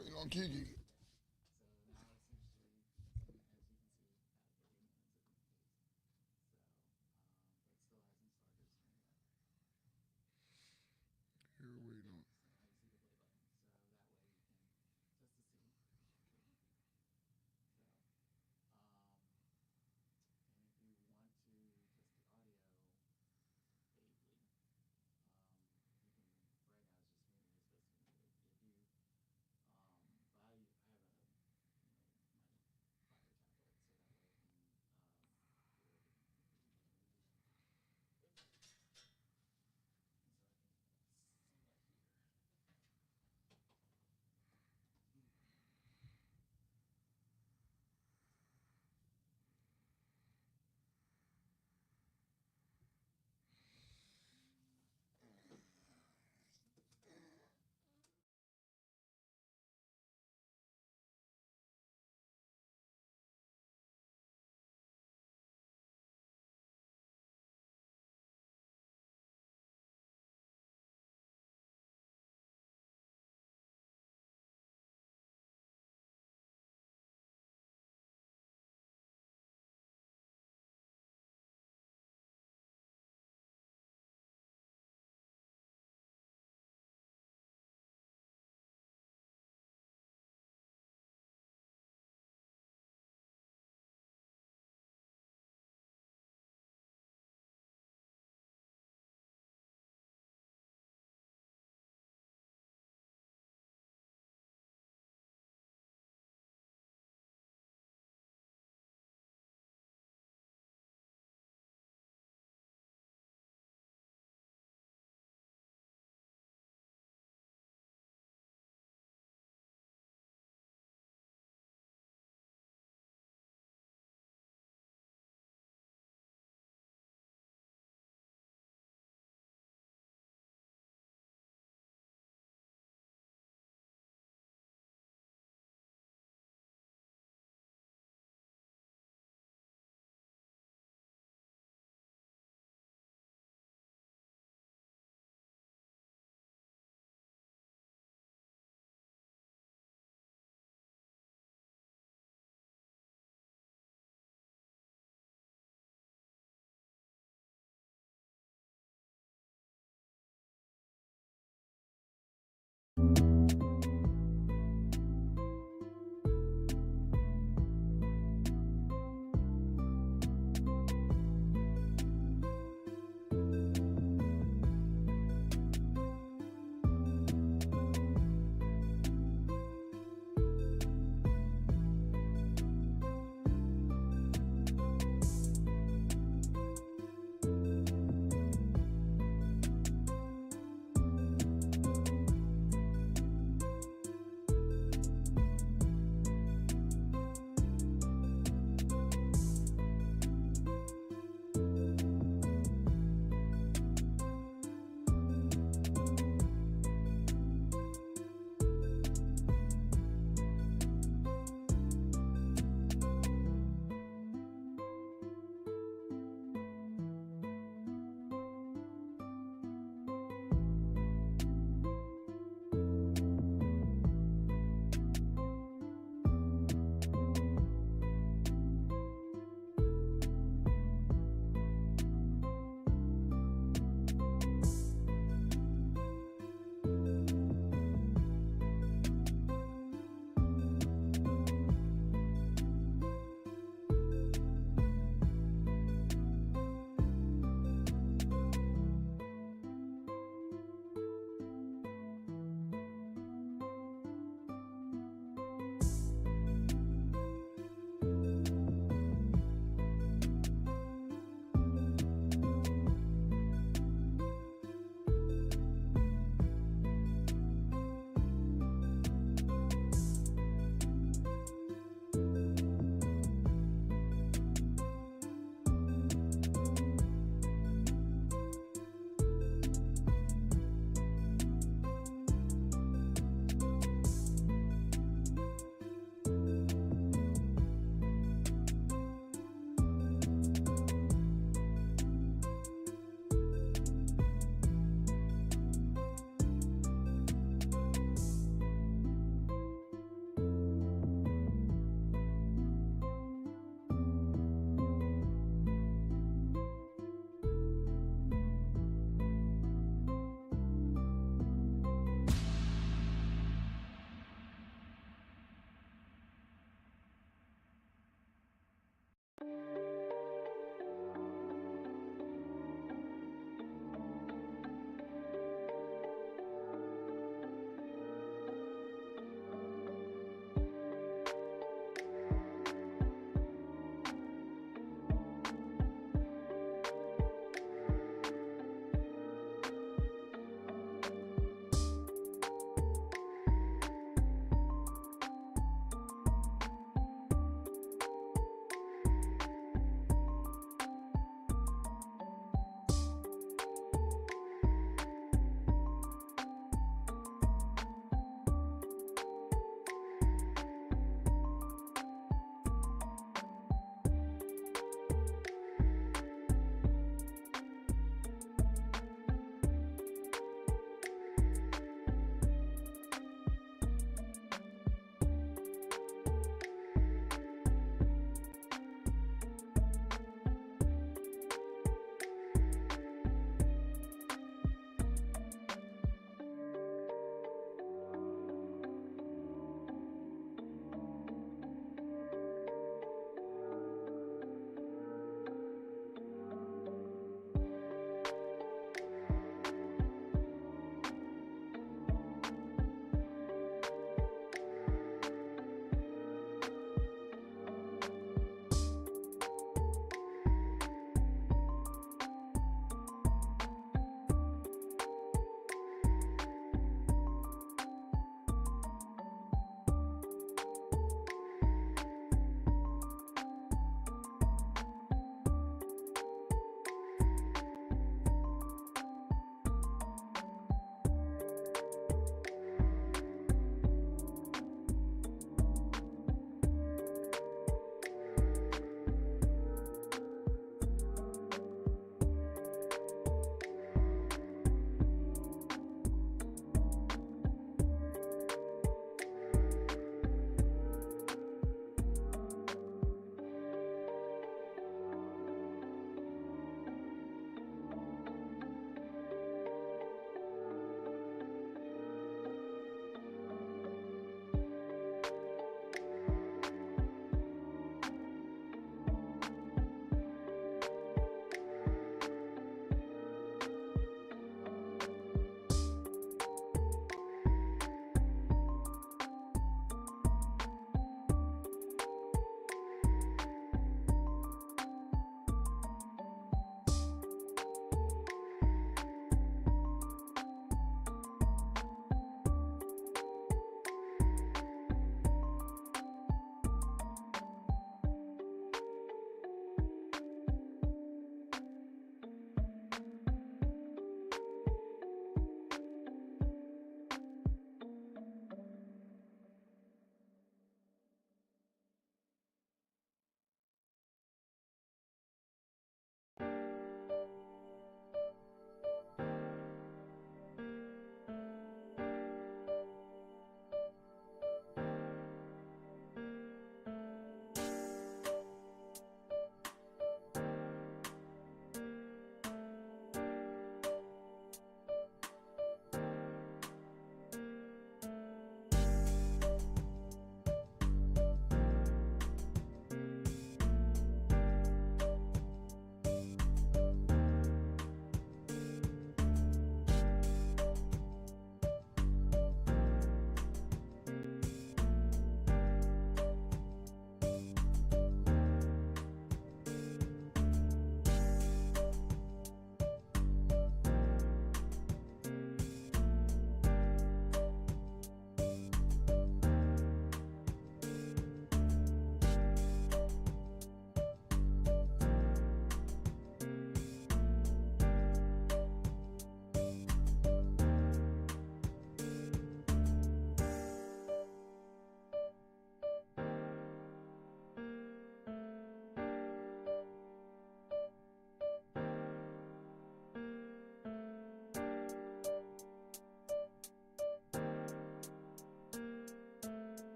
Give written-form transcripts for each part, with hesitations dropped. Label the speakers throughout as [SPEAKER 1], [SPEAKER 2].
[SPEAKER 1] Waiting on Kiki.
[SPEAKER 2] So now essentially, as you can see, has 30 minutes of case. So, but still hasn't started screen yet.
[SPEAKER 1] Here
[SPEAKER 2] There we
[SPEAKER 1] we
[SPEAKER 2] go.
[SPEAKER 1] go.
[SPEAKER 2] So now you see the play button. So that way you can, just to see. So, um, and if you want to just the audio vaguely, you can, right now it's just me just listening to it. If you value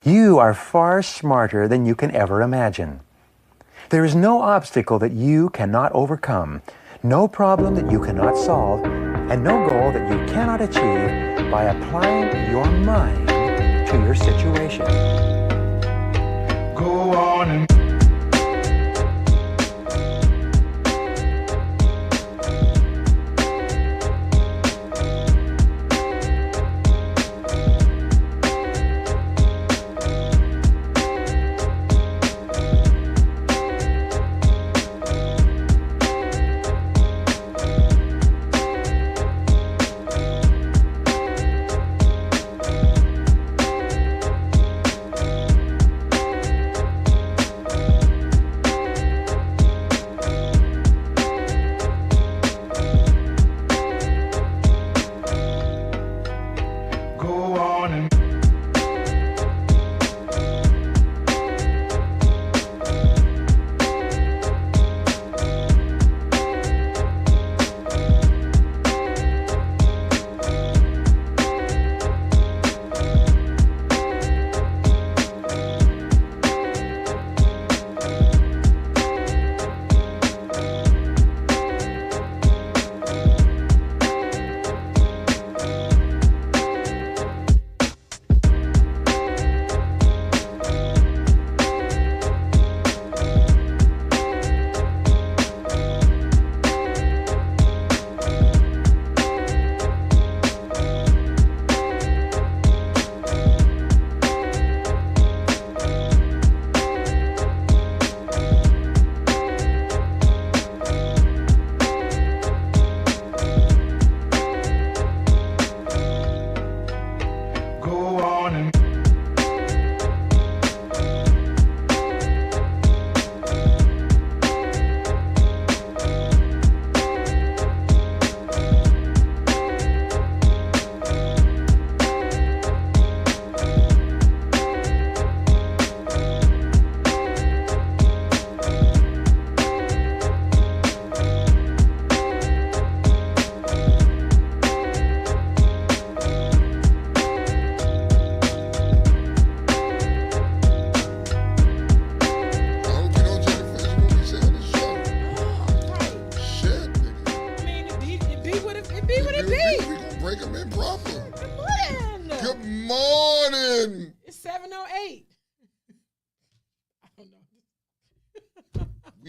[SPEAKER 1] You are far smarter than you can ever imagine. There is no obstacle that you cannot overcome, no problem that you cannot solve, and no goal that you cannot achieve by applying your mind to your situation. Go on and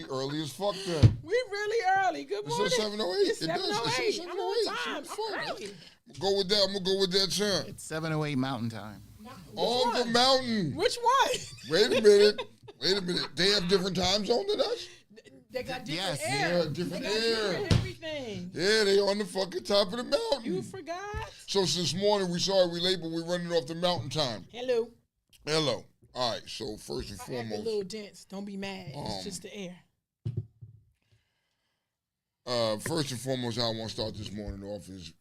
[SPEAKER 3] Early as fuck then.
[SPEAKER 4] We really early. Good morning.
[SPEAKER 3] It's 7:08.
[SPEAKER 4] It's 7:08. I'm on time. I'm early.
[SPEAKER 3] I'm gonna go with that time.
[SPEAKER 5] It's 7:08 Mountain Time.
[SPEAKER 3] On the mountain.
[SPEAKER 4] Which one?
[SPEAKER 3] Wait a minute. They have different time zone than us?
[SPEAKER 4] They got different
[SPEAKER 3] air.
[SPEAKER 4] Yeah,
[SPEAKER 3] different
[SPEAKER 4] air.
[SPEAKER 3] Different
[SPEAKER 4] everything.
[SPEAKER 3] Yeah, they on the fucking top of the mountain.
[SPEAKER 4] You forgot?
[SPEAKER 3] So since morning, we sorry we late, but we're running off the mountain time.
[SPEAKER 4] Hello.
[SPEAKER 3] All right, so first and foremost.
[SPEAKER 4] A little dense. Don't be mad. It's just the air.
[SPEAKER 3] First and foremost, how I want to start this morning off is,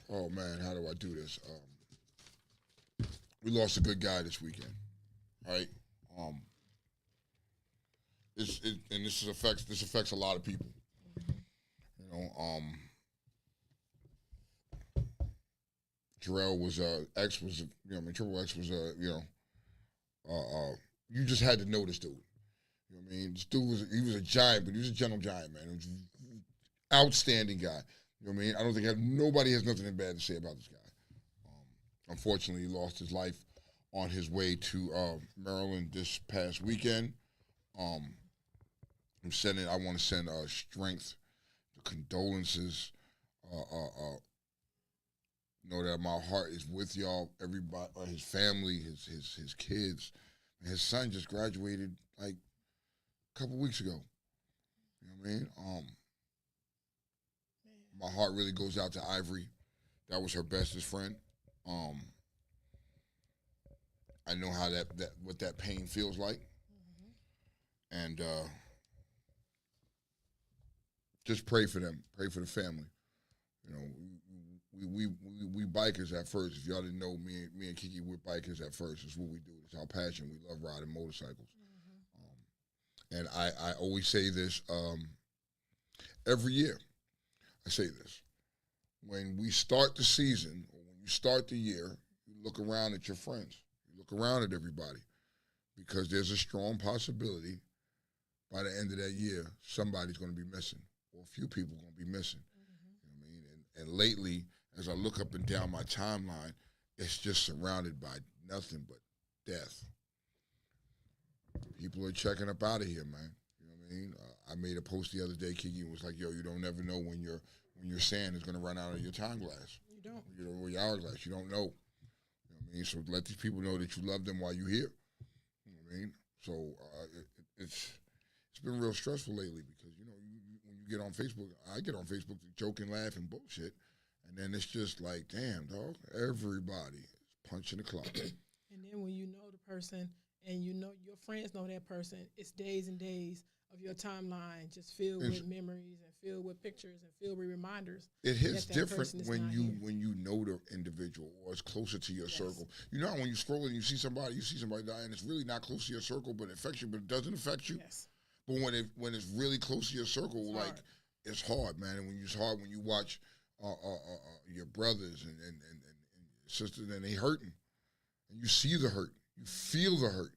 [SPEAKER 3] oh man, how do I do this? We lost a good guy this weekend, right? This affects a lot of people. You know, Jarrell was Triple X was you just had to know this dude. You know what I mean? This dude was a giant, but he was a gentle giant, man. He was an outstanding guy. You know what I mean? I don't think nobody has nothing bad to say about this guy. Unfortunately, he lost his life on his way to Maryland this past weekend. I want to send strength, condolences. Know that my heart is with y'all, everybody, his family, his kids. His son just graduated like a couple weeks ago. You know what I mean? My heart really goes out to Ivory. That was her bestest friend. I know how what that pain feels like. And just pray for them. Pray for the family. You know, we bikers at first. If y'all didn't know, me and Kiki, we're bikers at first. It's what we do. It's our passion. We love riding motorcycles. And I always say this every year. I say this. When we start the season, or when you start the year, you look around at your friends. You look around at everybody because there's a strong possibility by the end of that year, somebody's going to be missing, or a few people going to be missing. You know what I mean? And lately, as I look up and down my timeline, it's just surrounded by nothing but death. People are checking up out of here, man. You know what I mean? I made a post the other day, Kiki, and was like, yo, you don't never know when your sand is going to run out of your time glass.
[SPEAKER 4] You don't.
[SPEAKER 3] You know, or your hourglass. You don't know. You know what I mean? So let these people know that you love them while you're here. You know what I mean? So it's been real stressful lately because, you know, when you get on Facebook, I get on Facebook to joke and laugh and bullshit, and then it's just like, damn, dog, everybody is punching the clock.
[SPEAKER 4] And then when you know the person and you know your friends know that person, it's days and days of your timeline just filled with memories and filled with pictures and filled with reminders.
[SPEAKER 3] It hits
[SPEAKER 4] that
[SPEAKER 3] different
[SPEAKER 4] person is
[SPEAKER 3] when
[SPEAKER 4] not
[SPEAKER 3] you
[SPEAKER 4] here.
[SPEAKER 3] know the individual or it's closer to your circle. You know how when you scroll and you see somebody die and it's really not close to your circle, but it affects you, but it doesn't affect you.
[SPEAKER 4] Yes.
[SPEAKER 3] But when it's really close to your circle,
[SPEAKER 4] It's
[SPEAKER 3] like
[SPEAKER 4] hard.
[SPEAKER 3] it's hard, man. And it's hard when you watch your brothers and sisters and they hurting, and you see the hurt, you feel the hurt.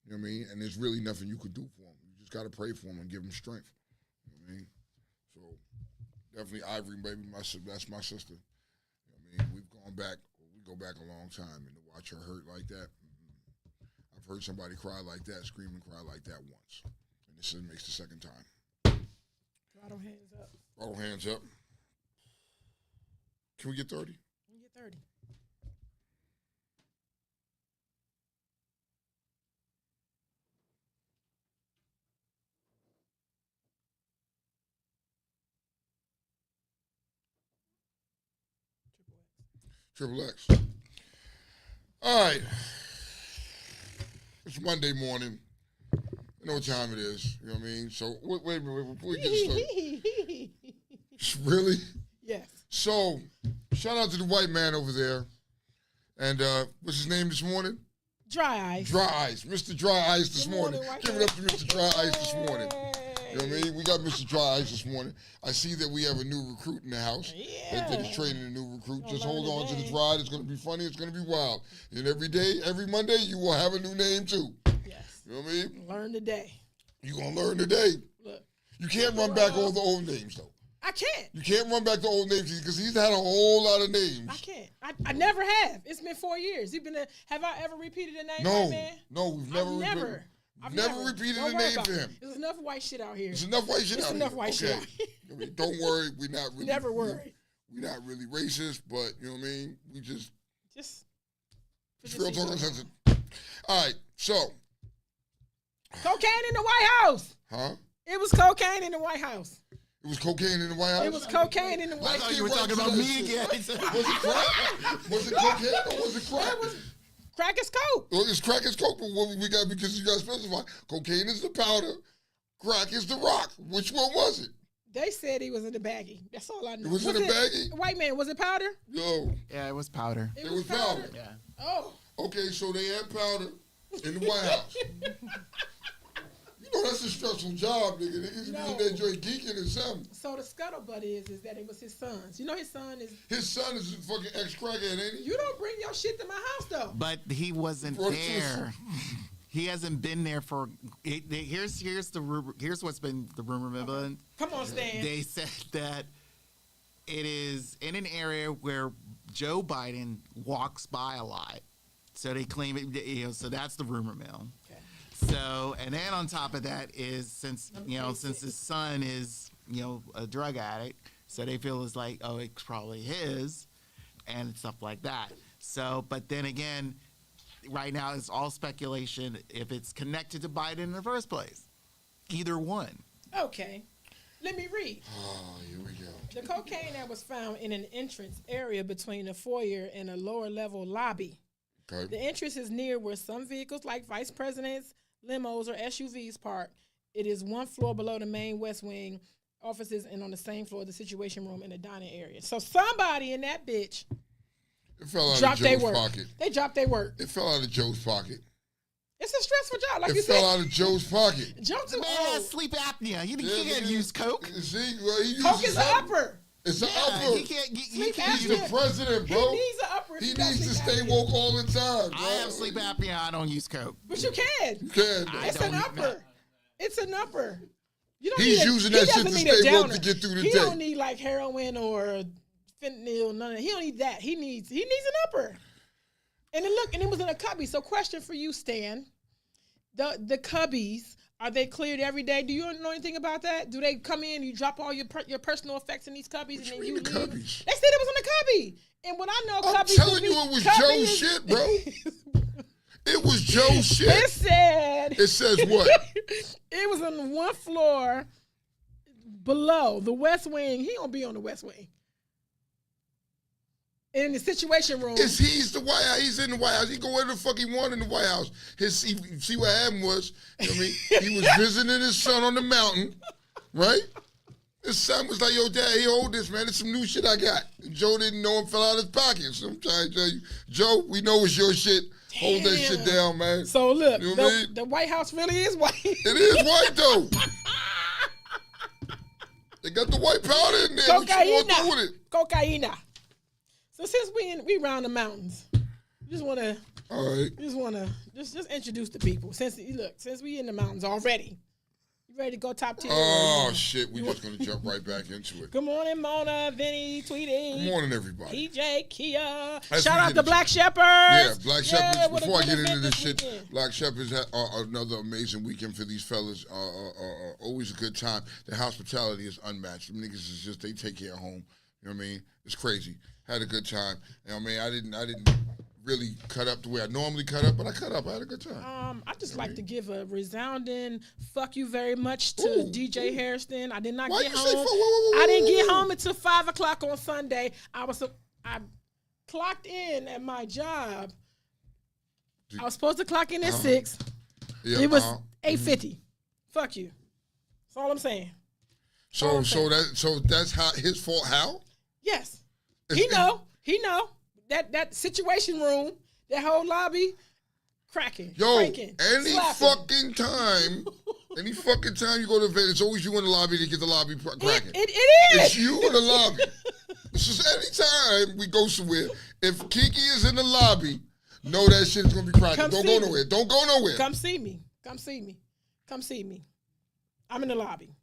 [SPEAKER 3] You know what I mean? And there's really nothing you could do for them. You just got to pray for them and give them strength. You know what I mean? So definitely Ivory, baby, that's my sister. You know what I mean? We go back a long time, and to watch her hurt like that, I've heard somebody cry like that, scream and cry like that once. And this makes the second time.
[SPEAKER 4] Throttle hands up.
[SPEAKER 3] All hands up. Can we get 30?
[SPEAKER 4] You get 30.
[SPEAKER 3] Triple X. All right. It's Monday morning. You know what time it is. You know what I mean? So, wait a minute. Before we get started. Really?
[SPEAKER 4] Yes.
[SPEAKER 3] So, shout out to the white man over there. And what's his name this morning?
[SPEAKER 4] Dry Ice.
[SPEAKER 3] Dry Ice. Mr. Dry Ice this
[SPEAKER 4] Good
[SPEAKER 3] morning.
[SPEAKER 4] white
[SPEAKER 3] Give it
[SPEAKER 4] man.
[SPEAKER 3] up to Mr. Dry Ice this morning. You know what I mean? We got Mr. Dry Ice this morning. I see that we have a new recruit in the house.
[SPEAKER 4] Yeah.
[SPEAKER 3] That is training a new recruit.
[SPEAKER 4] Gonna
[SPEAKER 3] Just
[SPEAKER 4] learn
[SPEAKER 3] hold on to
[SPEAKER 4] today.
[SPEAKER 3] this ride. It's going to be funny. It's going to be wild. And every day, every Monday, you will have a new name too.
[SPEAKER 4] Yes.
[SPEAKER 3] You know what I mean?
[SPEAKER 4] Learn today.
[SPEAKER 3] You're going to learn today.
[SPEAKER 4] Look,
[SPEAKER 3] You can't run back all the old names, though.
[SPEAKER 4] I can't.
[SPEAKER 3] You can't run back the old names because he's had a whole lot of names.
[SPEAKER 4] I can't. I never have. It's been 4 years. Have I ever repeated a name,
[SPEAKER 3] No,
[SPEAKER 4] white man?
[SPEAKER 3] no, we've never
[SPEAKER 4] I've
[SPEAKER 3] never repeated
[SPEAKER 4] Don't
[SPEAKER 3] a
[SPEAKER 4] worry
[SPEAKER 3] name
[SPEAKER 4] about
[SPEAKER 3] for
[SPEAKER 4] it.
[SPEAKER 3] him.
[SPEAKER 4] There's enough white shit out here.
[SPEAKER 3] There's enough white shit
[SPEAKER 4] There's
[SPEAKER 3] out
[SPEAKER 4] enough
[SPEAKER 3] here.
[SPEAKER 4] white shit out here.
[SPEAKER 3] I mean, don't worry, we're not really
[SPEAKER 4] Never worry.
[SPEAKER 3] We're not really racist, but you know what I mean. We just
[SPEAKER 4] Just
[SPEAKER 3] real talk uncensored. All right, so
[SPEAKER 4] cocaine in the White House.
[SPEAKER 3] huh?
[SPEAKER 4] It was cocaine in the White House.
[SPEAKER 3] It was cocaine in the White House.
[SPEAKER 4] It was cocaine in the
[SPEAKER 5] I
[SPEAKER 4] White
[SPEAKER 5] thought
[SPEAKER 4] House.
[SPEAKER 5] you were talking about me again.
[SPEAKER 3] Was it crack? Was it cocaine or was it crack?
[SPEAKER 4] Crack is coke.
[SPEAKER 3] Well, it's crack is coke, but what we got because you got to specify. Cocaine is the powder, crack is the rock. Which one was it?
[SPEAKER 4] They said he was in the baggie. That's all I know.
[SPEAKER 3] It was in a baggie?
[SPEAKER 4] White man, was it powder?
[SPEAKER 3] Yo,
[SPEAKER 5] Yeah, it was powder.
[SPEAKER 3] it was powder.
[SPEAKER 5] Yeah.
[SPEAKER 4] Oh.
[SPEAKER 3] Okay, so they had powder in the White House. You know that's a stressful job, nigga. Niggas be in that joint geeking and something.
[SPEAKER 4] So the scuttlebutt is that it was his sons. You know his son is.
[SPEAKER 3] His son is a fucking ex-crackhead, ain't he?
[SPEAKER 4] You don't bring your shit to my house though.
[SPEAKER 5] But he wasn't
[SPEAKER 3] Brought it to his-
[SPEAKER 5] there. He hasn't been there for. Here's the rumor. Here's what's been the rumor mill.
[SPEAKER 4] Come on, Stan.
[SPEAKER 5] They said that it is in an area where Joe Biden walks by a lot, so they claim it. You know, so that's the rumor mill.
[SPEAKER 4] Okay.
[SPEAKER 5] So, and then on top of that is since his son is a drug addict, so they feel it's like it's probably his, and stuff like that. So, but then again, right now it's all speculation if it's connected to Biden in the first place. Either one.
[SPEAKER 4] Okay. Let me read.
[SPEAKER 3] Oh, here we go.
[SPEAKER 4] The cocaine that was found in an entrance area between a foyer and a lower level lobby.
[SPEAKER 3] Okay.
[SPEAKER 4] The entrance is near where some vehicles like vice presidents, limos, or SUVs park. It is one floor below the main West Wing offices and on the same floor the situation room and the dining area. So somebody in that bitch
[SPEAKER 3] It fell out
[SPEAKER 4] dropped
[SPEAKER 3] of
[SPEAKER 4] their
[SPEAKER 3] Joe's
[SPEAKER 4] work.
[SPEAKER 3] pocket.
[SPEAKER 4] They dropped their work.
[SPEAKER 3] It fell out of Joe's pocket.
[SPEAKER 4] It's a stressful job, like you
[SPEAKER 3] It fell
[SPEAKER 4] said.
[SPEAKER 3] out of Joe's pocket.
[SPEAKER 4] Joe
[SPEAKER 5] The
[SPEAKER 4] too
[SPEAKER 5] man
[SPEAKER 4] old.
[SPEAKER 5] has sleep apnea. He
[SPEAKER 3] Yeah,
[SPEAKER 5] can't
[SPEAKER 3] nigga.
[SPEAKER 5] use coke.
[SPEAKER 3] See, well, he uses
[SPEAKER 4] Coke is an
[SPEAKER 3] something.
[SPEAKER 4] upper.
[SPEAKER 3] It's an
[SPEAKER 5] Yeah,
[SPEAKER 3] upper.
[SPEAKER 5] he can't. He
[SPEAKER 4] Sleep
[SPEAKER 5] can't
[SPEAKER 3] He's
[SPEAKER 5] use
[SPEAKER 3] the
[SPEAKER 4] apnea.
[SPEAKER 3] president,
[SPEAKER 4] He
[SPEAKER 3] bro.
[SPEAKER 4] needs an upper upper. if
[SPEAKER 3] He
[SPEAKER 4] you got
[SPEAKER 3] needs to
[SPEAKER 4] sleep
[SPEAKER 3] stay
[SPEAKER 4] apnea.
[SPEAKER 3] woke all the time, bro.
[SPEAKER 5] I have sleep apnea. I don't use coke.
[SPEAKER 4] But you can.
[SPEAKER 3] You can.
[SPEAKER 5] I
[SPEAKER 4] It's
[SPEAKER 5] don't
[SPEAKER 4] an
[SPEAKER 5] need
[SPEAKER 4] upper.
[SPEAKER 5] that.
[SPEAKER 4] It's an upper. You don't
[SPEAKER 3] He's
[SPEAKER 4] need
[SPEAKER 3] using
[SPEAKER 4] he
[SPEAKER 3] that shit
[SPEAKER 4] doesn't
[SPEAKER 3] to
[SPEAKER 4] need a
[SPEAKER 3] stay woke
[SPEAKER 4] downer.
[SPEAKER 3] to get through the
[SPEAKER 4] He
[SPEAKER 3] day.
[SPEAKER 4] don't need like heroin or fentanyl, none of that. He don't need that. He needs an upper. And then look, and it was in a cubby. So question for you, Stan. The cubbies, are they cleared every day? Do you know anything about that? Do they come in, you drop all your personal effects in these cubbies,
[SPEAKER 3] What
[SPEAKER 4] and then
[SPEAKER 3] you
[SPEAKER 4] you
[SPEAKER 3] mean
[SPEAKER 4] leave?
[SPEAKER 3] the cubbies?
[SPEAKER 4] They said it was in the cubby. And when I know
[SPEAKER 3] I'm
[SPEAKER 4] cubbies,
[SPEAKER 3] telling you, it was Joe's shit, bro. It was Joe's shit.
[SPEAKER 4] It said
[SPEAKER 3] It says what?
[SPEAKER 4] it was on one floor below the West Wing. He don't be on the West Wing. In the Situation Room.
[SPEAKER 3] He's the White House. He's in the White House. He go where the fuck he want in the White House. See what happened was, you know what I mean? He was visiting his son on the mountain, right? His son was like, yo, Dad, here, hold this, man. It's some new shit I got. And Joe didn't know and fell out his pocket. So I'm trying to tell you, Joe, we know it's your shit. Hold that shit down, man.
[SPEAKER 4] So look,
[SPEAKER 3] You know what I mean?
[SPEAKER 4] the White House really is white.
[SPEAKER 3] It is white, though. They got the white powder in there. What you want to do with it?
[SPEAKER 4] Cocaina. So since we around the mountains,
[SPEAKER 3] All right.
[SPEAKER 4] just introduce the people. Since we in the mountains already, you ready to go top 10?
[SPEAKER 3] Oh, shit. We just going to jump right back into it.
[SPEAKER 4] Good morning, Mona, Vinny, Tweety.
[SPEAKER 3] Good morning, everybody.
[SPEAKER 4] PJ, Kia.
[SPEAKER 3] Let's
[SPEAKER 4] Shout out
[SPEAKER 3] get
[SPEAKER 4] to
[SPEAKER 3] into
[SPEAKER 4] Black Shepherds.
[SPEAKER 3] Yeah, Black Shepherds.
[SPEAKER 4] what a
[SPEAKER 3] Before I
[SPEAKER 4] good
[SPEAKER 3] get into
[SPEAKER 4] event
[SPEAKER 3] this shit,
[SPEAKER 4] weekend.
[SPEAKER 3] Black Shepherds had another amazing weekend for these fellas. Always a good time. The hospitality is unmatched. Them niggas is just, they take care of home. You know what I mean? It's crazy. Had a good time. You know what I mean? I didn't really cut up the way I normally cut up, but I cut up. I had a good time.
[SPEAKER 4] I just like to give a resounding fuck you very much to
[SPEAKER 3] Ooh,
[SPEAKER 4] DJ Hairston. I did not
[SPEAKER 3] Why
[SPEAKER 4] get
[SPEAKER 3] you say
[SPEAKER 4] home.
[SPEAKER 3] fuck? Whoa,
[SPEAKER 4] I didn't get
[SPEAKER 3] whoa.
[SPEAKER 4] home until 5 o'clock on Sunday. I clocked in at my job. I was supposed to clock in at 6.
[SPEAKER 3] Yeah,
[SPEAKER 4] It was 8:50. Fuck you. That's all I'm saying.
[SPEAKER 3] So that's how his fault. How?
[SPEAKER 4] Yes. He know. That Situation Room, that whole lobby, cracking.
[SPEAKER 3] Yo,
[SPEAKER 4] cranking,
[SPEAKER 3] any
[SPEAKER 4] slapping.
[SPEAKER 3] fucking time you go to the event, it's always you in the lobby to get the lobby cracking.
[SPEAKER 4] It
[SPEAKER 3] It's
[SPEAKER 4] is.
[SPEAKER 3] you in the lobby. This is any time we go somewhere. If Kiki is in the lobby, know that shit is gonna be cracking.
[SPEAKER 4] Come
[SPEAKER 3] Don't
[SPEAKER 4] see
[SPEAKER 3] go
[SPEAKER 4] me.
[SPEAKER 3] nowhere. Don't go nowhere.
[SPEAKER 4] Come see me. Come see me. Come see me. I'm in the lobby.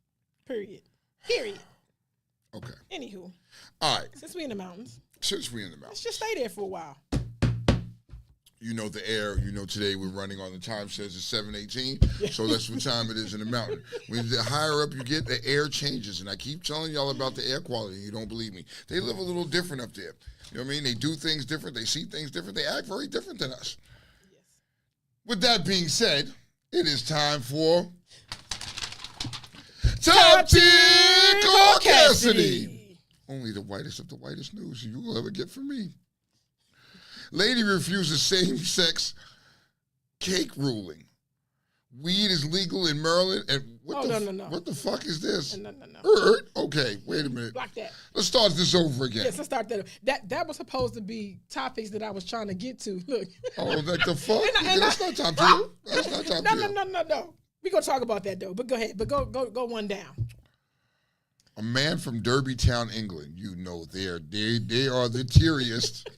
[SPEAKER 4] Period.
[SPEAKER 3] Okay.
[SPEAKER 4] Anywho,
[SPEAKER 3] All right.
[SPEAKER 4] since we in the mountains,
[SPEAKER 3] Since we in the
[SPEAKER 4] let's
[SPEAKER 3] mountains,
[SPEAKER 4] just stay there for a while.
[SPEAKER 3] you know the air. You know today we're running on the time says it's 7:18. So that's what time it is in the mountain. When the higher up you get, the air changes, and I keep telling y'all about the air quality. You don't believe me? They live a little different up there. You know what I mean? They do things different. They see things different. They act very different than us.
[SPEAKER 4] Yes.
[SPEAKER 3] With that being said, it is time for Top 10 Caucasity. Only the whitest of the whitest news you will ever get from me. Lady refuses same-sex cake ruling. Weed is legal in Maryland, and what the fuck is this?
[SPEAKER 4] No.
[SPEAKER 3] Okay, wait a minute.
[SPEAKER 4] Block that.
[SPEAKER 3] Let's start this over again.
[SPEAKER 4] Yes, let's start that. That was supposed to be topics that I was trying to get to. Look.
[SPEAKER 3] Oh, like the fuck?
[SPEAKER 4] And
[SPEAKER 3] That's not top 10. That's not top 10.
[SPEAKER 4] No. We're gonna talk about that though. But go ahead. But go one down.
[SPEAKER 3] A man from Derbytown, England, you know they are the teariest,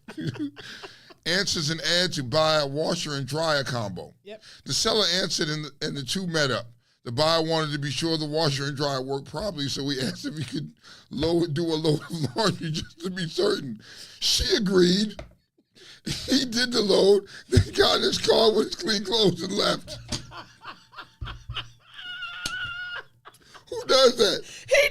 [SPEAKER 3] answers an ad to buy a washer and dryer combo.
[SPEAKER 4] Yep.
[SPEAKER 3] The seller answered and the two met up. The buyer wanted to be sure the washer and dryer worked properly, so he asked if he could do a load of laundry just to be certain. She agreed. He did the load, then got in his car with his clean clothes and left. Who does that?
[SPEAKER 4] He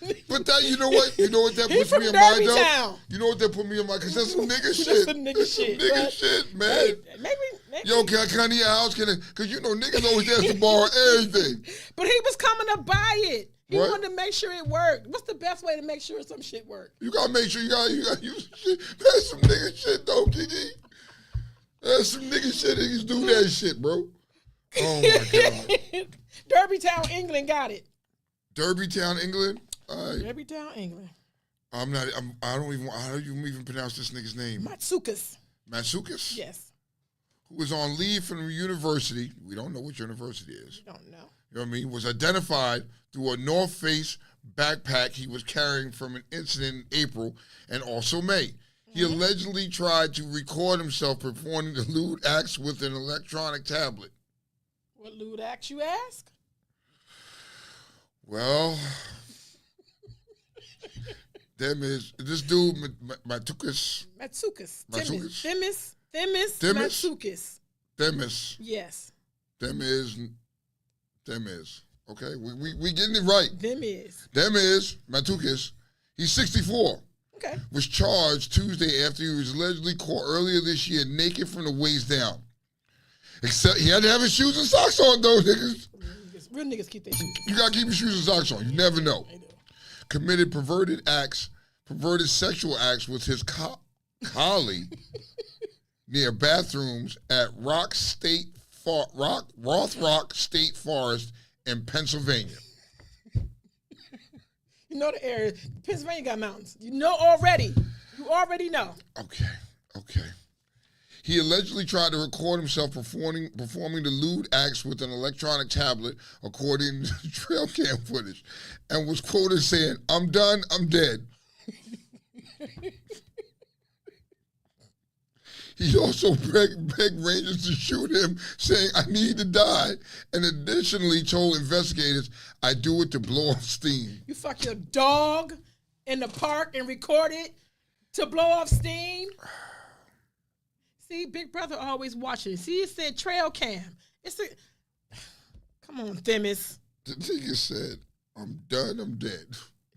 [SPEAKER 4] did.
[SPEAKER 3] But that, you know what that
[SPEAKER 4] He
[SPEAKER 3] puts
[SPEAKER 4] from
[SPEAKER 3] me in mind, though?
[SPEAKER 4] Derbytown.
[SPEAKER 3] You know what that put me in mind? Because that's some nigga shit.
[SPEAKER 4] That's some nigga shit.
[SPEAKER 3] Nigga
[SPEAKER 4] But
[SPEAKER 3] shit, man.
[SPEAKER 4] Hey, maybe.
[SPEAKER 3] Yo, can I need a house? Because you know niggas always ask to borrow everything.
[SPEAKER 4] But he was coming to buy it. He
[SPEAKER 3] What?
[SPEAKER 4] wanted to make sure it worked. What's the best way to make sure some shit worked?
[SPEAKER 3] You gotta make sure you gotta use shit. That's some nigga shit, though, Kiki. That's some nigga shit. Niggas do that shit, bro. Oh my God.
[SPEAKER 4] Derbytown, England got it.
[SPEAKER 3] Derbytown, England. All right.
[SPEAKER 4] Derbytown, England.
[SPEAKER 3] I don't even. How do you even pronounce this nigga's name?
[SPEAKER 4] Matsukas.
[SPEAKER 3] Matsukas.
[SPEAKER 4] Yes.
[SPEAKER 3] Who was on leave from the university. We don't know which university it is.
[SPEAKER 4] You don't know.
[SPEAKER 3] You know what I mean? Was identified through a North Face backpack he was carrying from an incident in April and also May. He allegedly tried to record himself performing the lewd acts with an electronic tablet.
[SPEAKER 4] What lewd acts, you ask?
[SPEAKER 3] Well, them is this dude Matsukis.
[SPEAKER 4] Matsukis.
[SPEAKER 3] Matsukis.
[SPEAKER 4] Themis
[SPEAKER 3] Themis?
[SPEAKER 4] Matsukis.
[SPEAKER 3] Themis.
[SPEAKER 4] Yes.
[SPEAKER 3] Them is. Okay, we getting it right. Them is Matukis. He's 64.
[SPEAKER 4] Okay.
[SPEAKER 3] Was charged Tuesday after he was allegedly caught earlier this year naked from the waist down. Except he had to have his shoes and socks on, though, niggas.
[SPEAKER 4] Real niggas keep their shoes.
[SPEAKER 3] You gotta keep your shoes and socks on. You never know. Committed perverted sexual acts with his colleague near bathrooms at Roth Rock State Forest in Pennsylvania.
[SPEAKER 4] You know the area. Pennsylvania got mountains. You know already. You already know.
[SPEAKER 3] Okay. He allegedly tried to record himself performing the lewd acts with an electronic tablet, according to trail cam footage, and was quoted saying, "I'm done, I'm dead." He also begged Rangers to shoot him, saying, "I need to die," and additionally told investigators, "I do it to blow off steam."
[SPEAKER 4] You fuck your dog in the park and record it to blow off steam? See, Big Brother always watching. See, it said trail cam. Come on, Themis.
[SPEAKER 3] The nigga said, "I'm done, I'm dead."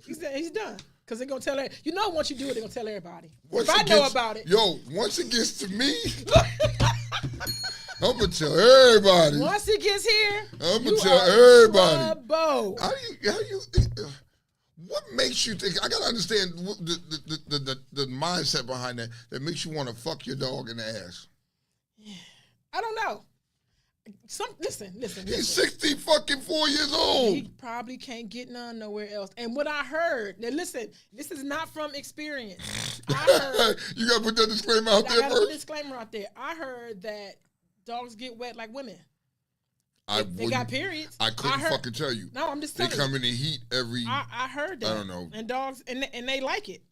[SPEAKER 4] He said he's done. Because they're going to tell her. You know, once you do it, they're going to tell everybody.
[SPEAKER 3] Once
[SPEAKER 4] if I know about it.
[SPEAKER 3] Yo, once it gets to me, I'm going to tell everybody.
[SPEAKER 4] Once it gets here,
[SPEAKER 3] I'm going to tell everybody.
[SPEAKER 4] Trouble.
[SPEAKER 3] What makes you think? I got to understand the mindset behind that makes you want to fuck your dog in the ass.
[SPEAKER 4] I don't know. Listen.
[SPEAKER 3] He's 64 years old.
[SPEAKER 4] He probably can't get none nowhere else. And what I heard, now listen, this is not from experience. I heard.
[SPEAKER 3] You got to put that disclaimer out there
[SPEAKER 4] I got to put a
[SPEAKER 3] first.
[SPEAKER 4] disclaimer out there. I heard that dogs get wet like women. They
[SPEAKER 3] wouldn't-
[SPEAKER 4] got periods.
[SPEAKER 3] I couldn't fucking tell you.
[SPEAKER 4] No, I'm just
[SPEAKER 3] They
[SPEAKER 4] telling you.
[SPEAKER 3] come in the heat every.
[SPEAKER 4] I heard that.
[SPEAKER 3] I don't know.
[SPEAKER 4] And dogs, and they like it.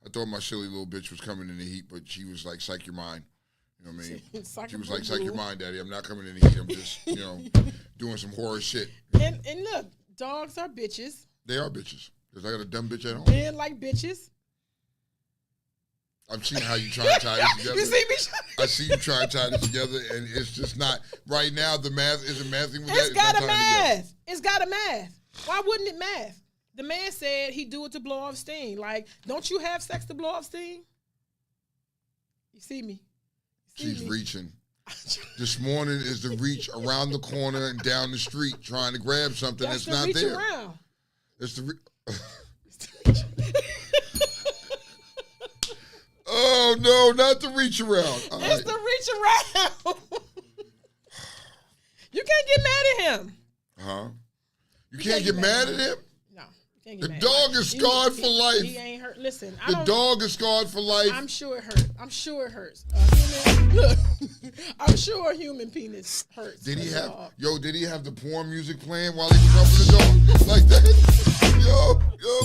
[SPEAKER 3] I thought my silly little bitch was coming in the heat, but she was like, "Psych your mind." You know what I mean? She was like, "Psych your mind, daddy. I'm not coming in the heat. I'm just, doing some horror shit."
[SPEAKER 4] And look, dogs are bitches.
[SPEAKER 3] They are bitches. Because I got a dumb bitch at home.
[SPEAKER 4] Men like bitches.
[SPEAKER 3] I've seen how you try to tie this together.
[SPEAKER 4] You see me?
[SPEAKER 3] I see you try to tie this together, and it's just not. Right now, the math isn't mathing with that.
[SPEAKER 4] It's got
[SPEAKER 3] not
[SPEAKER 4] a
[SPEAKER 3] tying together.
[SPEAKER 4] math. It's got a math. Why wouldn't it math? The man said he do it to blow off steam. Like, don't you have sex to blow off steam? You see me?
[SPEAKER 3] She's reaching. This morning is the reach around the corner and down the street trying to grab something that's
[SPEAKER 4] the
[SPEAKER 3] not
[SPEAKER 4] reach
[SPEAKER 3] there.
[SPEAKER 4] Around.
[SPEAKER 3] It's the Oh no, not the reach around. All
[SPEAKER 4] It's
[SPEAKER 3] right.
[SPEAKER 4] the reach around. You can't get mad at him.
[SPEAKER 3] Huh? You can't get mad at him?
[SPEAKER 4] No. You can't get
[SPEAKER 3] The
[SPEAKER 4] mad.
[SPEAKER 3] dog is scarred for life.
[SPEAKER 4] He ain't hurt. Listen,
[SPEAKER 3] The dog is scarred for life.
[SPEAKER 4] I'm sure it hurt. I'm sure it hurts. Look, I'm sure a human penis hurts.
[SPEAKER 3] Did he
[SPEAKER 4] a
[SPEAKER 3] have
[SPEAKER 4] dog.
[SPEAKER 3] did he have the porn music playing while he was humping the dog? Like that?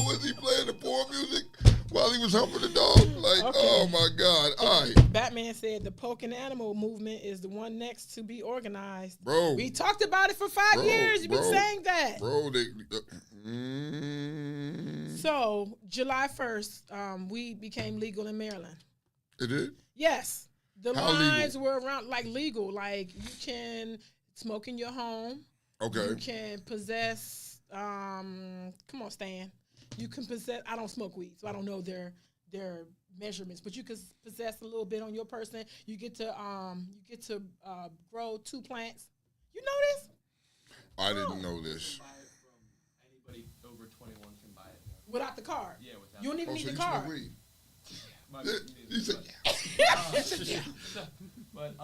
[SPEAKER 3] Was he playing the porn music while he was humping the dog? Like,
[SPEAKER 4] Okay.
[SPEAKER 3] oh my God. All right.
[SPEAKER 4] Batman said the poking animal movement is the one next to be organized.
[SPEAKER 3] Bro.
[SPEAKER 4] We talked about it for 5 years. You've been saying that.
[SPEAKER 3] Bro,
[SPEAKER 4] So, July 1st, weed became legal in Maryland.
[SPEAKER 3] It did?
[SPEAKER 4] Yes. The
[SPEAKER 3] How
[SPEAKER 4] lines were around, like, legal. Like, you can smoke in your home.
[SPEAKER 3] Okay.
[SPEAKER 4] You can possess, come on, Stan. You can possess, I don't smoke weed, so I don't know their measurements, but you can possess a little bit on your person. You get to grow 2 plants. You know this?
[SPEAKER 3] I didn't know this.
[SPEAKER 2] Buy it from anybody over 21 can buy it.
[SPEAKER 4] Without the card.
[SPEAKER 2] Yeah, without.
[SPEAKER 4] You don't even
[SPEAKER 3] Oh,
[SPEAKER 4] need
[SPEAKER 3] so
[SPEAKER 4] the
[SPEAKER 3] you smoke
[SPEAKER 4] card.
[SPEAKER 3] weed?
[SPEAKER 2] My-
[SPEAKER 3] He said,
[SPEAKER 2] But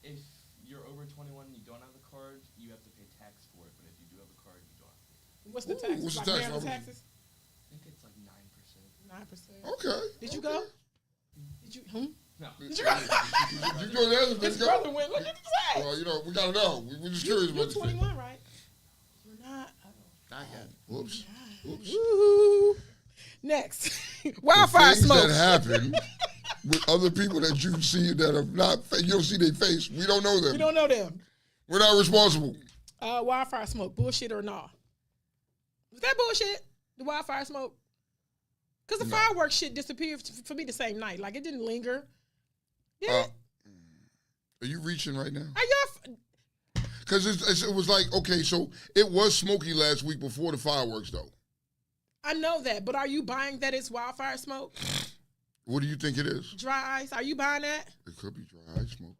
[SPEAKER 2] if you're over 21 and you don't have the card, you have to pay tax for it. But if you do have a card, you don't have to pay tax.
[SPEAKER 4] What's the
[SPEAKER 3] Ooh,
[SPEAKER 4] tax?
[SPEAKER 3] what's the
[SPEAKER 4] Like
[SPEAKER 3] tax?
[SPEAKER 4] Maryland
[SPEAKER 3] Robert?
[SPEAKER 4] taxes?
[SPEAKER 2] I think it's like 9%.
[SPEAKER 4] 9%.
[SPEAKER 3] Okay.
[SPEAKER 4] Did you go? Did you?
[SPEAKER 2] No.
[SPEAKER 4] Did you go?
[SPEAKER 3] You go there,
[SPEAKER 4] His
[SPEAKER 3] let's go.
[SPEAKER 4] brother went. Look at his ass.
[SPEAKER 3] Well, we gotta know. We're just curious
[SPEAKER 4] You're
[SPEAKER 3] about this thing.
[SPEAKER 4] 21, right? You're not.
[SPEAKER 5] Not yet.
[SPEAKER 3] Whoops.
[SPEAKER 4] Woo. Next, wildfire
[SPEAKER 3] Things
[SPEAKER 4] smoke.
[SPEAKER 3] that happen with other people that you see that are not, you don't see their face. We don't know them.
[SPEAKER 4] We don't know them.
[SPEAKER 3] We're not responsible.
[SPEAKER 4] Wildfire smoke, bullshit or not? Was that bullshit? The wildfire smoke? Because the fireworks shit disappeared for me the same night. Like, it didn't linger. Yeah.
[SPEAKER 3] Are you reaching right now?
[SPEAKER 4] Are y'all...
[SPEAKER 3] Because it was like, okay, so it was smoky last week before the fireworks, though.
[SPEAKER 4] I know that, but are you buying that it's wildfire smoke?
[SPEAKER 3] What do you think it is?
[SPEAKER 4] Dry ice. Are you buying that?
[SPEAKER 3] It could be dry ice smoke.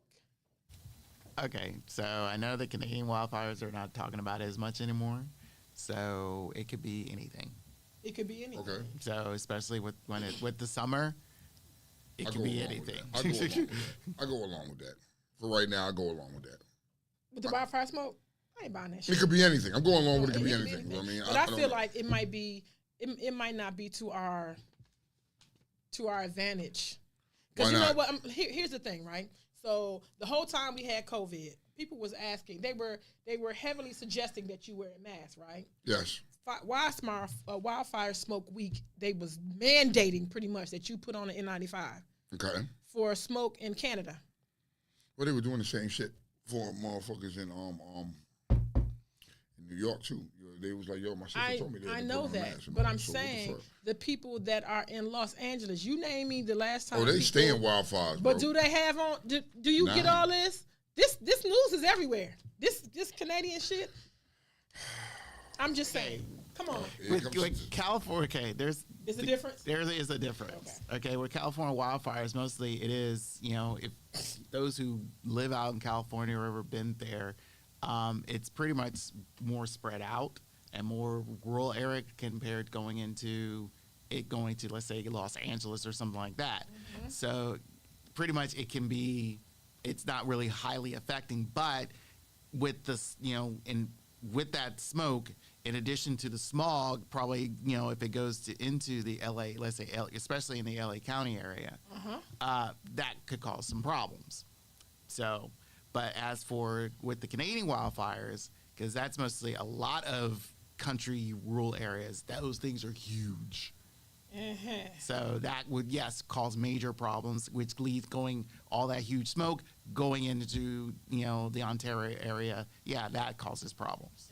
[SPEAKER 5] Okay, so I know the Canadian wildfires are not talking about it as much anymore. So it could be anything.
[SPEAKER 4] It could be anything.
[SPEAKER 3] Okay.
[SPEAKER 5] So especially with the summer, it could be anything.
[SPEAKER 3] I go along with that. For right now, I go along with that.
[SPEAKER 4] With the wildfire smoke? I ain't buying that shit.
[SPEAKER 3] It could be anything. I'm going along with it. Could be anything. You know what I mean?
[SPEAKER 4] But I feel like it might be, it might not be to our advantage. Because you know what? Here's the thing, right? So the whole time we had COVID, people was asking. They were heavily suggesting that you wear a mask, right?
[SPEAKER 3] Yes.
[SPEAKER 4] Wildfire Smoke Week, they was mandating pretty much that you put on an N95.
[SPEAKER 3] Okay.
[SPEAKER 4] For smoke in Canada.
[SPEAKER 3] Well, they were doing the same shit for motherfuckers in New York too. They was like, yo, my sister told me that.
[SPEAKER 4] I know that, but I'm saying the people that are in Los Angeles. You name me the last time.
[SPEAKER 3] Oh, they stay in wildfires.
[SPEAKER 4] But do they have on? Do you get all this? This news is everywhere. This Canadian shit. I'm just saying. Come on.
[SPEAKER 5] With California, okay, there's
[SPEAKER 4] a difference.
[SPEAKER 5] There is a difference. Okay, with California wildfires, mostly it is, if those who live out in California or ever been there, it's pretty much more spread out and more rural area compared to going to let's say Los Angeles or something like that. Mm-hmm. So pretty much it's not really highly affecting, but with this, with that smoke, in addition to the smog, probably, if it goes into the LA, let's say, especially in the LA County area, that could cause some problems. So, but as for with the Canadian wildfires, because that's mostly a lot of country rural areas, those things are huge. So that would, yes, cause major problems, which leads all that huge smoke going into, the Ontario area. Yeah, that causes problems.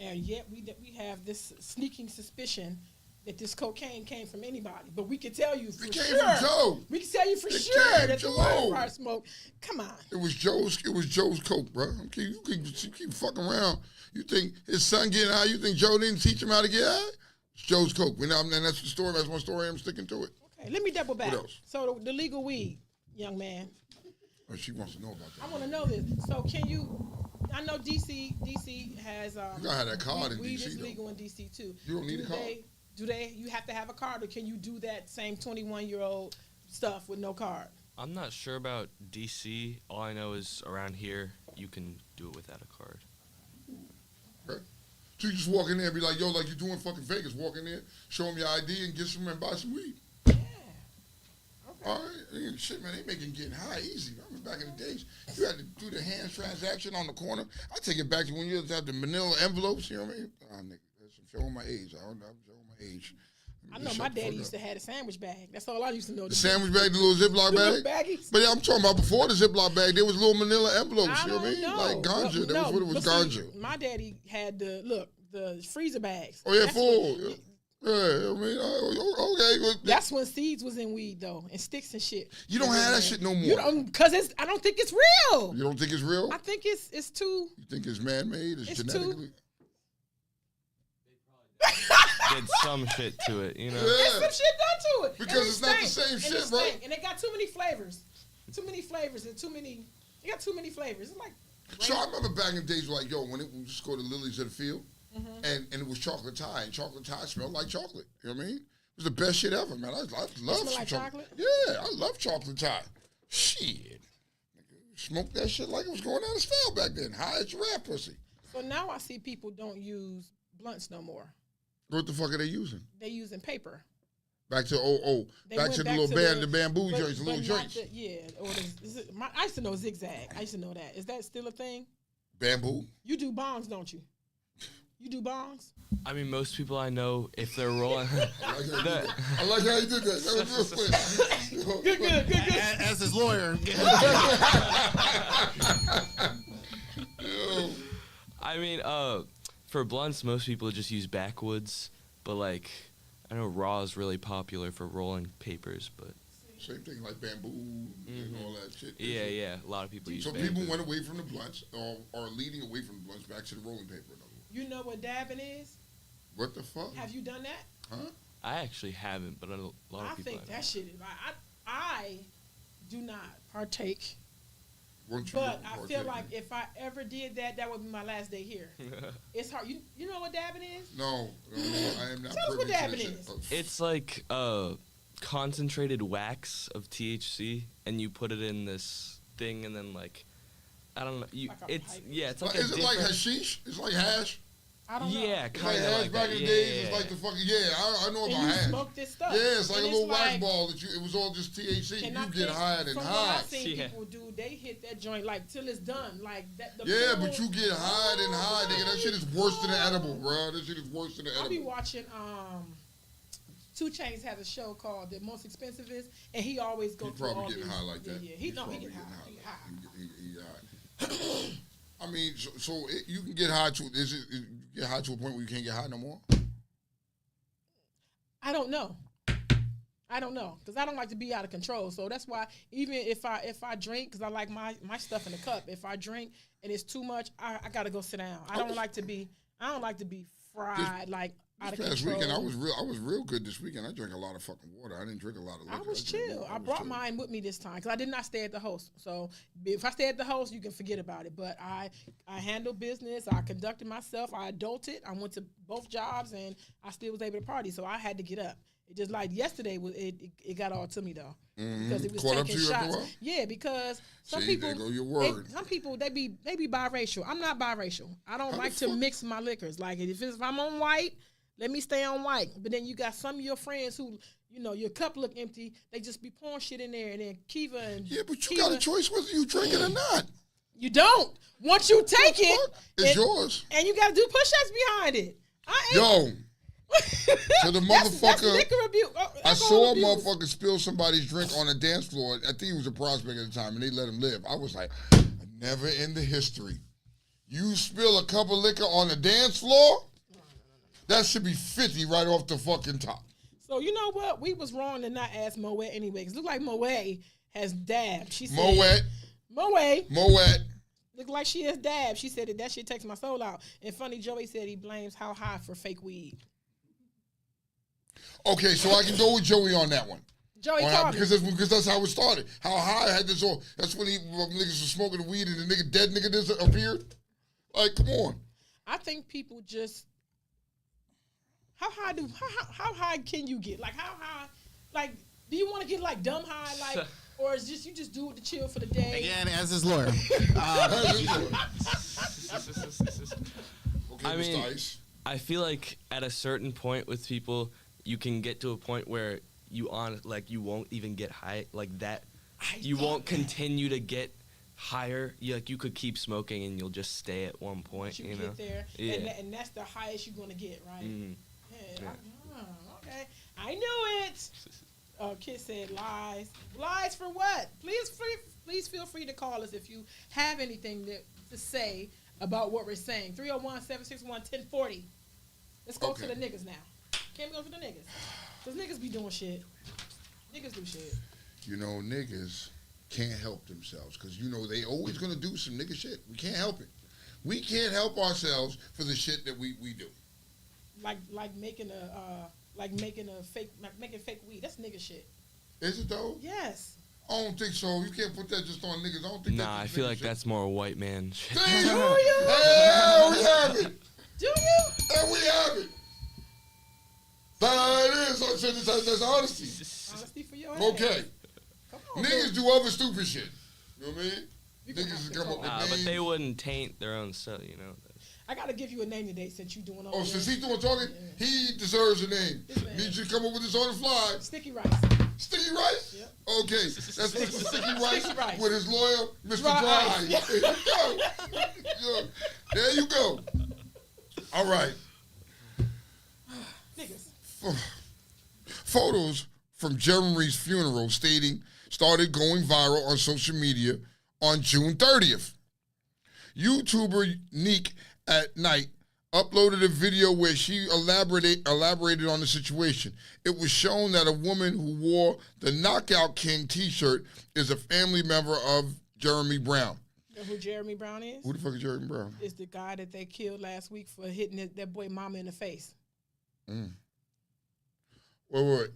[SPEAKER 4] And yet we have this sneaking suspicion that this cocaine came from anybody, but we can tell you for sure. It came from Joe. We can tell you for sure that the wildfire smoke. Come on.
[SPEAKER 3] It was Joe's coke, bro. You keep fucking around. You think his son getting high? You think Joe didn't teach him how to get high? It's Joe's coke. And that's the story. That's my story. I'm sticking to it.
[SPEAKER 4] Okay, let me double back.
[SPEAKER 3] What else?
[SPEAKER 4] So the legal weed, young man.
[SPEAKER 3] Oh, she wants to know about that.
[SPEAKER 4] I want to know this. So can you? I know DC has.
[SPEAKER 3] You gotta have that card in
[SPEAKER 4] weed
[SPEAKER 3] DC.
[SPEAKER 4] Weed is legal in DC too.
[SPEAKER 3] You don't need a card.
[SPEAKER 4] You have to have a card, or can you do that same 21-year-old stuff with no card?
[SPEAKER 6] I'm not sure about DC. All I know is around here, you can do it without a card.
[SPEAKER 3] Okay. So you just walk in there and be like, yo, like you're doing fucking Vegas. Walk in there, show them your ID, and get some and buy some weed.
[SPEAKER 4] Yeah. Okay.
[SPEAKER 3] All right. Shit, man, they making getting high easy. I remember back in the days, you had to do the hands transaction on the corner. I take it back to when you had to have the manila envelopes, you know what I mean? Oh, nigga, that's showing my age. I'm showing my age.
[SPEAKER 4] I know my daddy used to have a sandwich bag. That's all I used to know.
[SPEAKER 3] The sandwich bag, the little Ziploc bag?
[SPEAKER 4] Baggies.
[SPEAKER 3] But yeah, I'm talking about before the Ziploc bag, there was little manila envelopes, you know what I mean?
[SPEAKER 4] Know.
[SPEAKER 3] Like ganja. That was what it was, ganja.
[SPEAKER 4] My daddy had the freezer bags.
[SPEAKER 3] Oh, yeah, full. Yeah, I mean, okay.
[SPEAKER 4] That's when seeds was in weed, though, and sticks and shit.
[SPEAKER 3] You don't have that shit no more.
[SPEAKER 4] You don't, I don't think it's real.
[SPEAKER 3] You don't think it's real?
[SPEAKER 4] I think it's too.
[SPEAKER 3] You think it's man-made? It's genetically?
[SPEAKER 6] Did some shit to it,
[SPEAKER 3] Yeah.
[SPEAKER 4] There's some shit done to it.
[SPEAKER 3] Because it's not the same shit, bro.
[SPEAKER 4] And it got too many flavors. It got too many flavors. It's like.
[SPEAKER 3] So I remember back in the days, like, yo, when we just go to Lilies of the Field, and it was chocolate tie, and chocolate tie smelled like chocolate. You know what I mean? It was the best shit ever, man. I love
[SPEAKER 4] like chocolate.
[SPEAKER 3] Yeah, I love chocolate tie. Shit. Smoked that shit like it was going out of style back then. High as giraffe pussy.
[SPEAKER 4] So now I see people don't use blunts no more.
[SPEAKER 3] What the fuck are they using?
[SPEAKER 4] They using paper.
[SPEAKER 3] Back to the bamboo joints, the little joints.
[SPEAKER 4] I used to know zigzag. I used to know that. Is that still a thing?
[SPEAKER 3] Bamboo.
[SPEAKER 4] You do bongs, don't you? You do bongs?
[SPEAKER 6] I mean, most people I know, if they're rolling...
[SPEAKER 3] I like how you did that. That was real quick.
[SPEAKER 4] Good.
[SPEAKER 5] As his lawyer.
[SPEAKER 3] Yo.
[SPEAKER 6] I mean, for blunts, most people just use backwoods, but like, I know raw is really popular for rolling papers, but
[SPEAKER 3] Same thing like bamboo and all that shit.
[SPEAKER 6] yeah, a lot of people use
[SPEAKER 3] So
[SPEAKER 6] bamboo.
[SPEAKER 3] people went away from the blunts, or are leading away from the blunts back to the rolling paper. In other words.
[SPEAKER 4] You know what dabbing is?
[SPEAKER 3] What the fuck?
[SPEAKER 4] Have you done that?
[SPEAKER 3] Huh?
[SPEAKER 6] I actually haven't, but a lot of
[SPEAKER 4] I
[SPEAKER 6] people
[SPEAKER 4] think
[SPEAKER 6] have.
[SPEAKER 4] that shit is. I do not partake.
[SPEAKER 3] Weren't you
[SPEAKER 4] But I feel
[SPEAKER 3] partaking?
[SPEAKER 4] like if I ever did that, that would be my last day here. It's hard. You know what dabbing is?
[SPEAKER 3] No, I am not.
[SPEAKER 4] Tell us what
[SPEAKER 3] privy to
[SPEAKER 4] dabbing
[SPEAKER 3] this
[SPEAKER 4] is.
[SPEAKER 3] shit.
[SPEAKER 6] It's like concentrated wax of THC, and you put it in this thing, and then like, I don't know.
[SPEAKER 4] Like a pipe.
[SPEAKER 6] It's like
[SPEAKER 3] Is
[SPEAKER 6] a
[SPEAKER 3] it like
[SPEAKER 6] different-
[SPEAKER 3] hashish? It's like hash.
[SPEAKER 4] I don't know.
[SPEAKER 6] Yeah,
[SPEAKER 3] It's like
[SPEAKER 6] kind of
[SPEAKER 3] hash
[SPEAKER 6] like
[SPEAKER 3] back
[SPEAKER 6] that.
[SPEAKER 3] in the days. It's like the fucking I know
[SPEAKER 4] And
[SPEAKER 3] about
[SPEAKER 4] you
[SPEAKER 3] hash.
[SPEAKER 4] smoke this stuff.
[SPEAKER 3] Yeah, it's like
[SPEAKER 4] And
[SPEAKER 3] a little wax
[SPEAKER 4] like-
[SPEAKER 3] ball that it was all just THC.
[SPEAKER 4] and I
[SPEAKER 3] You get
[SPEAKER 4] think
[SPEAKER 3] high and
[SPEAKER 4] from
[SPEAKER 3] high.
[SPEAKER 4] what I've seen
[SPEAKER 6] Yeah.
[SPEAKER 4] people do, they hit that joint like till it's done. Like that. The
[SPEAKER 3] Yeah,
[SPEAKER 4] full-
[SPEAKER 3] but you get high and high, nigga. That shit is worse than the edible, bro. That shit is worse than the
[SPEAKER 4] I be
[SPEAKER 3] edible.
[SPEAKER 4] watching 2 Chainz has a show called The Most Expensive Is, and he always go
[SPEAKER 3] He
[SPEAKER 4] through all
[SPEAKER 3] probably getting
[SPEAKER 4] these.
[SPEAKER 3] high like that.
[SPEAKER 4] Yeah, he
[SPEAKER 3] He's
[SPEAKER 4] get
[SPEAKER 3] probably
[SPEAKER 4] high.
[SPEAKER 3] getting
[SPEAKER 4] He high.
[SPEAKER 3] He high. I mean, you can get high to you get high to a point where you can't get high no more.
[SPEAKER 4] I don't know, because I don't like to be out of control. So that's why even if I drink, because I like my stuff in the cup. If I drink and it's too much, I gotta go sit down. I don't like to be fried like out of
[SPEAKER 3] This past
[SPEAKER 4] control.
[SPEAKER 3] weekend, I was real good this weekend. I drank a lot of fucking water. I didn't drink a lot of liquor.
[SPEAKER 4] I was
[SPEAKER 3] drank
[SPEAKER 4] chill.
[SPEAKER 3] water.
[SPEAKER 4] I
[SPEAKER 3] was
[SPEAKER 4] brought
[SPEAKER 3] chill.
[SPEAKER 4] mine with me this time because I did not stay at the host. So if I stay at the host, you can forget about it. But I handled business. I conducted myself. I adulted. I went to both jobs, and I still was able to party. So I had to get up. It just like yesterday it got all to me though because it was
[SPEAKER 3] Caught up
[SPEAKER 4] taking
[SPEAKER 3] to you after a
[SPEAKER 4] shots.
[SPEAKER 3] while?
[SPEAKER 4] yeah, because some
[SPEAKER 3] See,
[SPEAKER 4] people
[SPEAKER 3] there go your word.
[SPEAKER 4] some people they be biracial. I'm not biracial. I don't
[SPEAKER 3] How
[SPEAKER 4] like
[SPEAKER 3] the
[SPEAKER 4] to
[SPEAKER 3] fuck?
[SPEAKER 4] mix my liquors. Like if I'm on white, let me stay on white. But then you got some of your friends who, your cup look empty. They just be pouring shit in there. And then Kiva and
[SPEAKER 3] Yeah, but you got a choice whether you drink it or not.
[SPEAKER 4] You don't. Once you take it,
[SPEAKER 3] It's
[SPEAKER 4] and,
[SPEAKER 3] yours.
[SPEAKER 4] and you got to do push-ups behind it.
[SPEAKER 3] Yo, to the
[SPEAKER 4] That's
[SPEAKER 3] motherfucker.
[SPEAKER 4] liquor abuse.
[SPEAKER 3] I
[SPEAKER 4] alcohol
[SPEAKER 3] saw a
[SPEAKER 4] abuse.
[SPEAKER 3] motherfucker spill somebody's drink on a dance floor. I think he was a prospect at the time, and they let him live. I was like, never in the history. You spill a cup of liquor on the dance floor? That should be 50 right off the fucking top.
[SPEAKER 4] So you know what? We was wrong to not ask Moet anyway. Because look like Moet has dabbed. She said,
[SPEAKER 3] Moet.
[SPEAKER 4] Moet. Look like she has dabbed. She said that shit takes my soul out. And funny, Joey said he blames how high for fake weed.
[SPEAKER 3] Okay, so I can go with Joey on that one.
[SPEAKER 4] Joey
[SPEAKER 3] On that,
[SPEAKER 4] called me.
[SPEAKER 3] because that's how it started. How high I had this all. That's when niggas was smoking the weed and the dead nigga just appeared. Like, come on.
[SPEAKER 4] I think people just how high can you get? Like how high? Like do you want to get like dumb high? Like or is just you just do it to chill for the day?
[SPEAKER 5] Again, as his lawyer.
[SPEAKER 3] Okay,
[SPEAKER 6] I
[SPEAKER 3] Mr.
[SPEAKER 6] mean,
[SPEAKER 3] Ice.
[SPEAKER 6] I feel like at a certain point with people, you can get to a point where you won't even get high like that. You won't continue to get higher. You could keep smoking and you'll just stay at one point.
[SPEAKER 4] You
[SPEAKER 6] You know.
[SPEAKER 4] get there,
[SPEAKER 6] Yeah.
[SPEAKER 4] and that's the highest you're gonna get, right?
[SPEAKER 6] Mhm.
[SPEAKER 4] Yeah. Okay, I knew it. Kid said lies. Lies for what? Please feel free to call us if you have anything to say about what we're saying. 301-761-1040. Let's go to
[SPEAKER 3] Okay.
[SPEAKER 4] the niggas now. Can we go to the niggas? Because niggas be doing shit. Niggas do shit.
[SPEAKER 3] Niggas can't help themselves because they always gonna do some nigga shit. We can't help it. We can't help ourselves for the shit that we do.
[SPEAKER 4] Like making fake weed. That's nigga shit.
[SPEAKER 3] Is it though?
[SPEAKER 4] Yes.
[SPEAKER 3] I don't think so. You can't put that just on niggas. I don't think.
[SPEAKER 6] Nah, I
[SPEAKER 3] that's
[SPEAKER 6] feel
[SPEAKER 3] nigga
[SPEAKER 6] like
[SPEAKER 3] shit.
[SPEAKER 6] that's more a white man shit.
[SPEAKER 3] Damn.
[SPEAKER 4] Do you?
[SPEAKER 3] Hell, we have it.
[SPEAKER 4] Do you?
[SPEAKER 3] And we have it. That's how it is. So that's honesty.
[SPEAKER 4] Honesty for your ass.
[SPEAKER 3] Okay.
[SPEAKER 4] Come on,
[SPEAKER 3] Niggas
[SPEAKER 4] dude.
[SPEAKER 3] do other stupid shit. You know what I mean?
[SPEAKER 4] You gonna
[SPEAKER 3] Niggas
[SPEAKER 4] have
[SPEAKER 3] just
[SPEAKER 4] to
[SPEAKER 3] come up
[SPEAKER 4] call.
[SPEAKER 3] with
[SPEAKER 6] Nah,
[SPEAKER 3] names.
[SPEAKER 6] but they wouldn't taint their own stuff,
[SPEAKER 4] I gotta give you a name today since you doing all
[SPEAKER 3] Oh,
[SPEAKER 4] this.
[SPEAKER 3] since he's doing talking, he deserves a name.
[SPEAKER 4] This man.
[SPEAKER 3] Need you to come up with this on the fly.
[SPEAKER 4] Sticky rice.
[SPEAKER 3] Sticky Rice?
[SPEAKER 4] Yep.
[SPEAKER 3] Okay. That's Mr. Sticky Rice,
[SPEAKER 4] Sticky Rice.
[SPEAKER 3] with his lawyer, Mr.
[SPEAKER 4] Dry
[SPEAKER 3] Dry.
[SPEAKER 4] Ice.
[SPEAKER 3] There you go. Yo, there you go. All right.
[SPEAKER 4] Niggas.
[SPEAKER 3] Photos from Jeremy's funeral started going viral on social media on June 30th. YouTuber Neek at Night uploaded a video where she elaborated on the situation. It was shown that a woman who wore the Knockout King t-shirt is a family member of Jeremy Brown.
[SPEAKER 4] You know who Jeremy Brown is?
[SPEAKER 3] Who the fuck is Jeremy Brown?
[SPEAKER 4] It's the guy that they killed last week for hitting that boy mama in the face.
[SPEAKER 3] Wait.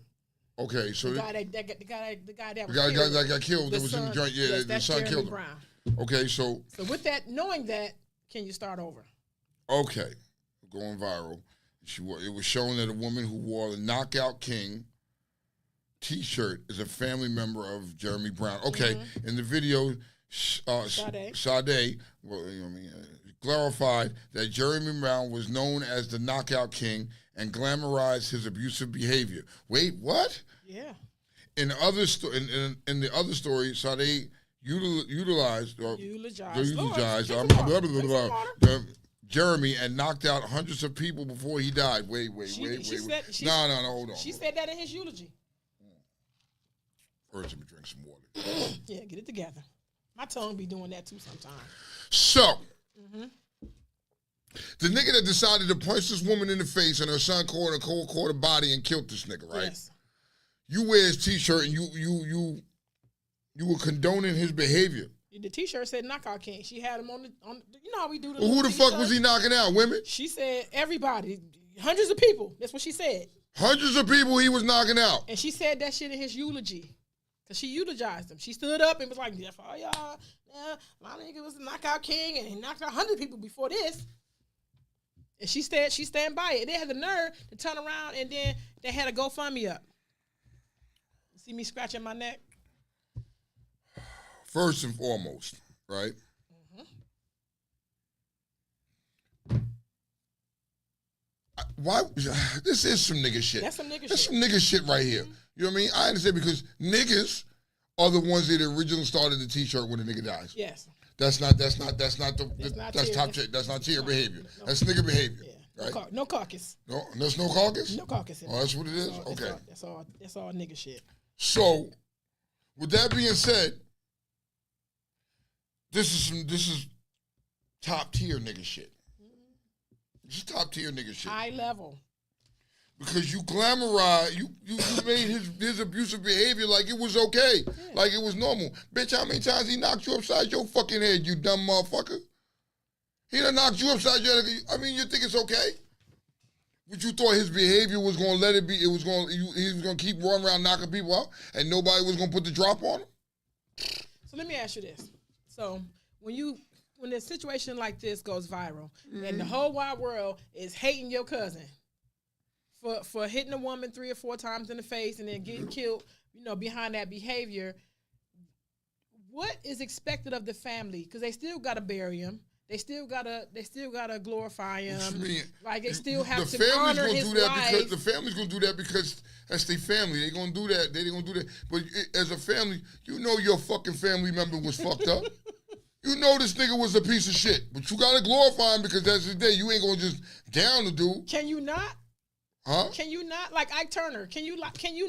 [SPEAKER 3] Okay, so
[SPEAKER 4] The guy that
[SPEAKER 3] got killed. That was in the joint. Yeah, the son
[SPEAKER 4] Jeremy
[SPEAKER 3] killed him.
[SPEAKER 4] Brown.
[SPEAKER 3] Okay, so
[SPEAKER 4] with that, knowing that, can you start over?
[SPEAKER 3] okay, going viral. It was shown that a woman who wore the Knockout King t-shirt is a family member of Jeremy Brown. Okay, in the video, Sade, clarified that Jeremy Brown was known as the Knockout King and glamorized his abusive behavior. Wait, what?
[SPEAKER 4] Yeah.
[SPEAKER 3] In the other story, Sade eulogized Jeremy and knocked out hundreds of people before he died. Wait. No, hold on.
[SPEAKER 4] She said that in his eulogy.
[SPEAKER 3] First, let me drink some water.
[SPEAKER 4] Yeah, get it together. My tongue be doing that too sometimes.
[SPEAKER 3] So, the nigga that decided to punch this woman in the face and her son caught a body and killed this nigga, right?
[SPEAKER 4] Yes.
[SPEAKER 3] You wear his t-shirt and you were condoning his behavior.
[SPEAKER 4] The t-shirt said Knockout King. She had him on you know how we do the
[SPEAKER 3] Well, who the
[SPEAKER 4] t-shirt?
[SPEAKER 3] fuck was he knocking out? Women?
[SPEAKER 4] She said everybody. Hundreds of people. That's what she said.
[SPEAKER 3] Hundreds of people he was knocking out.
[SPEAKER 4] And she said that shit in his eulogy. Because she eulogized him. She stood up and was like, yeah, for all y'all, my nigga was the Knockout King and he knocked out 100 people before this. And she stand by it. They had the nerve to turn around and then they had a GoFundMe up. See me scratching my neck?
[SPEAKER 3] First and foremost, right? Why? This is some nigga shit.
[SPEAKER 4] That's some nigga shit.
[SPEAKER 3] That's some nigga shit right here. You know what I mean? I understand because niggas are the ones that originally started the t-shirt when a nigga dies.
[SPEAKER 4] Yes.
[SPEAKER 3] That's not tier behavior.
[SPEAKER 4] No.
[SPEAKER 3] That's nigga behavior.
[SPEAKER 4] Yeah.
[SPEAKER 3] Right?
[SPEAKER 4] No caucus.
[SPEAKER 3] No, there's no caucus?
[SPEAKER 4] No caucus.
[SPEAKER 3] Oh, that's what it is? Okay.
[SPEAKER 4] That's all nigga shit.
[SPEAKER 3] So, with that being said, this is top tier nigga shit. This is top tier nigga shit.
[SPEAKER 4] High level.
[SPEAKER 3] Because you glamorize, you made his abusive behavior like it was okay, like it was normal. Bitch, how many times he knocked you upside your fucking head, you dumb motherfucker? He done knocked you upside your head. I mean, you think it's okay? But you thought his behavior was gonna let it be? He was gonna keep running around knocking people out, and nobody was gonna put the drop on him?
[SPEAKER 4] So let me ask you this: so when a situation like this goes viral, and the whole wide world is hating your cousin for hitting a woman 3 or 4 times in the face and then getting killed, behind that behavior, what is expected of the family? Because they still gotta bury him. They still gotta glorify him. Like they still have to honor his life.
[SPEAKER 3] The family's gonna do that because that's their family. They're gonna do that. They're gonna do that. But as a family, your fucking family member was fucked up. You know this nigga was a piece of shit. But you gotta glorify him because that's his day. You ain't gonna just down the dude.
[SPEAKER 4] Can you not?
[SPEAKER 3] Huh?
[SPEAKER 4] Can you not? Like Ike Turner. Can you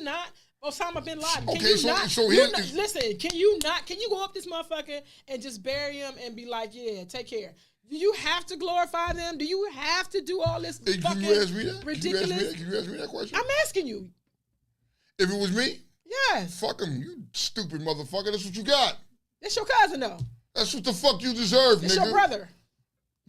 [SPEAKER 4] not? Osama bin Laden. Can
[SPEAKER 3] okay,
[SPEAKER 4] you
[SPEAKER 3] so
[SPEAKER 4] not?
[SPEAKER 3] so
[SPEAKER 4] listen, can you not? Can you go up this motherfucker and just bury him and be like, yeah, take care? Do you have to glorify them? Do you have to do all this fucking
[SPEAKER 3] can you ask me that?
[SPEAKER 4] ridiculous?
[SPEAKER 3] Can you ask me that question?
[SPEAKER 4] I'm asking you.
[SPEAKER 3] If it was me?
[SPEAKER 4] Yes.
[SPEAKER 3] Fuck him, you stupid motherfucker. That's what you got.
[SPEAKER 4] That's your cousin, though.
[SPEAKER 3] That's what the fuck you deserve,
[SPEAKER 4] That's
[SPEAKER 3] nigga.
[SPEAKER 4] your brother.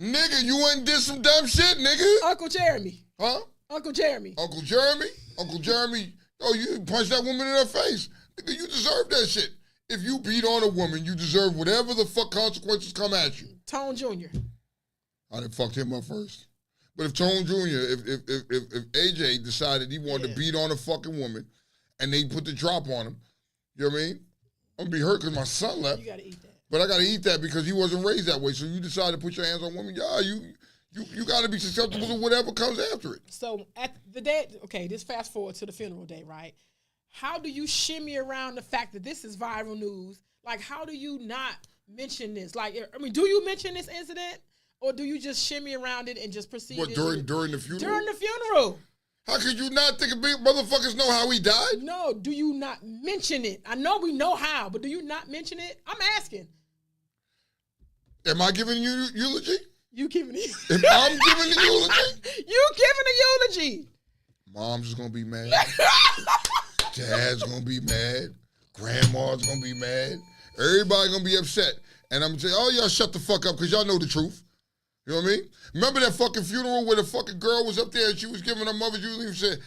[SPEAKER 3] Nigga, you went and did some dumb shit, nigga.
[SPEAKER 4] Uncle Jeremy.
[SPEAKER 3] Huh?
[SPEAKER 4] Uncle Jeremy.
[SPEAKER 3] Uncle Jeremy? Uncle Jeremy, oh, you punched that woman in her face. Nigga, you deserve that shit. If you beat on a woman, you deserve whatever the fuck consequences come at you.
[SPEAKER 4] Tone Jr.
[SPEAKER 3] I done fucked him up first. But if Tone Jr., if AJ decided he wanted to beat on a fucking woman and they put the drop on him, you know what I mean? I'm gonna be hurt because my son left.
[SPEAKER 4] You gotta eat that.
[SPEAKER 3] But I gotta eat that because he wasn't raised that way. So you decide to put your hands on women, you gotta be susceptible to whatever comes after it.
[SPEAKER 4] So at the day, okay, this fast forward to the funeral day, right? How do you shimmy around the fact that this is viral news? Like, how do you not mention this? Like, I mean, do you mention this incident? Or do you just shimmy around it and just proceed?
[SPEAKER 3] What, during the funeral?
[SPEAKER 4] During the funeral.
[SPEAKER 3] How could you not think of big motherfuckers know how he died?
[SPEAKER 4] No, do you not mention it? I know we know how, but do you not mention it? I'm asking.
[SPEAKER 3] Am I giving you eulogy?
[SPEAKER 4] You giving it?
[SPEAKER 3] If I'm giving the eulogy,
[SPEAKER 4] You giving a eulogy?
[SPEAKER 3] mom's is gonna be mad. Dad's gonna be mad. Grandma's gonna be mad. Everybody gonna be upset. And I'm gonna say, oh, y'all shut the fuck up because y'all know the truth. You know what I mean? Remember that fucking funeral where the fucking girl was up there and she was giving her mother's eulogy and said,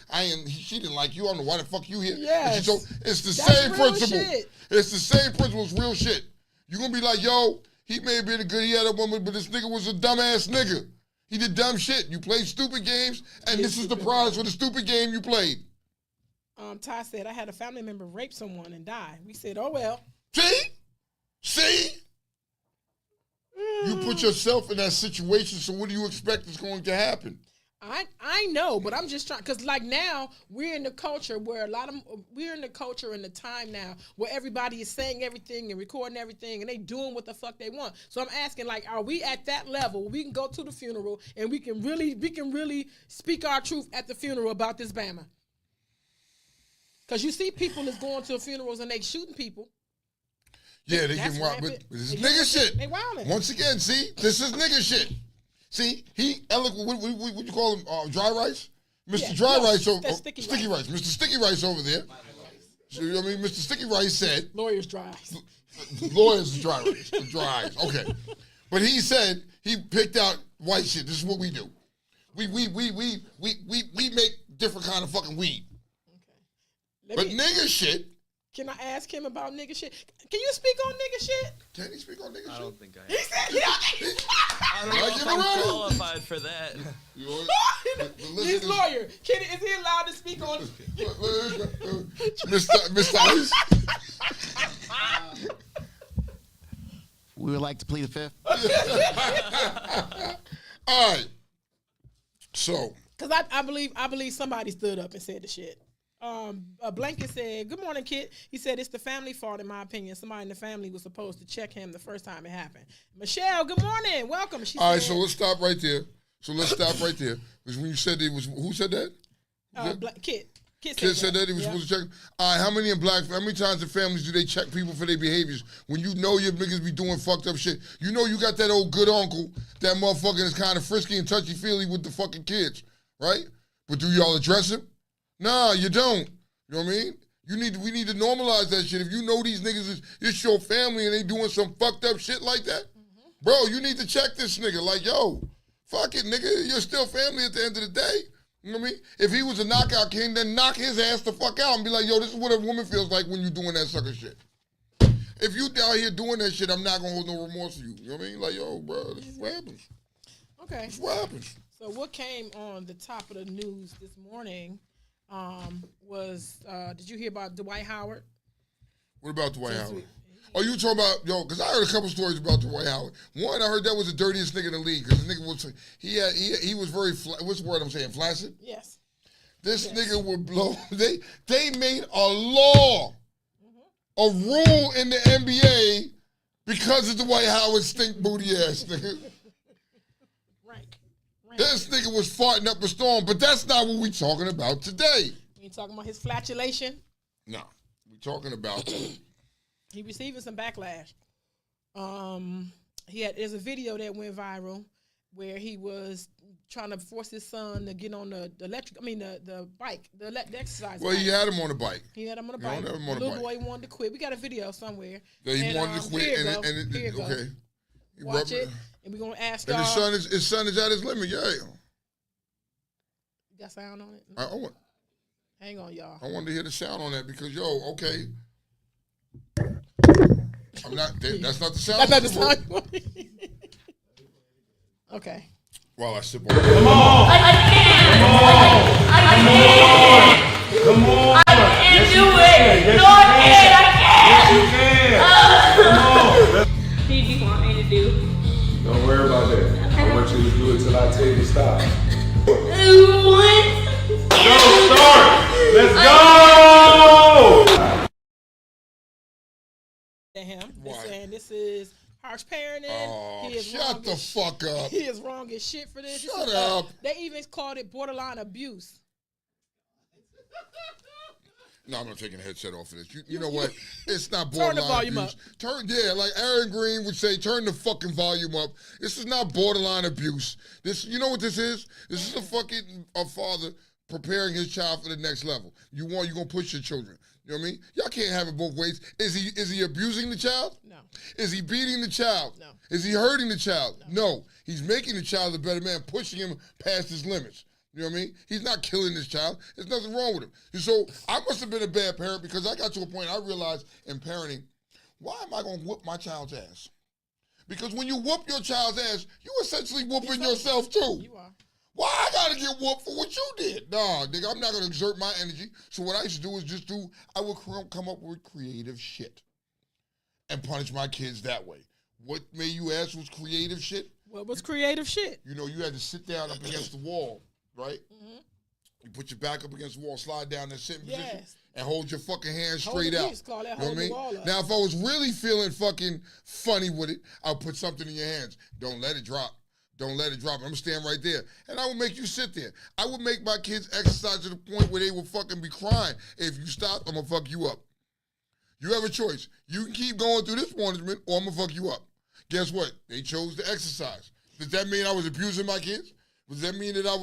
[SPEAKER 3] she didn't like you. I don't know why the fuck you here.
[SPEAKER 4] Yes.
[SPEAKER 3] And it's the
[SPEAKER 4] That's
[SPEAKER 3] same
[SPEAKER 4] real
[SPEAKER 3] principle.
[SPEAKER 4] shit.
[SPEAKER 3] It's the same principle. It's real shit. You're gonna be like, yo, he may have been a good, he had a woman, but this nigga was a dumbass nigga. He did dumb shit. You played stupid games, and this is the prize for the stupid game you played.
[SPEAKER 4] Ty said, I had a family member rape someone and die. We said, oh, well.
[SPEAKER 3] See? You put yourself in that situation, so what do you expect is going to happen?
[SPEAKER 4] I know, but I'm just trying, because like now we're in the culture where we're in the culture in the time now where everybody is saying everything and recording everything and they doing what the fuck they want. So I'm asking, like, are we at that level where we can go to the funeral and we can really speak our truth at the funeral about this Bama? Because you see people is going to funerals and they shooting people.
[SPEAKER 3] Yeah, they
[SPEAKER 4] That's
[SPEAKER 3] get wild, but
[SPEAKER 4] rampant.
[SPEAKER 3] this is
[SPEAKER 4] They
[SPEAKER 3] nigga shit.
[SPEAKER 4] They wildin'.
[SPEAKER 3] Once again, see, this is nigga shit. See, what you call him, dry rice? Mr.
[SPEAKER 4] Yeah,
[SPEAKER 3] Dry
[SPEAKER 4] no,
[SPEAKER 3] Rice,
[SPEAKER 4] that's sticky rice.
[SPEAKER 3] Mr. Sticky Rice over there. So, you know what I mean? Mr. Sticky Rice said,
[SPEAKER 4] Lawyers dry.
[SPEAKER 3] lawyers dry rice, dry eyes, okay. But he said he picked out white shit. This is what we do. We make different kind of fucking weed.
[SPEAKER 4] Okay.
[SPEAKER 3] But nigga shit.
[SPEAKER 4] Can I ask him about nigga shit? Can you speak on nigga shit?
[SPEAKER 3] Can he speak on nigga shit?
[SPEAKER 6] I don't think I
[SPEAKER 4] He said, yeah.
[SPEAKER 6] I don't know
[SPEAKER 3] Like
[SPEAKER 6] if
[SPEAKER 3] it
[SPEAKER 6] I'm
[SPEAKER 3] already?
[SPEAKER 6] qualified for that.
[SPEAKER 3] You know what?
[SPEAKER 4] He's lawyer. Is he allowed to speak on?
[SPEAKER 3] Mr. Ice.
[SPEAKER 5] We would like to plead the fifth.
[SPEAKER 3] All right. So.
[SPEAKER 4] Because I believe somebody stood up and said the shit. A Blanket said, good morning, Kit. He said, it's the family fault, in my opinion. Somebody in the family was supposed to check him the first time it happened. Michelle, good morning. Welcome.
[SPEAKER 3] All right, so let's stop right there. Because when you said it was, who said that?
[SPEAKER 4] Kit.
[SPEAKER 3] Kid said that he was supposed to check. All right, how many times in families do they check people for their behaviors? When you know your niggas be doing fucked up shit. You know you got that old good uncle, that motherfucker is kind of frisky and touchy-feely with the fucking kids, right? But do y'all address him? Nah, you don't. You know what I mean? We need to normalize that shit. If you know these niggas it's your family and they doing some fucked up shit like that, bro, you need to check this nigga. Like, yo, fuck it, nigga. You're still family at the end of the day. You know what I mean? If he was a knockout king, then knock his ass the fuck out and be like, yo, this is what a woman feels like when you doing that sucker shit. If you down here doing that shit, I'm not gonna hold no remorse for you. You know what I mean? Like, yo, bro, this is what happens.
[SPEAKER 4] Okay.
[SPEAKER 3] This is what happens.
[SPEAKER 4] So what came on the top of the news this morning was, did you hear about Dwight Howard?
[SPEAKER 3] What about Dwight Howard? Oh, you talking about, yo, because I heard a couple stories about Dwight Howard. One, I heard that was the dirtiest nigga in the league, because the nigga was, he was very, what's the word I'm saying, flaccid?
[SPEAKER 4] Yes.
[SPEAKER 3] This nigga would blow, they made a law, a rule in the NBA because of Dwight Howard's stink booty ass nigga.
[SPEAKER 4] Rank.
[SPEAKER 3] This nigga was farting up a storm, but that's not what we talking about today.
[SPEAKER 4] You talking about his flatulation?
[SPEAKER 3] No, we talking about
[SPEAKER 4] He receiving some backlash. There's a video that went viral where he was trying to force his son to get on the bike, the exercise.
[SPEAKER 3] Well, he had him on the bike.
[SPEAKER 4] He had him on the bike.
[SPEAKER 3] Had him on
[SPEAKER 4] The
[SPEAKER 3] the
[SPEAKER 4] little
[SPEAKER 3] bike.
[SPEAKER 4] boy wanted to quit. We got a video somewhere.
[SPEAKER 3] Yeah, he wanted to quit,
[SPEAKER 4] Here it go.
[SPEAKER 3] okay.
[SPEAKER 4] Watch it, and we're gonna ask
[SPEAKER 3] And
[SPEAKER 4] y'all.
[SPEAKER 3] his son is at his limit, yeah.
[SPEAKER 4] You got sound on it? Hang on, y'all.
[SPEAKER 3] I wanted to hear the sound on that because, yo, okay. That's not the sound.
[SPEAKER 4] That's not the sound. Okay.
[SPEAKER 3] While I sip on
[SPEAKER 7] Come on! I can't! Come on! I can't do it! No, I can't! Yes, you can! Come on! What do you want me to do?
[SPEAKER 8] Don't worry about that. I want you to do it till I tell you to stop.
[SPEAKER 7] What?
[SPEAKER 8] Go, start! Let's go!
[SPEAKER 4] Him. They're saying this is harsh parenting.
[SPEAKER 3] Oh,
[SPEAKER 4] He is
[SPEAKER 3] shut
[SPEAKER 4] wrong
[SPEAKER 3] the
[SPEAKER 4] as-
[SPEAKER 3] fuck up.
[SPEAKER 4] He is wrong as shit for this.
[SPEAKER 3] Shut up.
[SPEAKER 4] They even called it borderline abuse.
[SPEAKER 3] No, I'm not taking the headset off of this. You know what? It's not
[SPEAKER 4] Turn the
[SPEAKER 3] borderline
[SPEAKER 4] volume
[SPEAKER 3] abuse.
[SPEAKER 4] up.
[SPEAKER 3] Like Aaron Green would say, turn the fucking volume up. This is not borderline abuse. You know what this is? This is a father preparing his child for the next level. You're gonna push your children. You know what I mean? Y'all can't have it both ways. Is he abusing the child?
[SPEAKER 4] No.
[SPEAKER 3] Is he beating the child?
[SPEAKER 4] No.
[SPEAKER 3] Is he hurting the child? No. He's making the child a better man, pushing him past his limits. You know what I mean? He's not killing this child. There's nothing wrong with him. And so I must have been a bad parent because I got to a point I realized in parenting, why am I going to whoop my child's ass? Because when you whoop your child's ass, you essentially whooping yourself too.
[SPEAKER 4] You are.
[SPEAKER 3] Why I gotta get whooped for what you did? Nah, nigga, I'm not gonna exert my energy. So what I used to do is I would come up with creative shit and punish my kids that way. What made you ask was creative shit?
[SPEAKER 4] What was creative shit?
[SPEAKER 3] You know, you had to sit down up against the wall, right? Mm-hmm. You put your back up against the wall, slide down that sitting position, and hold your fucking hands straight out. You know what I mean? Now, if I was really feeling fucking funny with it, I'll put something in your hands. Don't let it drop. Don't let it drop. I'm going to stand right there. And I would make you sit there. I would make my kids exercise to the point where they would fucking be crying. If you stop, I'm going to fuck you up. You have a choice. You can keep going through this punishment or I'm going to fuck you up. Guess what? They chose to exercise. Does that mean I was abusing my kids? Does that mean that I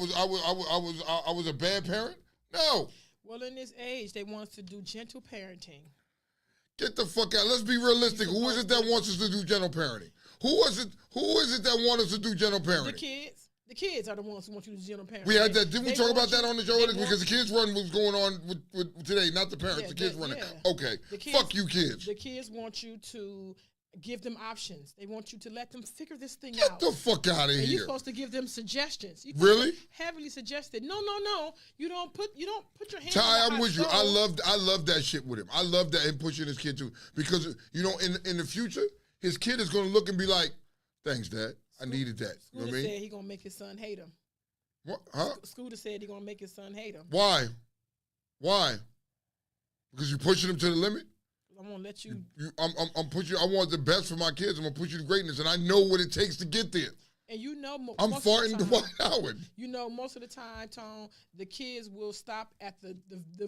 [SPEAKER 3] was a bad parent? No.
[SPEAKER 4] Well, in this age, they want us to do gentle parenting.
[SPEAKER 3] Get the fuck out. Let's be realistic. Who is it that wants us to do gentle parenting? Who is it that wants us to do gentle parenting?
[SPEAKER 4] The kids. The kids are the ones who want you to do gentle parenting.
[SPEAKER 3] We had that. Didn't we talk about that on the show? Because the kids run was going on with today, not the parents. The kids running. Yeah. Okay. Fuck you, kids.
[SPEAKER 4] The kids want you to give them options. They want you to let them figure this thing
[SPEAKER 3] Get
[SPEAKER 4] out.
[SPEAKER 3] the fuck out of here.
[SPEAKER 4] You're supposed to give them suggestions.
[SPEAKER 3] Really?
[SPEAKER 4] Heavily suggested. No. You don't put your hands.
[SPEAKER 3] Ty, I'm with you. I love that shit with him. I love that him pushing his kid too. Because in the future, his kid is gonna look and be like, thanks, Dad. I needed that. You know what I mean?
[SPEAKER 4] Said he gonna make his son hate him.
[SPEAKER 3] What? Huh?
[SPEAKER 4] Scooter said he gonna make his son hate him.
[SPEAKER 3] Why? Because you're pushing him to the limit?
[SPEAKER 4] I'm gonna let you.
[SPEAKER 3] I'm pushing. I want the best for my kids. I'm gonna push you to greatness, and I know what it takes to get there.
[SPEAKER 4] And you know,
[SPEAKER 3] I'm farting the Dwight Howard.
[SPEAKER 4] You know, most of the time, Tone, the kids will stop at the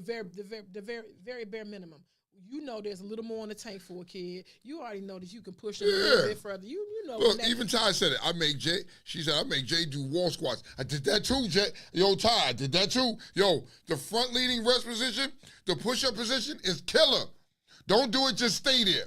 [SPEAKER 4] very bare minimum. You know, there's a little more in the tank for a kid. You already know that you can push them a little bit further. You know.
[SPEAKER 3] Look, even Ty said it. She said, I make Jay do wall squats. I did that too, Jay. Yo, Ty, I did that too. Yo, the front leaning rest position, the push-up position is killer. Don't do it, just stay there.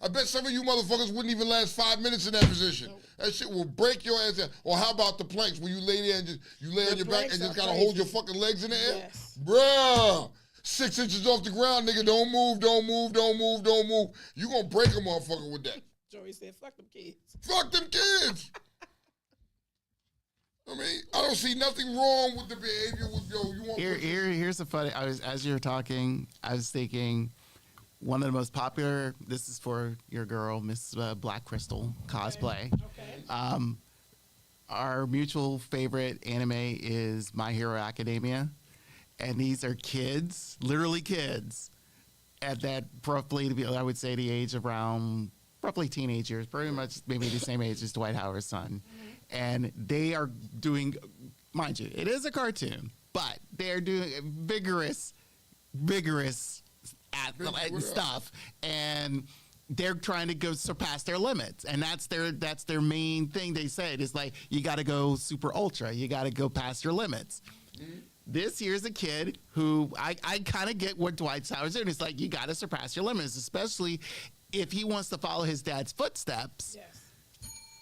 [SPEAKER 3] I bet some of you motherfuckers wouldn't even last 5 minutes in that position. Nope. That shit will break your ass out. Or how about the planks where you lay there and you lay on your back and just gotta hold your fucking legs in the air?
[SPEAKER 4] Yes.
[SPEAKER 3] Bruh. 6 inches off the ground, nigga. Don't move. You gonna break a motherfucker with that.
[SPEAKER 4] Joey said, fuck them kids.
[SPEAKER 3] Fuck them kids. I mean, I don't see nothing wrong with the behavior with you want
[SPEAKER 5] here's the funny. As you were talking, I was thinking one of the most popular, this is for your girl, Miss Black Crystal cosplay.
[SPEAKER 4] Okay.
[SPEAKER 5] Our mutual favorite anime is My Hero Academia. And these are kids, literally kids, at that roughly, I would say, the age of around roughly teenage years, pretty much maybe the same age as Dwight Howard's son. Mm-hmm. And they are doing, mind you, it is a cartoon, but they're doing vigorous athletic stuff. And they're trying to go surpass their limits. And that's their main thing they said is like, you got to go super ultra. You got to go past your limits. Mm-hmm. This here's a kid who I kind of get what Dwight Howard's doing. It's like, you got to surpass your limits, especially if he wants to follow his dad's footsteps.
[SPEAKER 4] Yes.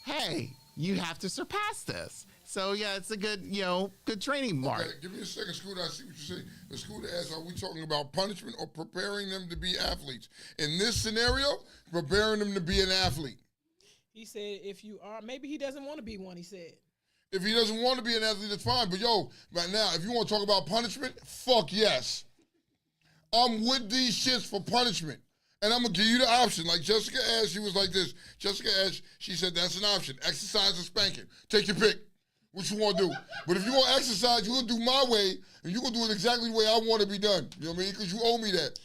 [SPEAKER 3] Hey,
[SPEAKER 5] you have to surpass this. So, yeah, it's a good, good training mark.
[SPEAKER 3] Okay, give me a second, Scooter. I see what you're saying. The Scooter asks, are we talking about punishment or preparing them to be athletes? In this scenario, preparing them to be an athlete.
[SPEAKER 4] He said if you are, maybe he doesn't want to be one, he said.
[SPEAKER 3] If he doesn't want to be an athlete, that's fine. But, right now, if you want to talk about punishment, fuck yes. I'm with these shits for punishment. And I'm going to give you the option. Like Jessica asked, she was like this. Jessica asked, she said, that's an option. Exercise or spanking. Take your pick. What you want to do. But if you want to exercise, you're going to do my way, and you're going to do it exactly the way I want to be done. You know what I mean? Because you owe me that.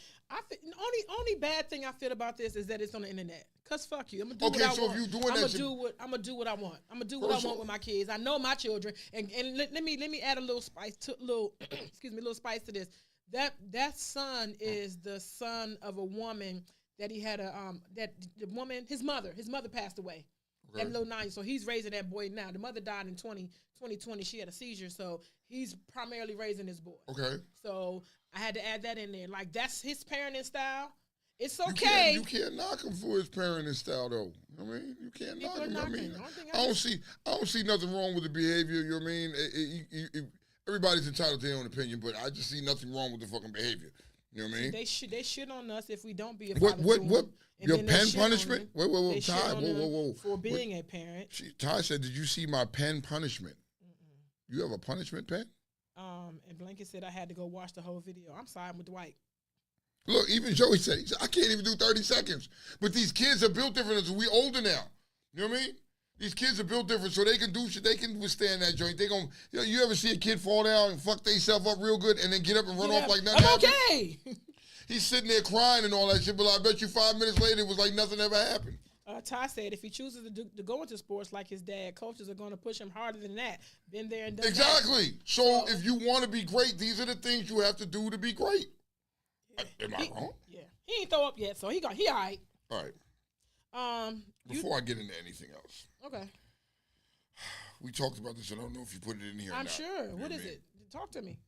[SPEAKER 4] Only bad thing I feel about this is that it's on the internet. Cause fuck you, I'm gonna do what I want.
[SPEAKER 3] If you doing
[SPEAKER 4] I'm
[SPEAKER 3] that,
[SPEAKER 4] gonna do what I want. I'm gonna do what I want with my kids. I know my children, and let me add a little spice to little spice to this. That son is the son of a woman that he had that the woman, his mother passed away.
[SPEAKER 3] Okay.
[SPEAKER 4] That little 9. So he's raising that boy now. The mother died in 2020. She had a seizure, so he's primarily raising his boy.
[SPEAKER 3] Okay.
[SPEAKER 4] So I had to add that in there. Like, that's his parenting style. It's okay.
[SPEAKER 3] You can't knock him for his parenting style, though. I mean, you can't knock him. I mean, I don't see nothing wrong with the behavior. You know what I mean? Everybody's entitled to their own opinion, but I just see nothing wrong with the fucking behavior. You know what I mean?
[SPEAKER 4] They shit on us if we don't be a
[SPEAKER 3] What?
[SPEAKER 4] father to them, and
[SPEAKER 3] Your
[SPEAKER 4] then they
[SPEAKER 3] pen
[SPEAKER 4] shit on
[SPEAKER 3] punishment?
[SPEAKER 4] them.
[SPEAKER 3] Whoa,
[SPEAKER 4] They shit
[SPEAKER 3] Ty,
[SPEAKER 4] on
[SPEAKER 3] whoa.
[SPEAKER 4] them for being a parent.
[SPEAKER 3] Ty said, "Did you see my pen punishment? You have a punishment pen?"
[SPEAKER 4] And Blanket said I had to go watch the whole video. I'm siding with Dwight.
[SPEAKER 3] Look, even Joey said, I can't even do 30 seconds. But these kids are built different. We older now. You know what I mean? These kids are built different, so they can do shit. They can withstand that joint. They gonna, you ever see a kid fall down and fuck themselves up real good and then get up and run off like nothing happened?
[SPEAKER 4] Okay.
[SPEAKER 3] He's sitting there crying and all that shit, but I bet you 5 minutes later it was like nothing ever happened.
[SPEAKER 4] Ty said if he chooses to go into sports like his dad, coaches are going to push him harder than that. Been there and done
[SPEAKER 3] Exactly. So if you want to be great, these are the things you have to do to be great.
[SPEAKER 4] Yeah.
[SPEAKER 3] Am I wrong?
[SPEAKER 4] Yeah. He ain't throw up yet, so he all right.
[SPEAKER 3] All right. Before I get into anything else.
[SPEAKER 4] Okay.
[SPEAKER 3] We talked about this. I don't know if you put it in here.
[SPEAKER 4] I'm
[SPEAKER 3] or not.
[SPEAKER 4] sure. What is it? Talk to me.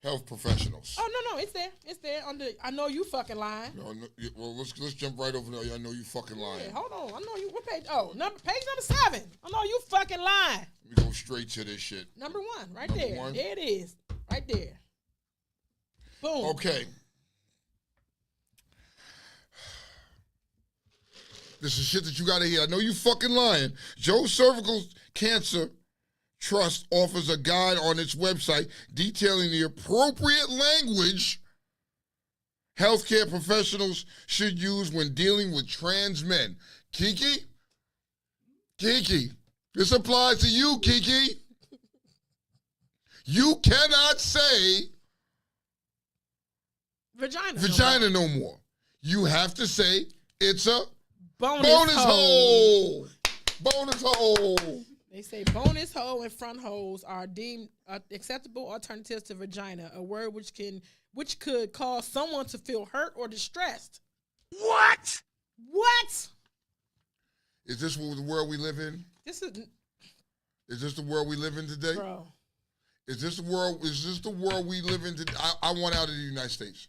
[SPEAKER 3] Health professionals.
[SPEAKER 4] Oh no, it's there. It's there under. I know you fucking lying.
[SPEAKER 3] No, well, let's jump right over there. I know you fucking lying.
[SPEAKER 4] Yeah, hold on. I know you. What page? Oh, page number 7. I know you fucking lying.
[SPEAKER 3] Let me go straight to this shit.
[SPEAKER 4] Number 1, right
[SPEAKER 3] Number
[SPEAKER 4] there.
[SPEAKER 3] 1?
[SPEAKER 4] There it is, right there. Boom.
[SPEAKER 3] Okay. This is shit that you gotta hear. I know you fucking lying. Joe Cervical Cancer Trust offers a guide on its website detailing the appropriate language healthcare professionals should use when dealing with trans men. Kiki, this applies to you, Kiki. You cannot say vagina no more. You have to say it's a bonus hole. Bonus hole.
[SPEAKER 4] They say bonus hole and front holes are deemed acceptable alternatives to vagina, a word which could cause someone to feel hurt or distressed.
[SPEAKER 3] What? Is this the world we live in?
[SPEAKER 4] This is.
[SPEAKER 3] Is this the world we live in today?
[SPEAKER 4] Bro.
[SPEAKER 3] Is this the world we live in today? I want out of the United States.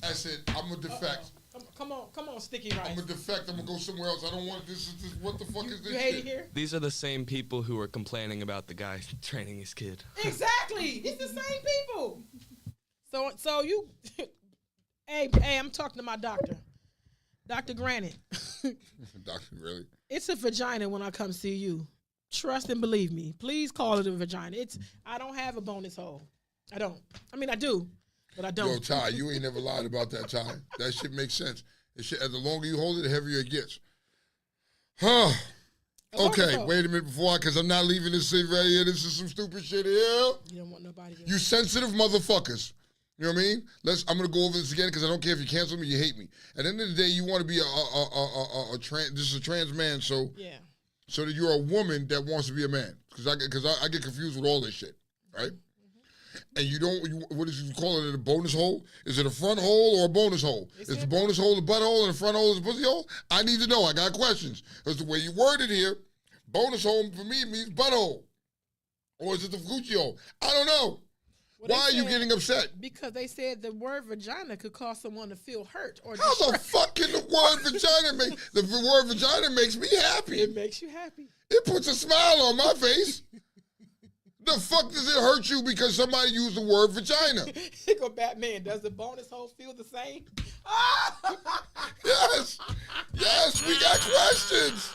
[SPEAKER 3] That's it. I'm gonna defect.
[SPEAKER 4] Come on, Sticky Rice.
[SPEAKER 3] I'm gonna defect. I'm gonna go somewhere else. I don't want this. What the fuck is this?
[SPEAKER 4] You hate
[SPEAKER 3] shit?
[SPEAKER 4] it here?
[SPEAKER 6] These are the same people who were complaining about the guy training his kid.
[SPEAKER 4] Exactly. It's the same people. So you, hey, I'm talking to my doctor, Dr. Granite.
[SPEAKER 3] Doctor, really?
[SPEAKER 4] It's a vagina when I come see you. Trust and believe me. Please call it a vagina. I don't have a bonus hole. I don't. I mean, I do, but I don't.
[SPEAKER 3] Yo, Ty, you ain't never lied about that, Ty. That shit makes sense. The longer you hold it, the heavier it gets. Huh. Okay, wait a minute because I'm not leaving this shit right here. This is some stupid shit here.
[SPEAKER 4] You don't want nobody to.
[SPEAKER 3] You sensitive motherfuckers. You know what I mean? I'm gonna go over this again because I don't care if you cancel me, you hate me. At the end of the day, you want to be a trans man, so
[SPEAKER 4] yeah.
[SPEAKER 3] So that you're a woman that wants to be a man. Because I get confused with all this shit, right? Mm-hmm. And what is you call it? A bonus hole? Is it a front hole or a bonus hole? Is the bonus hole the butthole and the front hole is the pussy hole? I need to know. I got questions. Because the way you worded here, bonus hole for me means butthole. Or is it the Gucci hole? I don't know. Why are you getting upset?
[SPEAKER 4] Because they said the word vagina could cause someone to feel hurt or
[SPEAKER 3] how the fuck can the word vagina make the word vagina makes me happy?
[SPEAKER 4] It makes you happy.
[SPEAKER 3] It puts a smile on my face. The fuck does it hurt you because somebody used the word vagina?
[SPEAKER 4] Here go Batman. Does the bonus hole feel the same?
[SPEAKER 3] Yes, we got questions.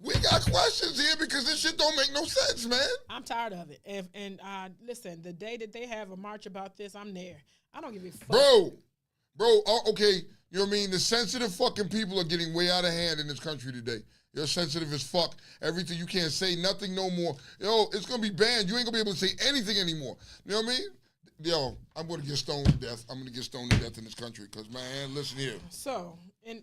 [SPEAKER 3] We got questions here because this shit don't make no sense, man.
[SPEAKER 4] I'm tired of it. And listen, the day that they have a march about this, I'm there. I don't give a fuck.
[SPEAKER 3] Bro, okay, you know what I mean? The sensitive fucking people are getting way out of hand in this country today. You're sensitive as fuck. Everything, you can't say nothing no more. Yo, it's going to be banned. You ain't going to be able to say anything anymore. You know what I mean? Yo, I'm going to get stoned to death. I'm going to get stoned to death in this country because, man, listen here.
[SPEAKER 4] So, and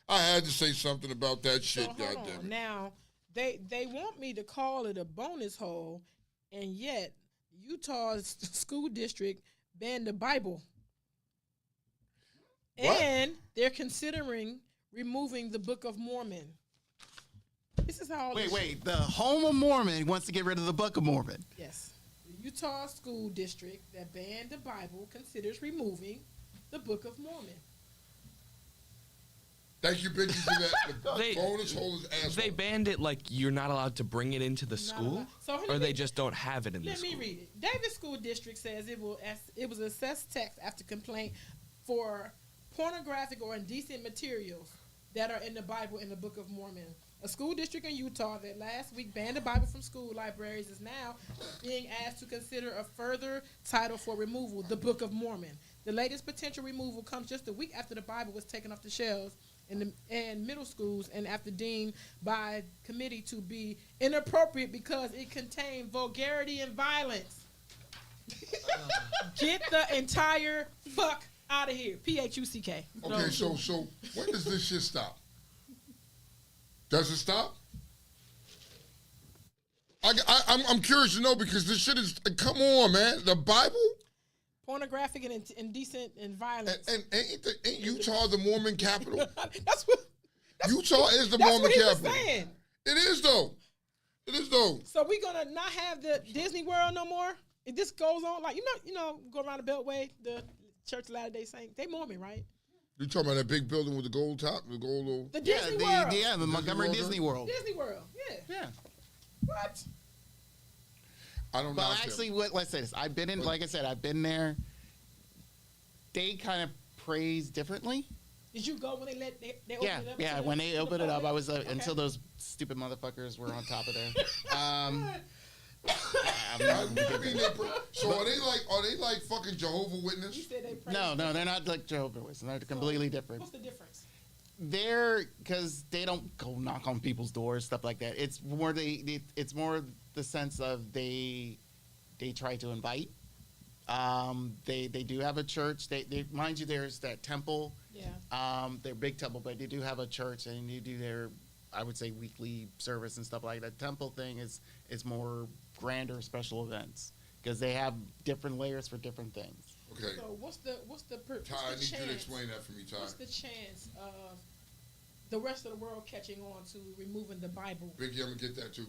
[SPEAKER 3] I had to say something about that shit, goddamn.
[SPEAKER 4] Now, they want me to call it a bonus hole, and yet Utah's school district banned the Bible.
[SPEAKER 3] What?
[SPEAKER 4] And they're considering removing the Book of Mormon. This is how.
[SPEAKER 5] Wait. The home of Mormon wants to get rid of the Book of Mormon.
[SPEAKER 4] Yes. The Utah school district that banned the Bible considers removing the Book of Mormon.
[SPEAKER 3] Thank you, Biggie, for that.
[SPEAKER 6] They-
[SPEAKER 3] Bonus holders asshole.
[SPEAKER 6] They banned it like you're not allowed to bring it into the school,
[SPEAKER 4] allowed. So let
[SPEAKER 6] or
[SPEAKER 4] me-
[SPEAKER 6] they just don't have it in the
[SPEAKER 4] Let
[SPEAKER 6] school.
[SPEAKER 4] me read it. Davis School District says it was assessed text after complaint for pornographic or indecent materials that are in the Bible in the Book of Mormon. A school district in Utah that last week banned the Bible from school libraries is now being asked to consider a further title for removal, the Book of Mormon. The latest potential removal comes just a week after the Bible was taken off the shelves in middle schools and after deemed by committee to be inappropriate because it contained vulgarity and violence. Get the entire fuck out of here. P-H-U-C-K.
[SPEAKER 3] Okay, so when does this shit stop? Does it stop? I'm curious to know because this shit is. Come on, man. The Bible
[SPEAKER 4] Pornographic and indecent and violence.
[SPEAKER 3] and ain't Utah the Mormon capital?
[SPEAKER 4] That's what
[SPEAKER 3] Utah is the
[SPEAKER 4] that's
[SPEAKER 3] Mormon
[SPEAKER 4] what he was
[SPEAKER 3] capital.
[SPEAKER 4] saying.
[SPEAKER 3] It is though. It is though.
[SPEAKER 4] So we gonna not have the Disney World no more? If this goes on, like you know, go around the Beltway, the Church of Latter-day Saints, they Mormon, right?
[SPEAKER 3] You talking about that big building with the gold top, the gold little?
[SPEAKER 4] The Disney World.
[SPEAKER 5] The Montgomery
[SPEAKER 3] World,
[SPEAKER 5] Disney World.
[SPEAKER 4] Disney World, yeah.
[SPEAKER 5] Yeah.
[SPEAKER 4] What?
[SPEAKER 3] I don't know.
[SPEAKER 5] Well, actually, let's say this. I've been in, like I said, I've been there. They kind of praise differently.
[SPEAKER 4] Did you go when they opened it up?
[SPEAKER 5] Yeah.
[SPEAKER 4] to
[SPEAKER 5] When they
[SPEAKER 4] the
[SPEAKER 5] opened it up, I
[SPEAKER 4] public?
[SPEAKER 5] was
[SPEAKER 4] Okay.
[SPEAKER 5] until those stupid motherfuckers were on top of there.
[SPEAKER 3] I mean, so are they like fucking Jehovah
[SPEAKER 4] You
[SPEAKER 3] Witness?
[SPEAKER 4] said they prayed.
[SPEAKER 5] No, they're not like Jehovah's Witnesses. They're completely different.
[SPEAKER 4] What's the difference?
[SPEAKER 5] They're because they don't go knock on people's doors, stuff like that. It's more it's more the sense of they try to invite. They do have a church. They mind you, there's that temple.
[SPEAKER 4] Yeah.
[SPEAKER 5] Their big temple, but they do have a church and you do their, I would say, weekly service and stuff like that. Temple thing is more grander special events because they have different layers for different things.
[SPEAKER 3] Okay.
[SPEAKER 4] So what's the
[SPEAKER 3] Ty, I need
[SPEAKER 4] chance?
[SPEAKER 3] you to explain that for me, Ty.
[SPEAKER 4] What's the chance of the rest of the world catching on to removing the Bible?
[SPEAKER 3] Biggie, I'm gonna get that too.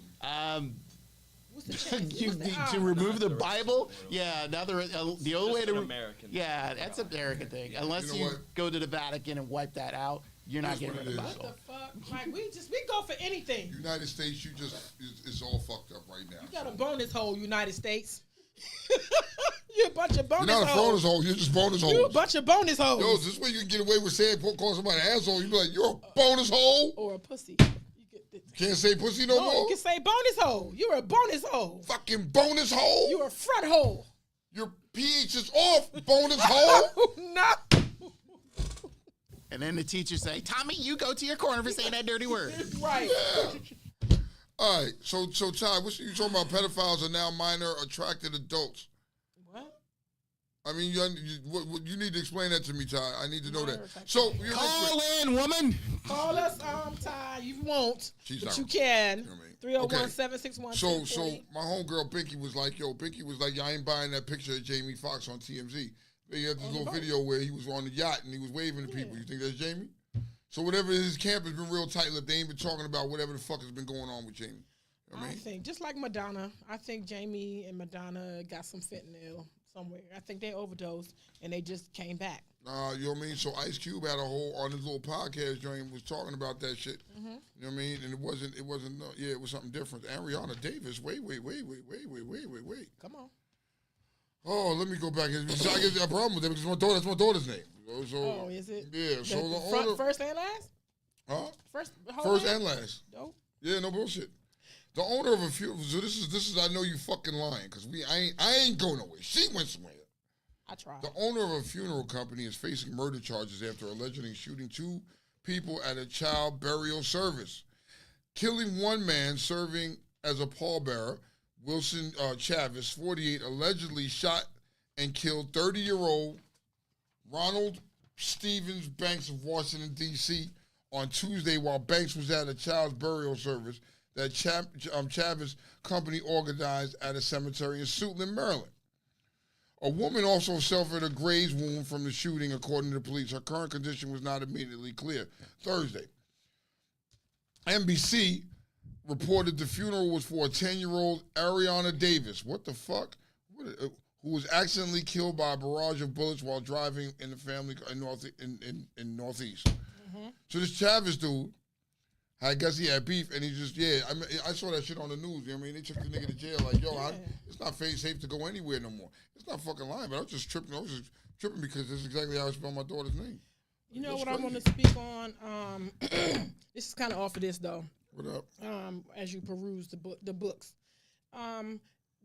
[SPEAKER 4] What's the chance?
[SPEAKER 5] You
[SPEAKER 4] What's the
[SPEAKER 5] need
[SPEAKER 4] odds?
[SPEAKER 5] to remove the Bible. Yeah, the only way
[SPEAKER 6] Just
[SPEAKER 5] to
[SPEAKER 6] an American.
[SPEAKER 5] Yeah, that's an American thing. Unless
[SPEAKER 3] You
[SPEAKER 5] you,
[SPEAKER 3] know what?
[SPEAKER 5] go to the Vatican and wipe that out, you're not
[SPEAKER 3] Here's
[SPEAKER 5] getting rid
[SPEAKER 3] what
[SPEAKER 5] of
[SPEAKER 3] it
[SPEAKER 5] the
[SPEAKER 3] is.
[SPEAKER 5] Bible.
[SPEAKER 4] What the fuck? Like we go for anything.
[SPEAKER 3] United States, it's all fucked up right now.
[SPEAKER 4] You got a bonus hole, United States. You a bunch of bonus
[SPEAKER 3] You're not a
[SPEAKER 4] holes.
[SPEAKER 3] bonus hole. You're just bonus
[SPEAKER 4] You a
[SPEAKER 3] holes.
[SPEAKER 4] bunch of bonus holes.
[SPEAKER 3] Yo, is this way you can get away with saying calling somebody an asshole? You be like, you're a bonus hole.
[SPEAKER 4] Or a pussy.
[SPEAKER 3] Can't say pussy no
[SPEAKER 4] No,
[SPEAKER 3] more.
[SPEAKER 4] you can say bonus hole. You're a bonus hole.
[SPEAKER 3] Fucking bonus hole.
[SPEAKER 4] You're a front hole.
[SPEAKER 3] Your pH is off. Bonus hole.
[SPEAKER 4] No.
[SPEAKER 5] And then the teacher say, "Tommy, you go to your corner for saying that dirty word."
[SPEAKER 4] Right.
[SPEAKER 3] All right. So Ty, what you talking about? Pedophiles are now minor attracted adults.
[SPEAKER 4] What?
[SPEAKER 3] I mean, you need to explain that to me, Ty. I need to know that.
[SPEAKER 4] Minor attracted
[SPEAKER 3] So,
[SPEAKER 4] adults.
[SPEAKER 3] you're
[SPEAKER 5] Call in, woman.
[SPEAKER 4] Call us Ty. You won't,
[SPEAKER 3] She's
[SPEAKER 4] but
[SPEAKER 3] not-
[SPEAKER 4] you can.
[SPEAKER 3] You know what I mean?
[SPEAKER 4] 301-761.
[SPEAKER 3] So my homegirl Pinky was like, yeah, I ain't buying that picture of Jamie Foxx on TMZ. He had this little video where he was on the yacht and he was waving to people. You think that's Jamie? So whatever, his camp has been real tight-lipped. They ain't been talking about whatever the fuck has been going on with Jamie. You know what I
[SPEAKER 4] I
[SPEAKER 3] mean?
[SPEAKER 4] think, just like Madonna, I think Jamie and Madonna got some fentanyl somewhere. I think they overdosed and they just came back.
[SPEAKER 3] You know what I mean? So Ice Cube had a whole, on his little podcast joint, was talking about that shit.
[SPEAKER 4] Mm-hmm.
[SPEAKER 3] You know what I mean? And it wasn't, it was something different. And Rihanna Davis, wait.
[SPEAKER 4] Come on.
[SPEAKER 3] Oh, let me go back. So I get a problem with that because that's my daughter's name. So,
[SPEAKER 4] Oh, is it?
[SPEAKER 3] Yeah, so
[SPEAKER 4] The
[SPEAKER 3] the
[SPEAKER 4] front,
[SPEAKER 3] owner,
[SPEAKER 4] first and last?
[SPEAKER 3] huh?
[SPEAKER 4] First
[SPEAKER 3] And last.
[SPEAKER 4] Dope.
[SPEAKER 3] Yeah, no bullshit. The owner of a funeral. So this is. I know you fucking lying because I ain't going nowhere. She went somewhere.
[SPEAKER 4] I tried.
[SPEAKER 3] The owner of a funeral company is facing murder charges after allegedly shooting 2 people at a child burial service, killing one man serving as a pallbearer. Wilson Chavez, 48, allegedly shot and killed 30-year-old Ronald Stevens Banks of Washington, D.C. on Tuesday while Banks was at a child's burial service. that Chavez company organized at a cemetery in Suitland, Maryland. A woman also suffered a graze wound from the shooting, according to the police. Her current condition was not immediately clear. Thursday, NBC reported the funeral was for a 10-year-old Ariana Davis. What the fuck? Who was accidentally killed by a barrage of bullets while driving in the family in Northeast. Mm-hmm. So this Chavez dude, I guess he had beef, and he just, I saw that shit on the news. You know what I mean? They took the nigga to jail. Like, it's not safe to go anywhere no more. It's not fucking lying, but I was just tripping. I was just tripping because this is exactly how I spell my daughter's name.
[SPEAKER 4] You know what I want to speak on? This is kind of off of this, though.
[SPEAKER 3] What up?
[SPEAKER 4] As you peruse the books.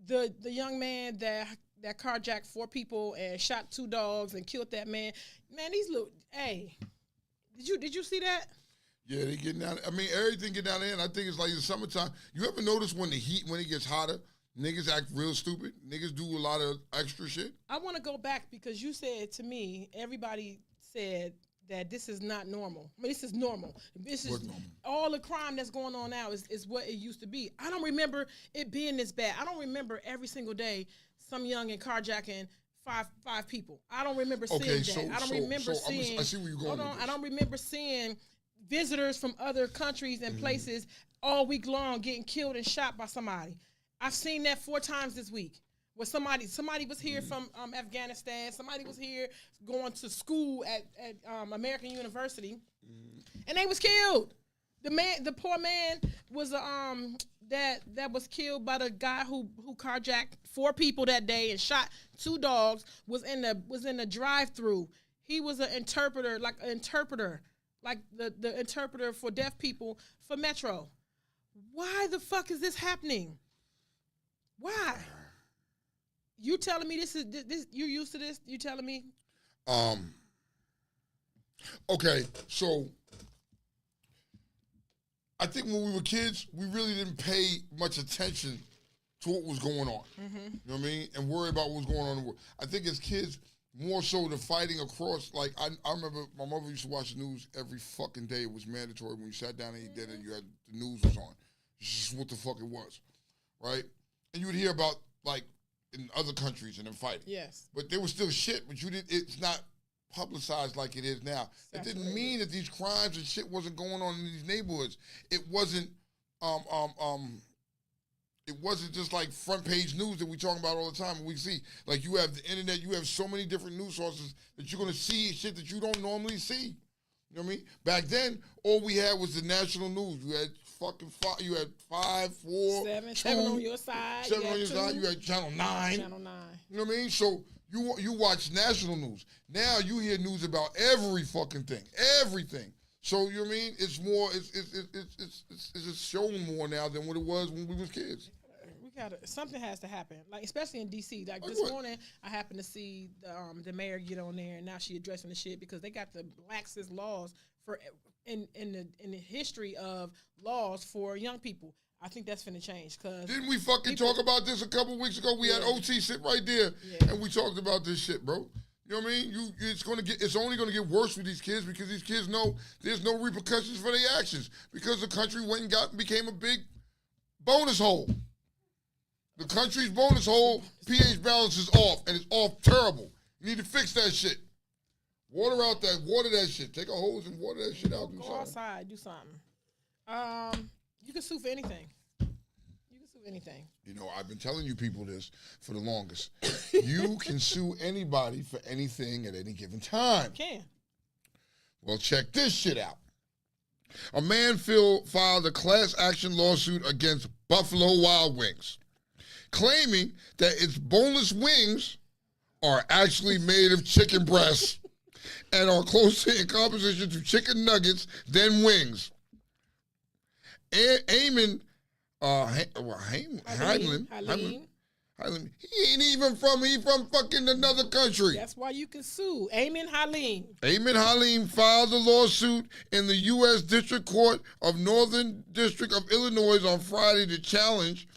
[SPEAKER 4] The young man that carjacked 4 people and shot 2 dogs and killed that man. Man, these little, hey, did you see that?
[SPEAKER 3] Yeah, they getting down. I mean, everything get down there, and I think it's like the summertime. You ever notice when it gets hotter, niggas act real stupid? Niggas do a lot of extra shit.
[SPEAKER 4] I want to go back because you said to me, everybody said that this is not normal. I mean, this is normal. This is normal. All the crime that's going on now is what it used to be. I don't remember it being this bad. I don't remember every single day some young and carjacking five people. I don't remember seeing that. I don't remember seeing. I see where you're going. Hold on. I don't remember seeing visitors from other countries and places all week long getting killed and shot by somebody. I've seen that 4 times this week. Where somebody was here from Afghanistan. Somebody was here going to school at American University, and they was killed. The poor man was that was killed by the guy who carjacked 4 people that day and shot 2 dogs. Was in the drive-through. He was an interpreter, like the interpreter for deaf people for Metro. Why the fuck is this happening? Why? You telling me this? You used to this? You telling me?
[SPEAKER 3] Okay, so I think when we were kids, we really didn't pay much attention to what was going on. Mm-hmm. You know what I mean? And worry about what was going on in the world. I think as kids, more so the fighting across, like, I remember my mother used to watch the news every fucking day. It was mandatory. When you sat down and eat dinner, you had the news was on. It's just what the fuck it was, right? And you would hear about, like, in other countries and them fighting.
[SPEAKER 4] Yes. But
[SPEAKER 3] there was still shit, but it's not publicized like it is now. It didn't mean that these crimes and shit wasn't going on in these neighborhoods. It wasn't just like front page news that we talk about all the time and we see. Like, you have the internet, you have so many different news sources that you're gonna see shit that you don't normally see. You know what I mean? Back then, all we had was the national news. You had you had 5, 4,
[SPEAKER 4] 7 on your side.
[SPEAKER 3] 7 on your side. You had Channel 9.
[SPEAKER 4] Channel 9.
[SPEAKER 3] You know what I mean? So you watch national news. Now you hear news about every fucking thing, everything. So you know what I mean? It's more. It's just shown more now than what it was when we was kids.
[SPEAKER 4] Something has to happen, like especially in DC. Like this morning, I happened to see the mayor get on there, and now she addressing the shit because they got the laxest laws for in the history of laws for young people. I think that's finna change. Cause
[SPEAKER 3] didn't we fucking talk about this a couple weeks ago? We had OT sit right there, and we talked about this shit, bro. You know what I mean? It's only gonna get worse with these kids because these kids know there's no repercussions for their actions because the country went and became a big bonus hole. The country's bonus hole pH balance is off, and it's off terrible. You need to fix that shit. Water that shit. Take a hose and water that shit out.
[SPEAKER 4] Go outside, do something. You can sue for anything.
[SPEAKER 3] You know, I've been telling you people this for the longest. You can sue anybody for anything at any given time.
[SPEAKER 4] You can.
[SPEAKER 3] Well, check this shit out. A man filed a class action lawsuit against Buffalo Wild Wings, claiming that its boneless wings are actually made of chicken breasts and are closer in composition to chicken nuggets than wings. Heimlin, he ain't even from fucking another country.
[SPEAKER 4] That's why you can sue. Eamon
[SPEAKER 3] Halim filed a lawsuit in the U.S. District Court of Northern District of Illinois on Friday to challenge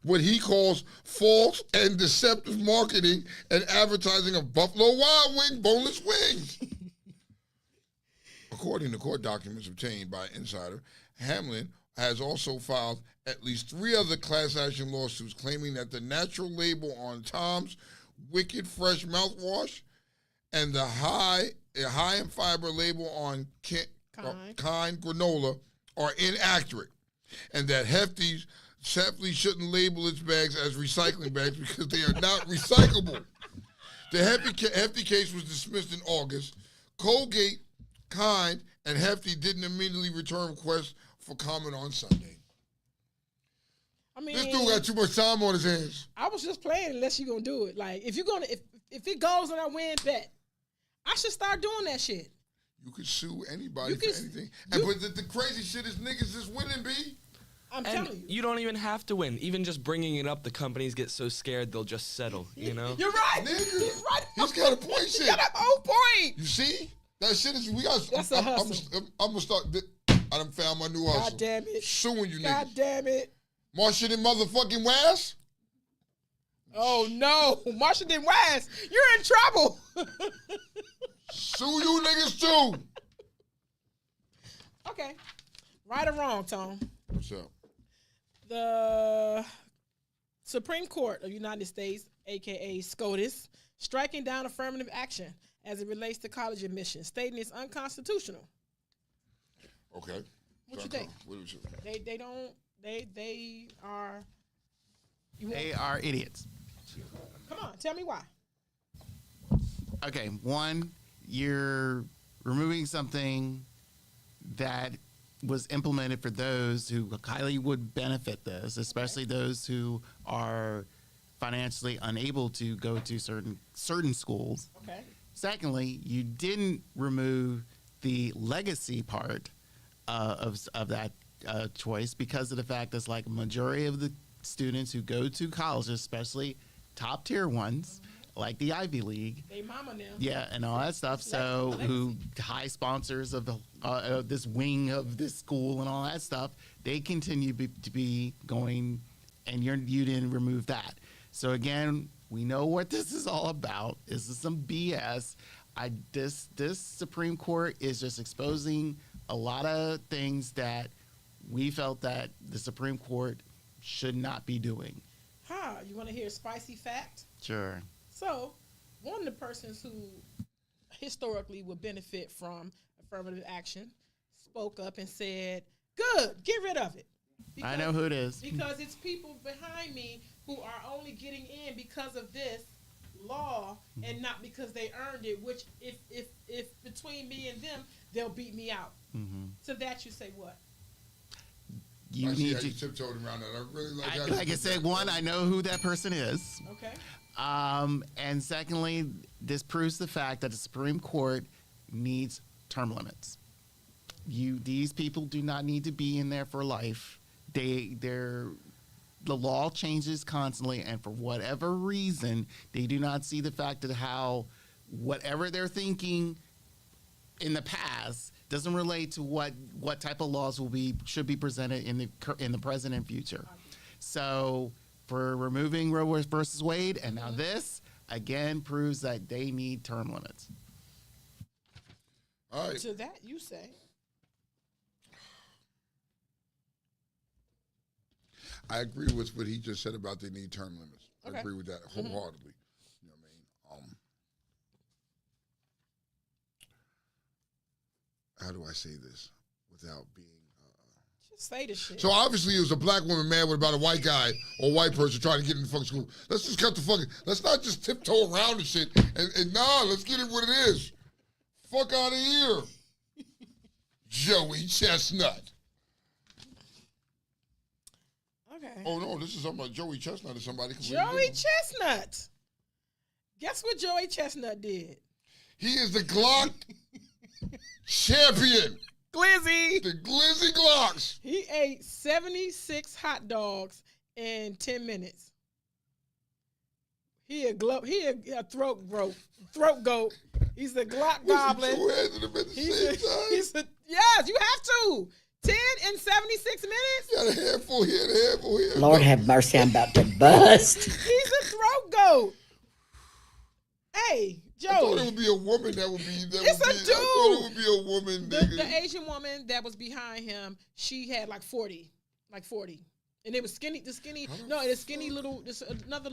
[SPEAKER 3] what he calls false and deceptive marketing and advertising of Buffalo Wild Wing boneless wings. According to court documents obtained by Insider, Hamlin has also filed at least 3 other class action lawsuits claiming that the natural label on Tom's Wicked Fresh mouthwash and the high in fiber label on Kind granola are inaccurate, and that Hefty shouldn't label its bags as recycling bags because they are not recyclable. The Hefty case was dismissed in August. Colgate, Kind, and Hefty didn't immediately return requests for comment on Sunday.
[SPEAKER 4] I mean,
[SPEAKER 3] This dude got too much time on his hands.
[SPEAKER 4] I was just playing unless you're gonna do it. Like if it goes and I win, bet. I should start doing that shit.
[SPEAKER 3] You could sue anybody for anything. But the crazy shit is niggas just winning, B.
[SPEAKER 4] I'm telling you.
[SPEAKER 6] You don't even have to win. Even just bringing it up, the companies get so scared they'll just settle, you know?
[SPEAKER 4] You're right.
[SPEAKER 3] Nigga,
[SPEAKER 4] He's right.
[SPEAKER 3] he's got a point, shit.
[SPEAKER 4] He got a whole point.
[SPEAKER 3] You see? That shit is, we got,
[SPEAKER 4] That's a hustle.
[SPEAKER 3] I'm going to start, I done found my new hustle.
[SPEAKER 4] God damn it.
[SPEAKER 3] Suing you
[SPEAKER 4] God
[SPEAKER 3] niggas.
[SPEAKER 4] damn it.
[SPEAKER 3] Marsha did motherfucking Waz?
[SPEAKER 4] Oh no, Marsha didn't Waz. You're in trouble.
[SPEAKER 3] Sue you niggas too.
[SPEAKER 4] Okay. Right or wrong, Tom?
[SPEAKER 3] What's up?
[SPEAKER 4] The Supreme Court of the United States, aka SCOTUS, striking down affirmative action as it relates to college admission, stating it's unconstitutional.
[SPEAKER 3] Okay.
[SPEAKER 4] What you think? They are.
[SPEAKER 5] They are idiots.
[SPEAKER 4] Come on, tell me why.
[SPEAKER 5] Okay, one, you're removing something that was implemented for those who highly would benefit this, especially those who are financially unable to go to certain schools.
[SPEAKER 4] Okay.
[SPEAKER 5] Secondly, you didn't remove the legacy part of that choice because of the fact that like a majority of the students who go to college, especially top tier ones, like the Ivy League,
[SPEAKER 4] they mama now.
[SPEAKER 5] yeah, and all that stuff. So, who high sponsors of the this wing of this school and all that stuff, they continue to be going, and you didn't remove that. So again, we know what this is all about. This is some BS. This Supreme Court is just exposing a lot of things that we felt that the Supreme Court should not be doing.
[SPEAKER 4] You want to hear a spicy fact?
[SPEAKER 5] Sure.
[SPEAKER 4] So, one of the persons who historically would benefit from affirmative action spoke up and said, good, get rid of it.
[SPEAKER 5] I know who it is.
[SPEAKER 4] Because it's people behind me who are only getting in because of this law and not because they earned it, which if between me and them, they'll beat me out.
[SPEAKER 5] Mm-hmm.
[SPEAKER 4] So that you say what?
[SPEAKER 5] You need to
[SPEAKER 3] tiptoed around that. I really
[SPEAKER 5] like I said, one, I know who that person is.
[SPEAKER 4] Okay.
[SPEAKER 5] And secondly, this proves the fact that the Supreme Court needs term limits. These people do not need to be in there for life. The law changes constantly, and for whatever reason, they do not see the fact that how whatever they're thinking in the past doesn't relate to what type of laws should be presented in the present and future. So for removing Roe versus Wade, and now this again proves that they need term limits.
[SPEAKER 3] All right.
[SPEAKER 4] To that you say.
[SPEAKER 3] I agree with what he just said about they need term limits.
[SPEAKER 4] Okay.
[SPEAKER 3] I agree with that wholeheartedly. You know what I mean? How do I say this without being?
[SPEAKER 4] Just say the shit.
[SPEAKER 3] So obviously it was a black woman mad with about a white guy or white person trying to get in the fucking school. Let's just cut the fucking. Let's not just tiptoe around the shit and let's get it what it is. Fuck out of here, Joey Chestnut.
[SPEAKER 4] Okay.
[SPEAKER 3] Oh no, this is something about Joey Chestnut or somebody.
[SPEAKER 4] Joey Chestnut. Guess what Joey Chestnut did?
[SPEAKER 3] He is the Glock champion.
[SPEAKER 4] Glizzy.
[SPEAKER 3] The Glizzy Glocks.
[SPEAKER 4] He ate 76 hot dogs in 10 minutes. He a throat goat. He's a Glock goblin.
[SPEAKER 3] Two hands in him at the same time.
[SPEAKER 4] Yes, you have to. 10 in 76 minutes?
[SPEAKER 3] He had a handful here, a handful here.
[SPEAKER 9] Lord have mercy, I'm about to bust.
[SPEAKER 4] He's a throat goat. Hey,
[SPEAKER 3] I thought it
[SPEAKER 4] Joey.
[SPEAKER 3] would be a woman that would be.
[SPEAKER 4] It's a dude.
[SPEAKER 3] I thought it would be a woman.
[SPEAKER 4] The Asian woman that was behind him, she had like 40. And it was skinny, little,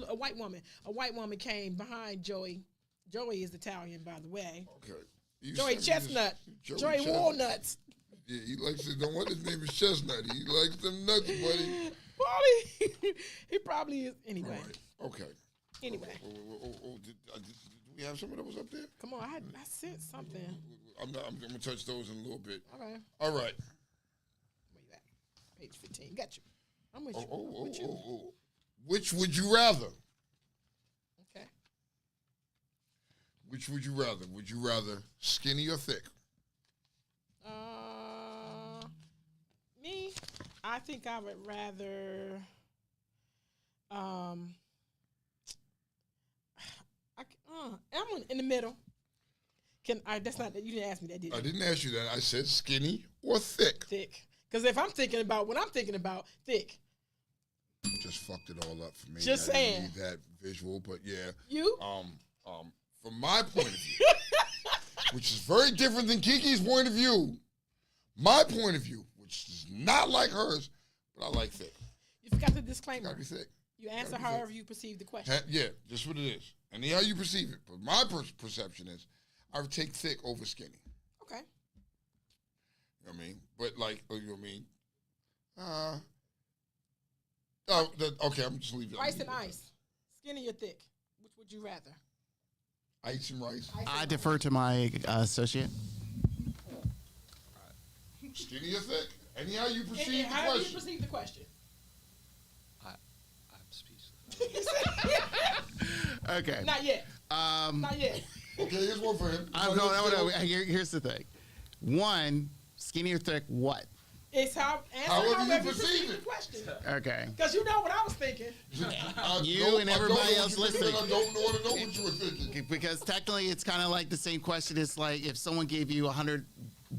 [SPEAKER 4] a white woman. A white woman came behind Joey. Joey is Italian, by the way.
[SPEAKER 3] Okay.
[SPEAKER 4] Joey Chestnut. Joey Walnuts.
[SPEAKER 3] Yeah, he likes it. Don't want his name is Chestnut. He likes them nuts, buddy.
[SPEAKER 4] He probably is. Anyway.
[SPEAKER 3] All right. Okay.
[SPEAKER 4] Anyway.
[SPEAKER 3] Did we have someone that was up there?
[SPEAKER 4] Come on, I said something.
[SPEAKER 3] I'm gonna touch those in a little bit.
[SPEAKER 4] Okay.
[SPEAKER 3] All right.
[SPEAKER 4] Where you at? Page 15. Got you. I'm with you.
[SPEAKER 3] Which would you rather?
[SPEAKER 4] Okay.
[SPEAKER 3] Which would you rather? Would you rather skinny or thick?
[SPEAKER 4] Me, I think I would rather. I'm in the middle. That's not. You didn't ask me that, did you?
[SPEAKER 3] I didn't ask you that. I said skinny or thick.
[SPEAKER 4] Thick. Because if I'm thinking about what I'm thinking about, thick.
[SPEAKER 3] Just fucked it all up for me.
[SPEAKER 4] Just
[SPEAKER 3] I didn't
[SPEAKER 4] saying.
[SPEAKER 3] need that visual, but yeah.
[SPEAKER 4] You?
[SPEAKER 3] From my point of view, which is very different than Kiki's point of view, my point of view, which is not like hers, but I like thick.
[SPEAKER 4] You forgot the disclaimer.
[SPEAKER 3] Gotta be thick.
[SPEAKER 4] You answer however you perceive the question.
[SPEAKER 3] Yeah, just what it is. And how you perceive it. But my perception is I would take thick over skinny.
[SPEAKER 4] Okay.
[SPEAKER 3] You know what I mean? But like, you know what I mean? Okay, I'm just leaving it.
[SPEAKER 4] Rice and ice. Skinny or thick? Which would you rather?
[SPEAKER 3] Ice and rice.
[SPEAKER 5] I defer to my associate.
[SPEAKER 3] Skinny or thick? Anyhow you perceive the
[SPEAKER 4] How do you
[SPEAKER 3] question.
[SPEAKER 4] perceive the question?
[SPEAKER 6] I'm speechless.
[SPEAKER 5] Okay.
[SPEAKER 4] Not yet. Not yet.
[SPEAKER 3] Okay, here's one for him.
[SPEAKER 5] No. Here's the thing. One, skinny or thick, what?
[SPEAKER 4] It's however you perceive the question.
[SPEAKER 5] Okay.
[SPEAKER 4] Because you know what I was thinking.
[SPEAKER 5] You and everybody else listening.
[SPEAKER 3] I don't want to know what you were thinking.
[SPEAKER 5] Because technically it's kind of like the same question. It's like if someone gave you 100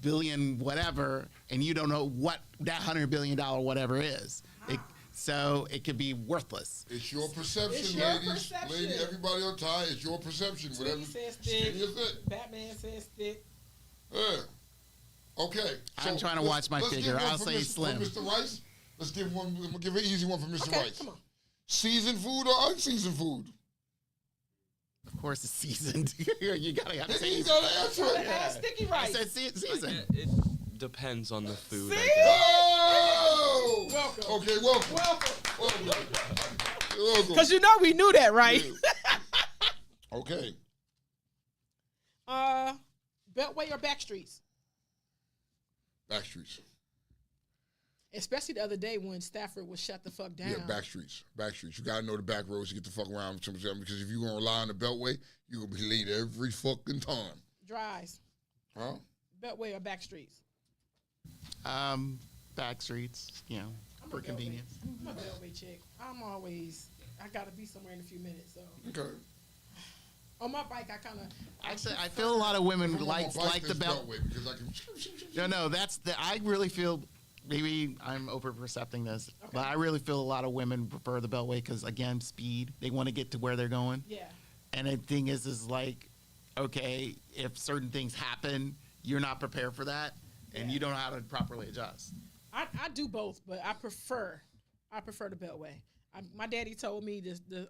[SPEAKER 5] billion whatever and you don't know what that $100 billion whatever is. So it could be worthless.
[SPEAKER 3] It's your perception,
[SPEAKER 4] It's your
[SPEAKER 3] ladies.
[SPEAKER 4] perception.
[SPEAKER 3] Lady, everybody on tie, it's your perception.
[SPEAKER 4] Tweety
[SPEAKER 3] Whatever.
[SPEAKER 4] says
[SPEAKER 3] Skinny
[SPEAKER 4] thick.
[SPEAKER 3] or thick.
[SPEAKER 4] Batman says thick.
[SPEAKER 3] Yeah. Okay.
[SPEAKER 5] I'm trying to watch my figure.
[SPEAKER 3] Give one
[SPEAKER 5] I'll
[SPEAKER 3] for
[SPEAKER 5] say
[SPEAKER 3] Mr.
[SPEAKER 5] slim.
[SPEAKER 3] For Mr. Rice, let's give one. I'm gonna give an easy one for Mr.
[SPEAKER 4] Okay,
[SPEAKER 3] Rice.
[SPEAKER 4] come on.
[SPEAKER 3] Seasoned food or unseasoned food?
[SPEAKER 5] Of course, it's seasoned. You gotta have
[SPEAKER 3] You
[SPEAKER 5] taste.
[SPEAKER 3] gotta answer it.
[SPEAKER 4] Sticky
[SPEAKER 5] I
[SPEAKER 4] rice.
[SPEAKER 5] said seasoned.
[SPEAKER 6] It depends on the food.
[SPEAKER 4] See?
[SPEAKER 6] I guess.
[SPEAKER 3] Oh!
[SPEAKER 4] Welcome.
[SPEAKER 3] Okay, welcome.
[SPEAKER 4] Welcome.
[SPEAKER 3] You're welcome.
[SPEAKER 4] Because you know we knew that, right?
[SPEAKER 3] Okay.
[SPEAKER 4] Beltway or back streets?
[SPEAKER 3] Backstreets.
[SPEAKER 4] Especially the other day when Stafford was shut the fuck down.
[SPEAKER 3] Yeah, backstreets. Backstreets. You gotta know the back roads to get the fuck around because if you're gonna rely on the Beltway, you're gonna be late every fucking time.
[SPEAKER 4] Drives.
[SPEAKER 3] Huh?
[SPEAKER 4] Beltway or back streets?
[SPEAKER 5] Back streets, you know,
[SPEAKER 4] I'm
[SPEAKER 5] for
[SPEAKER 4] a
[SPEAKER 5] convenience.
[SPEAKER 4] I'm a Beltway chick. I gotta be somewhere in a few minutes. So
[SPEAKER 3] Okay.
[SPEAKER 4] on my bike, I kind of.
[SPEAKER 5] Actually, I feel a lot of women
[SPEAKER 3] I'm on
[SPEAKER 5] like
[SPEAKER 3] my bike
[SPEAKER 5] the
[SPEAKER 3] that's
[SPEAKER 5] belt.
[SPEAKER 3] Beltway because I can.
[SPEAKER 5] No, I really feel. Maybe I'm over percepting this, but I really feel a lot of women prefer the Beltway because, again, speed. They want to get to where they're going.
[SPEAKER 4] Yeah.
[SPEAKER 5] And the thing is like, okay, if certain things happen, you're not prepared for that, and you don't know how to properly adjust.
[SPEAKER 4] I do both, but I prefer the Beltway. My daddy told me the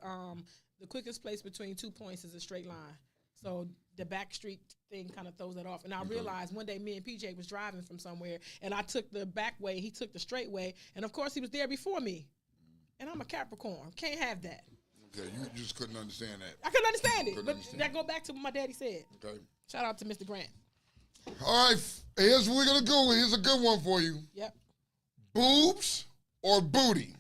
[SPEAKER 4] quickest place between 2 points is a straight line. So the back street thing kind of throws that off. And I realized one day me and PJ was driving from somewhere, and I took the back way, he took the straight way, and of course he was there before me. And I'm a Capricorn. Can't have that.
[SPEAKER 3] Okay, you just couldn't understand that.
[SPEAKER 4] I couldn't understand it.
[SPEAKER 3] Couldn't
[SPEAKER 4] But
[SPEAKER 3] understand.
[SPEAKER 4] that go back to what my daddy said.
[SPEAKER 3] Okay.
[SPEAKER 4] Shout out to Mr. Grant.
[SPEAKER 3] All right, here's what we're gonna go with. Here's a good one for you.
[SPEAKER 4] Yep.
[SPEAKER 3] Boobs or booty?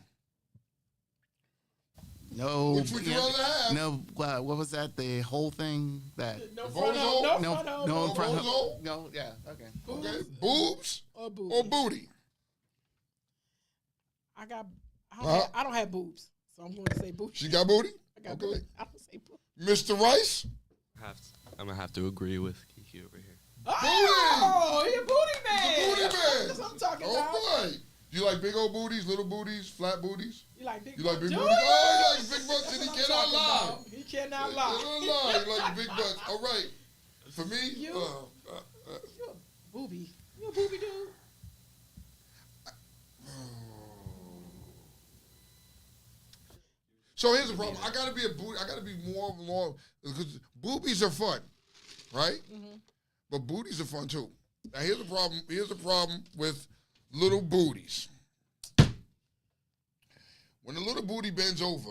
[SPEAKER 5] No.
[SPEAKER 3] Which would you rather have?
[SPEAKER 5] No. What was that? The whole thing that.
[SPEAKER 4] No
[SPEAKER 3] front hole?
[SPEAKER 4] no
[SPEAKER 5] No.
[SPEAKER 4] front hole,
[SPEAKER 5] No.
[SPEAKER 3] no
[SPEAKER 5] front
[SPEAKER 3] boobs
[SPEAKER 5] hole.
[SPEAKER 3] hole?
[SPEAKER 5] No. Yeah. Okay.
[SPEAKER 3] Okay, boobs
[SPEAKER 4] or booty.
[SPEAKER 3] or booty?
[SPEAKER 4] I
[SPEAKER 3] Huh?
[SPEAKER 4] don't have boobs, so I'm going to say booty.
[SPEAKER 3] She got booty?
[SPEAKER 4] I got
[SPEAKER 3] Okay.
[SPEAKER 4] booty. I don't say booty.
[SPEAKER 3] Mr. Rice?
[SPEAKER 6] I'm gonna have to agree with Kiki over here.
[SPEAKER 4] Oh, he a booty man.
[SPEAKER 3] Booty man.
[SPEAKER 4] That's what I'm talking
[SPEAKER 3] All
[SPEAKER 4] about.
[SPEAKER 3] right. Do you like big old booties, little booties, flat booties?
[SPEAKER 4] You like big
[SPEAKER 3] You like big
[SPEAKER 4] Dude!
[SPEAKER 3] booties? Oh, he likes big butts and he
[SPEAKER 4] That's what I'm
[SPEAKER 3] cannot
[SPEAKER 4] talking
[SPEAKER 3] lie.
[SPEAKER 4] about. He cannot
[SPEAKER 3] You
[SPEAKER 4] lie.
[SPEAKER 3] don't lie. You like the big butts. All right. For me,
[SPEAKER 4] You a booby. You a booby dude?
[SPEAKER 3] So here's the problem. I gotta be a booty. I gotta be more because boobies are fun, right? But booties are fun too. Now here's the problem. Here's the problem with little booties. When the little booty bends over,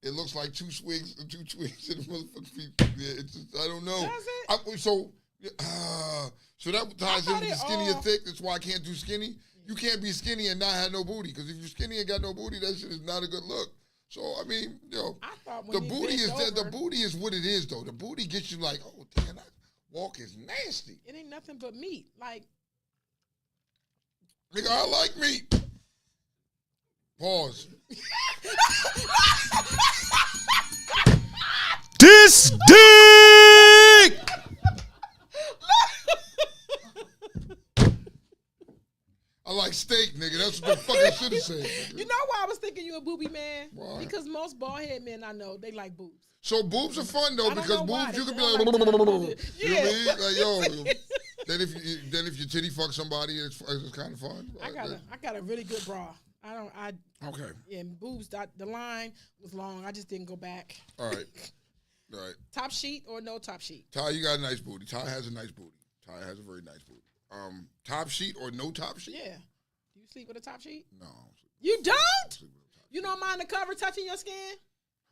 [SPEAKER 3] it looks like two twigs in the motherfucking feet. Yeah, it's just, I don't know.
[SPEAKER 4] Does it?
[SPEAKER 3] So that ties
[SPEAKER 4] thought
[SPEAKER 3] into
[SPEAKER 4] it
[SPEAKER 3] skinny or
[SPEAKER 4] all-
[SPEAKER 3] thick. That's why I can't do skinny. You can't be skinny and not have no booty. Because if you're skinny and got no booty, that shit is not a good look. So I mean,
[SPEAKER 4] I thought
[SPEAKER 3] the
[SPEAKER 4] when
[SPEAKER 3] booty
[SPEAKER 4] you
[SPEAKER 3] is
[SPEAKER 4] bent
[SPEAKER 3] the
[SPEAKER 4] over,
[SPEAKER 3] booty is what it is though. The booty gets you like, oh damn, that walk is nasty.
[SPEAKER 4] It ain't nothing but meat. Like,
[SPEAKER 3] Nigga, I like meat. Pause.
[SPEAKER 9] This dick!
[SPEAKER 3] I like steak, nigga. That's what the fuck I should have said. Nigga.
[SPEAKER 4] you know why I was thinking you a booby man?
[SPEAKER 3] Why?
[SPEAKER 4] Because most bald head men I know, they like boobs.
[SPEAKER 3] So boobs are fun though
[SPEAKER 4] I don't
[SPEAKER 3] because
[SPEAKER 4] know why.
[SPEAKER 3] boobs you
[SPEAKER 4] They
[SPEAKER 3] can be
[SPEAKER 4] sound
[SPEAKER 3] like,
[SPEAKER 4] like
[SPEAKER 3] you know what I
[SPEAKER 4] yeah.
[SPEAKER 3] mean? Like yo. Then if you titty fuck somebody, it's kind of fun.
[SPEAKER 4] I got a really good bra.
[SPEAKER 3] Okay.
[SPEAKER 4] Yeah, and boobs. The line was long. I just didn't go back.
[SPEAKER 3] All right. All right.
[SPEAKER 4] Top sheet or no top sheet?
[SPEAKER 3] Ty, you got a nice booty. Ty has a nice booty. Ty has a very nice booty. Top sheet or no top sheet?
[SPEAKER 4] Yeah. Do you sleep with a top sheet?
[SPEAKER 3] No. I don't sleep
[SPEAKER 4] You don't?
[SPEAKER 3] with a top
[SPEAKER 4] You don't mind the cover touching your skin?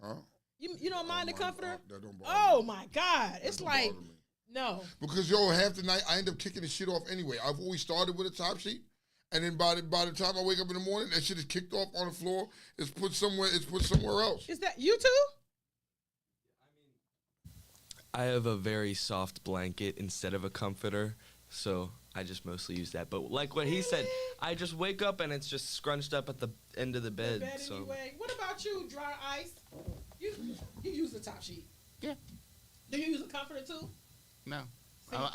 [SPEAKER 3] Huh?
[SPEAKER 4] You don't mind the comforter?
[SPEAKER 3] That don't bother
[SPEAKER 4] Oh
[SPEAKER 3] me.
[SPEAKER 4] my God!
[SPEAKER 3] That
[SPEAKER 4] It's
[SPEAKER 3] don't
[SPEAKER 4] like
[SPEAKER 3] bother me.
[SPEAKER 4] no.
[SPEAKER 3] Because half the night I end up kicking the shit off anyway. I've always started with a top sheet, and then by the time I wake up in the morning, that shit is kicked off on the floor. It's put somewhere else.
[SPEAKER 4] Is that you too?
[SPEAKER 6] I have a very soft blanket instead of a comforter, so I just mostly use that. But like what he said, I just wake up and it's just scrunched up at the end of the bed.
[SPEAKER 4] Bed
[SPEAKER 6] So
[SPEAKER 4] anyway. What about you, dry ice? You use the top sheet.
[SPEAKER 5] Yeah.
[SPEAKER 4] Do you use a comforter too?
[SPEAKER 5] No.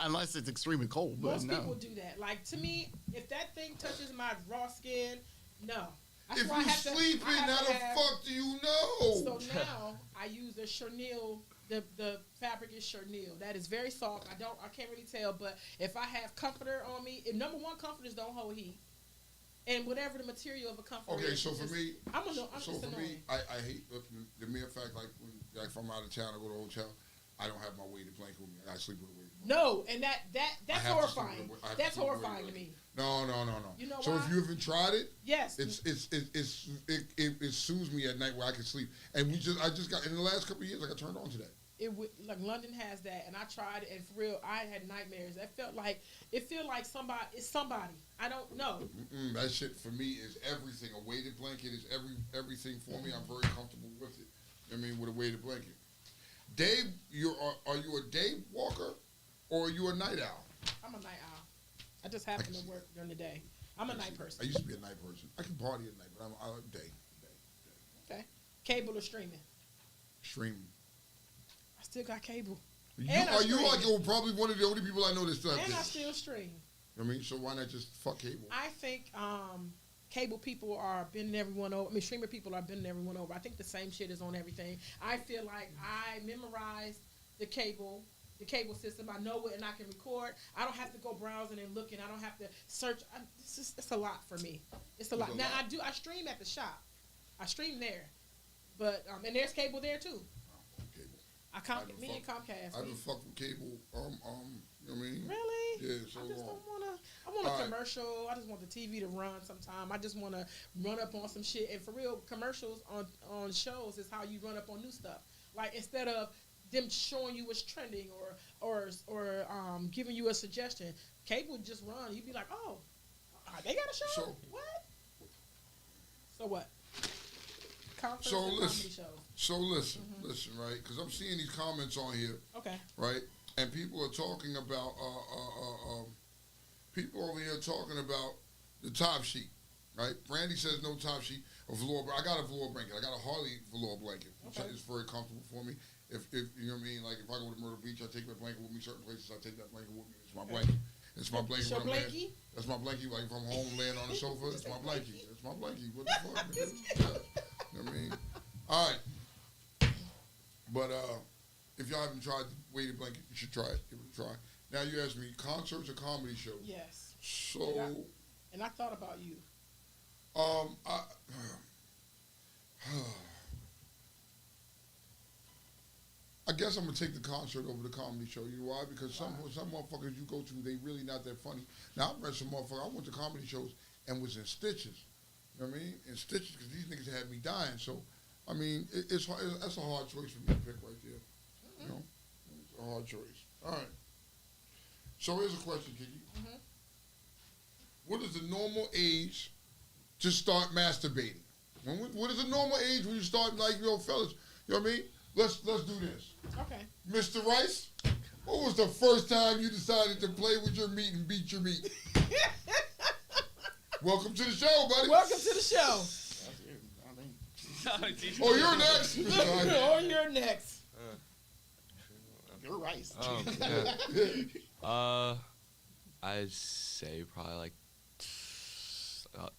[SPEAKER 5] Unless it's extremely cold, but
[SPEAKER 4] Most
[SPEAKER 5] no.
[SPEAKER 4] people do that. Like to me, if that thing touches my raw skin, no. That's
[SPEAKER 3] If
[SPEAKER 4] why I
[SPEAKER 3] you
[SPEAKER 4] have to-
[SPEAKER 3] sleeping,
[SPEAKER 4] I have
[SPEAKER 3] how
[SPEAKER 4] to
[SPEAKER 3] the
[SPEAKER 4] have-
[SPEAKER 3] fuck do you know?
[SPEAKER 4] So now I use a chenille. The fabric is chenille. That is very soft. I can't really tell, but if I have comforter on me, number one, comforters don't hold heat. And whatever the material of a comforter
[SPEAKER 3] Okay,
[SPEAKER 4] is,
[SPEAKER 3] so for
[SPEAKER 4] just-
[SPEAKER 3] me,
[SPEAKER 4] I'm
[SPEAKER 3] so
[SPEAKER 4] just
[SPEAKER 3] for me,
[SPEAKER 4] annoying.
[SPEAKER 3] I hate the mere fact like if I'm out of town, I go to a hotel, I don't have my weighted blanket with me. I sleep with a weighted blanket.
[SPEAKER 4] No, and that's
[SPEAKER 3] I have to sleep
[SPEAKER 4] horrifying.
[SPEAKER 3] with a- I have to
[SPEAKER 4] That's
[SPEAKER 3] sleep with a
[SPEAKER 4] horrifying to
[SPEAKER 3] weighted
[SPEAKER 4] me.
[SPEAKER 3] No.
[SPEAKER 4] You know
[SPEAKER 3] so
[SPEAKER 4] why?
[SPEAKER 3] if you haven't tried it,
[SPEAKER 4] Yes.
[SPEAKER 3] it soothes me at night where I can sleep. And I just got in the last couple of years, I got turned on to that.
[SPEAKER 4] Like London has that, and I tried it, and for real, I had nightmares. It felt like somebody. It's somebody. I don't know.
[SPEAKER 3] That shit for me is everything. A weighted blanket is everything for me. I'm very comfortable with it. I mean, with a weighted blanket. Dave, are you a day walker or are you a night owl?
[SPEAKER 4] I'm a night owl. I just happen to work during the day. I'm a night person.
[SPEAKER 3] I used to be a night person. I can party at night, but I like day.
[SPEAKER 4] Okay. Cable or streaming?
[SPEAKER 3] Streaming.
[SPEAKER 4] I still got cable.
[SPEAKER 3] You
[SPEAKER 4] And I
[SPEAKER 3] are you
[SPEAKER 4] stream.
[SPEAKER 3] like probably one of the only people I know that still have
[SPEAKER 4] And I
[SPEAKER 3] this.
[SPEAKER 4] still stream.
[SPEAKER 3] I mean, so why not just fuck cable?
[SPEAKER 4] I think cable people are bending everyone over. I mean, streamer people are bending everyone over. I think the same shit is on everything. I feel like I memorized the cable system. I know it and I can record. I don't have to go browsing and looking. I don't have to search. It's a lot for me. It's a lot. Now I stream at the shop. I stream there, but and there's cable there too.
[SPEAKER 3] Cable.
[SPEAKER 4] Me and Comcast.
[SPEAKER 3] I've been fucked with cable. You know what I mean?
[SPEAKER 4] Really?
[SPEAKER 3] Yeah, so
[SPEAKER 4] I just
[SPEAKER 3] long.
[SPEAKER 4] don't wanna. I want a commercial. I just want the TV to run sometime. I just want to run up on some shit. And for real, commercials on shows is how you run up on new stuff. Like instead of them showing you what's trending or giving you a suggestion, cable just run. You'd be like, oh, they got a show.
[SPEAKER 3] So-
[SPEAKER 4] What? So what? Conference
[SPEAKER 3] So
[SPEAKER 4] and comedy
[SPEAKER 3] listen.
[SPEAKER 4] shows.
[SPEAKER 3] So listen, right? Because I'm seeing these comments on here,
[SPEAKER 4] Okay.
[SPEAKER 3] right? And people are talking about people over here talking about the top sheet, right? Brandy says no top sheet or velour. I got a velour blanket. I got a Harley velour blanket, which
[SPEAKER 4] Okay.
[SPEAKER 3] is very comfortable for me. If you know what I mean, like if I go to Myrtle Beach, I take my blanket with me. Certain places, I take that blanket with me. It's my blanket. It's my blanket.
[SPEAKER 4] Your
[SPEAKER 3] when I'm
[SPEAKER 4] blankie?
[SPEAKER 3] That's my blankie. Like if I'm home laying on the sofa, it's my blankie. It's my blankie. What the fuck? Man? You know what I mean? All right. But if y'all haven't tried the weighted blanket, you should try it. Give it a try. Now you ask me, concerts or comedy shows?
[SPEAKER 4] Yes.
[SPEAKER 3] So,
[SPEAKER 4] and I thought about you.
[SPEAKER 3] I guess I'm gonna take the concert over the comedy show. You know why? Because some motherfuckers you go to, they really not that funny. Now I met some motherfucker. I went to comedy shows and was in stitches. You know what I mean? In stitches because these niggas had me dying. So, I mean, that's a hard choice for me to pick right there. You know, it's a hard choice. All right. So here's a question, Kiki. What is the normal age to start masturbating? What is the normal age when you start, like, fellas? You know what I mean? Let's do this.
[SPEAKER 4] Okay.
[SPEAKER 3] Mr. Rice, what was the first time you decided to play with your meat and beat your meat? Welcome to the show, buddy.
[SPEAKER 4] Welcome to the show.
[SPEAKER 3] Oh, you're next.
[SPEAKER 4] Oh, you're next.
[SPEAKER 5] You're Rice.
[SPEAKER 6] I'd say probably like.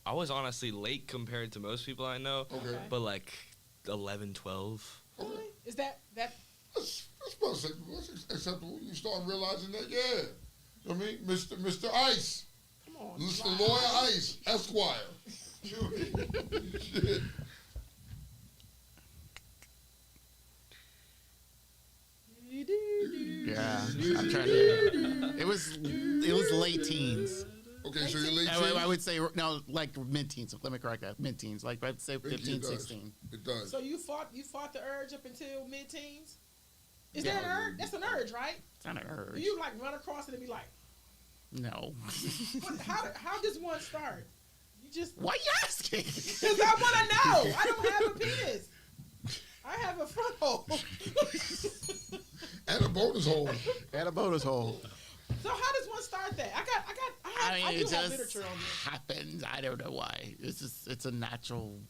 [SPEAKER 6] I was honestly late compared to most people I know.
[SPEAKER 3] Okay.
[SPEAKER 6] But like 11, 12.
[SPEAKER 3] Okay.
[SPEAKER 4] Is that?
[SPEAKER 3] That's acceptable. You start realizing that, yeah. You know what I mean? Mr. Ice.
[SPEAKER 4] Come on.
[SPEAKER 3] Mr. Lawyer Ice, Esquire. Shit.
[SPEAKER 5] Yeah, I'm trying to. It was late teens.
[SPEAKER 3] Okay, so you're late
[SPEAKER 5] I would say no, like mid-teens. Let me correct that. Mid-teens, like I'd say 15, 16.
[SPEAKER 3] It does.
[SPEAKER 4] So you fought the urge up until mid-teens? Is that an urge? That's an urge, right?
[SPEAKER 5] It's not an urge.
[SPEAKER 4] Do you like run across it and be like,
[SPEAKER 5] no?
[SPEAKER 4] How does one start? You just.
[SPEAKER 5] Why are you asking?
[SPEAKER 4] Because I want to know. I don't have a penis. I have a front hole.
[SPEAKER 3] And a bonus hole.
[SPEAKER 5] And a bonus hole.
[SPEAKER 4] So how does one start that? I do
[SPEAKER 5] it
[SPEAKER 4] have
[SPEAKER 5] just
[SPEAKER 4] literature on this.
[SPEAKER 5] happens. I don't know why. It's a natural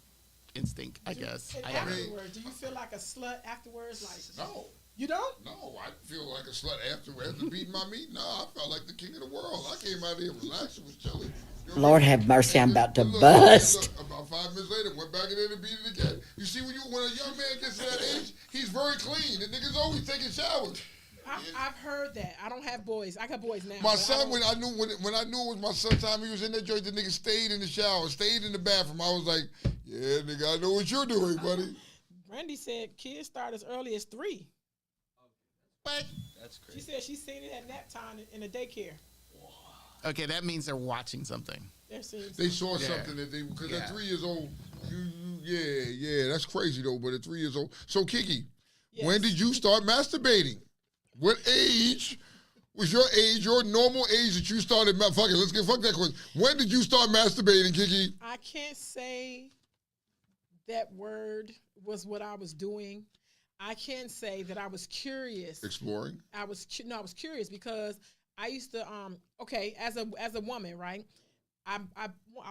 [SPEAKER 5] instinct, I guess.
[SPEAKER 4] And afterwards, do you feel like a slut afterwards? Like
[SPEAKER 3] No.
[SPEAKER 4] You don't?
[SPEAKER 3] No, I feel like a slut after beating my meat. No, I felt like the king of the world. I came out here relaxed and was chilling. You know
[SPEAKER 10] Lord have mercy, I'm about to bust.
[SPEAKER 3] Look, about 5 minutes later, went back in there and beat it again. You see, when a young man gets to that age, he's very clean. The nigga's always taking showers.
[SPEAKER 4] I've heard that. I don't have boys. I got boys now.
[SPEAKER 3] My son, when I knew it was my son's time, he was in that joint. The nigga stayed in the shower, stayed in the bathroom. I was like, yeah, nigga, I know what you're doing, buddy.
[SPEAKER 4] Brandy said kids start as early as 3.
[SPEAKER 5] What?
[SPEAKER 6] That's crazy.
[SPEAKER 4] She said she's seen it at nap time in a daycare.
[SPEAKER 5] Okay, that means they're watching something.
[SPEAKER 3] They saw something that because at 3 years old, that's crazy though. But at 3 years old, so Kiki, when did you start masturbating? What age was your normal age that you started? Fuck that question. When did you start masturbating, Kiki?
[SPEAKER 4] I can't say that word was what I was doing. I can say that I was curious.
[SPEAKER 3] Exploring?
[SPEAKER 4] I was curious because I used to as a woman, right? I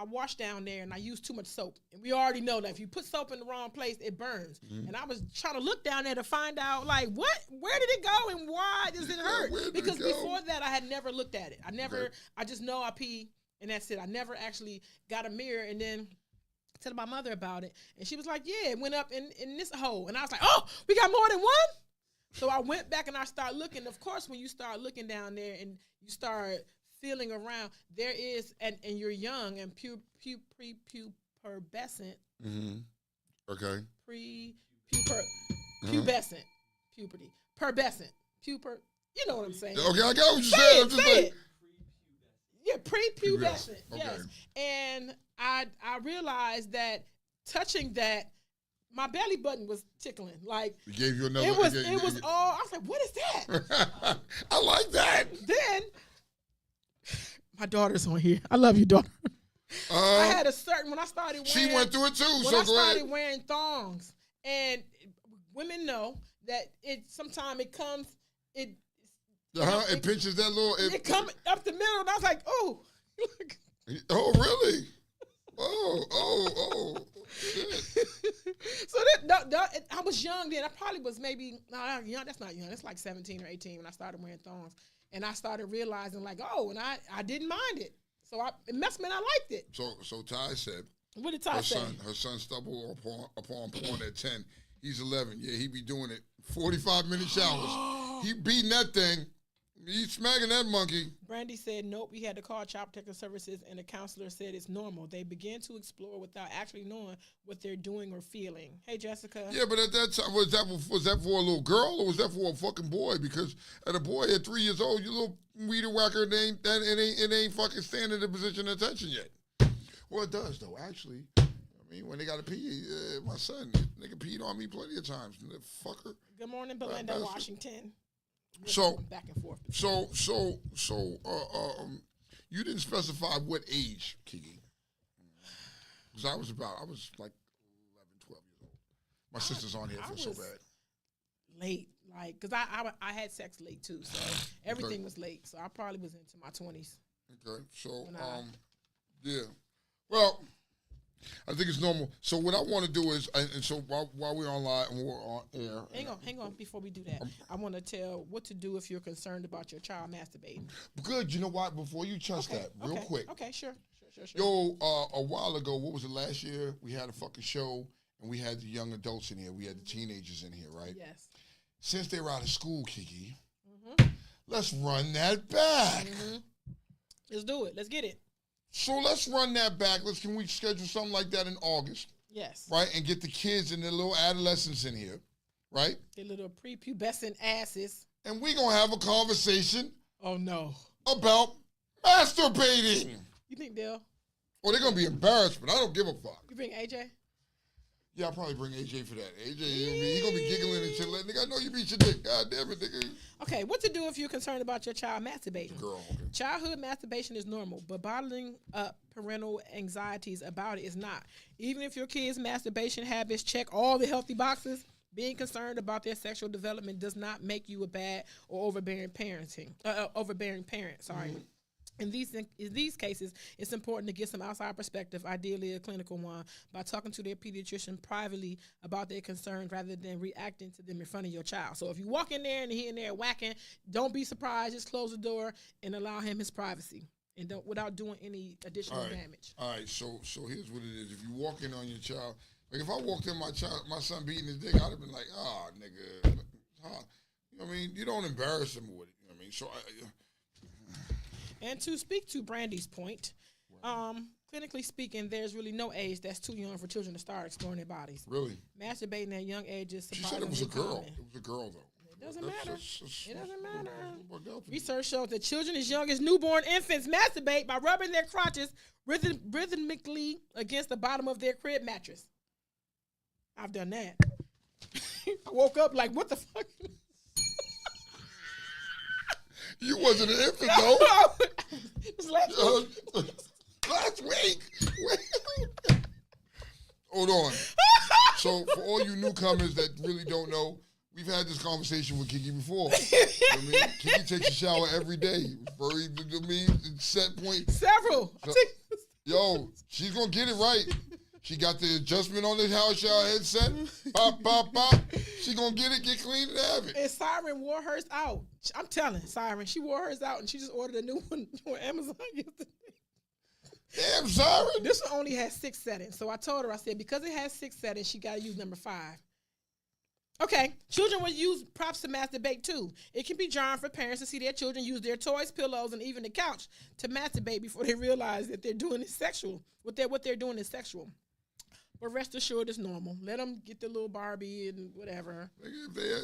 [SPEAKER 4] washed down there and I used too much soap. And we already know that if you put soap in the wrong place, it burns. Mm-hmm. And I was trying to look down there to find out, like, where did it go and why does it hurt? Because before that, I had never looked at it. I just know I pee and that's it. I never actually got a mirror and then tell my mother about it. And she was like, yeah, it went up in this hole. And I was like, oh, we got more than one? So I went back and I started looking. Of course, when you start looking down there and you start feeling around, there is, and you're young and pubescent.
[SPEAKER 3] Mm-hmm. Okay.
[SPEAKER 4] Pubescent. Puberty. Pubescent. You know what I'm saying?
[SPEAKER 3] Okay, I got what you're saying. I'm just like,
[SPEAKER 4] yeah, prepubescent.
[SPEAKER 3] Okay.
[SPEAKER 4] Yes. And I realized that touching that, my belly button was tickling. Like
[SPEAKER 3] it gave you another.
[SPEAKER 4] It was all. I was like, "What is that?"
[SPEAKER 3] I like that.
[SPEAKER 4] Then my daughter's on here. I love you, daughter. I had a certain when I started wearing.
[SPEAKER 3] She went through it too.
[SPEAKER 4] When I started wearing thongs, and women know that sometimes it comes. It
[SPEAKER 3] pinches that little.
[SPEAKER 4] It come up the middle, and I was like, "Oh."
[SPEAKER 3] Oh really? Oh. Shit.
[SPEAKER 4] So I was young then. I probably was maybe young. That's not young. That's like 17 or 18 when I started wearing thongs, and I started realizing like, and I didn't mind it. So it must mean I liked it.
[SPEAKER 3] So Ty said.
[SPEAKER 4] What did Ty say?
[SPEAKER 3] Her son stumbled upon porn at 10. He's 11. Yeah, he be doing it. 45-minute showers. He beating that thing. He's smacking that monkey.
[SPEAKER 4] Brandy said, nope, we had to call Child Protective Services, and the counselor said it's normal. They begin to explore without actually knowing what they're doing or feeling. Hey, Jessica.
[SPEAKER 3] Yeah, but at that time, was that for a little girl or was that for a fucking boy? Because at a boy at 3 years old, you little weeder whacker, it ain't fucking standing in the position of attention yet. Well, it does, though, actually. I mean, when they got to pee, my son, nigga peed on me plenty of times. Fucker.
[SPEAKER 4] Good morning, Belinda, Washington.
[SPEAKER 3] So
[SPEAKER 4] back and forth.
[SPEAKER 3] You didn't specify what age, Kiki. Because I was like 11, 12 years old. My sister's on here for so bad.
[SPEAKER 4] Late, like, because I had sex late too, so everything was late. So I probably was into my 20s.
[SPEAKER 3] Okay, so yeah, well, I think it's normal. So what I want to do is, and so while we're on live and we're on air.
[SPEAKER 4] Hang on. Before we do that, I want to tell what to do if you're concerned about your child masturbating.
[SPEAKER 3] Good. You know what? Before you trust that, real quick.
[SPEAKER 4] Okay, sure.
[SPEAKER 3] Yo, a while ago, what was it, last year? We had a fucking show, and we had the young adults in here. We had the teenagers in here, right?
[SPEAKER 4] Yes.
[SPEAKER 3] Since they were out of school, Kiki, let's run that back.
[SPEAKER 4] Let's do it. Let's get it.
[SPEAKER 3] So let's run that back. Can we schedule something like that in August?
[SPEAKER 4] Yes.
[SPEAKER 3] Right? And get the kids and their little adolescents in here, right?
[SPEAKER 4] Their little prepubescent asses.
[SPEAKER 3] And we're going to have a conversation.
[SPEAKER 4] Oh, no.
[SPEAKER 3] About masturbating.
[SPEAKER 4] You think they'll?
[SPEAKER 3] Well, they're going to be embarrassed, but I don't give a fuck.
[SPEAKER 4] You bring AJ?
[SPEAKER 3] Yeah, I'll probably bring AJ for that. AJ, he going to be giggling and shit. Nigga, I know you beat your dick. God damn it, nigga.
[SPEAKER 4] Okay, what to do if you're concerned about your child masturbating?
[SPEAKER 3] Girl, okay.
[SPEAKER 4] Childhood masturbation is normal, but bottling up parental anxieties about it is not. Even if your kids' masturbation habits check all the healthy boxes, being concerned about their sexual development does not make you a bad or overbearing parent. In these cases, it's important to get some outside perspective, ideally a clinical one, by talking to their pediatrician privately about their concerns rather than reacting to them in front of your child. So if you walk in there and he in there whacking, don't be surprised. Just close the door and allow him his privacy, and without doing any additional damage.
[SPEAKER 3] All right. So here's what it is. If you walk in on your child, like if I walked in my son beating his dick, I'd have been like, nigga, huh? You know what I mean? You don't embarrass him with it. You know what I mean? So
[SPEAKER 4] And to speak to Brandy's point, clinically speaking, there's really no age that's too young for children to start exploring their bodies.
[SPEAKER 3] Really?
[SPEAKER 4] Masturbating at young ages.
[SPEAKER 3] She said it was a girl. It was a girl, though.
[SPEAKER 4] It doesn't matter. It doesn't matter. Research shows that children as young as newborn infants masturbate by rubbing their crotches rhythmically against the bottom of their crib mattress. I've done that. I woke up like, what the fuck?
[SPEAKER 3] You wasn't an infant, though.
[SPEAKER 4] It was last week.
[SPEAKER 3] Last week. Hold on. So, for all you newcomers that really don't know, we've had this conversation with Kiki before. You know what I mean? Kiki takes a shower every day. Very, set point.
[SPEAKER 4] Several.
[SPEAKER 3] So, yo, she's going to get it right. She got the adjustment on the shower headset. Pop, pop, pop. She gonna get clean and have it.
[SPEAKER 4] And Siren wore hers out. I'm telling Siren, she wore hers out and she just ordered a new one on Amazon yesterday.
[SPEAKER 3] Damn, Siren.
[SPEAKER 4] This one only has 6 settings. So I told her, I said, because it has 6 settings, she gotta use number 5. Okay, children will use props to masturbate too. It can be jarring for parents to see their children use their toys, pillows, and even the couch to masturbate before they realize that they're doing it sexual. What they're doing is sexual. But rest assured, it's normal. Let them get the little Barbie and whatever.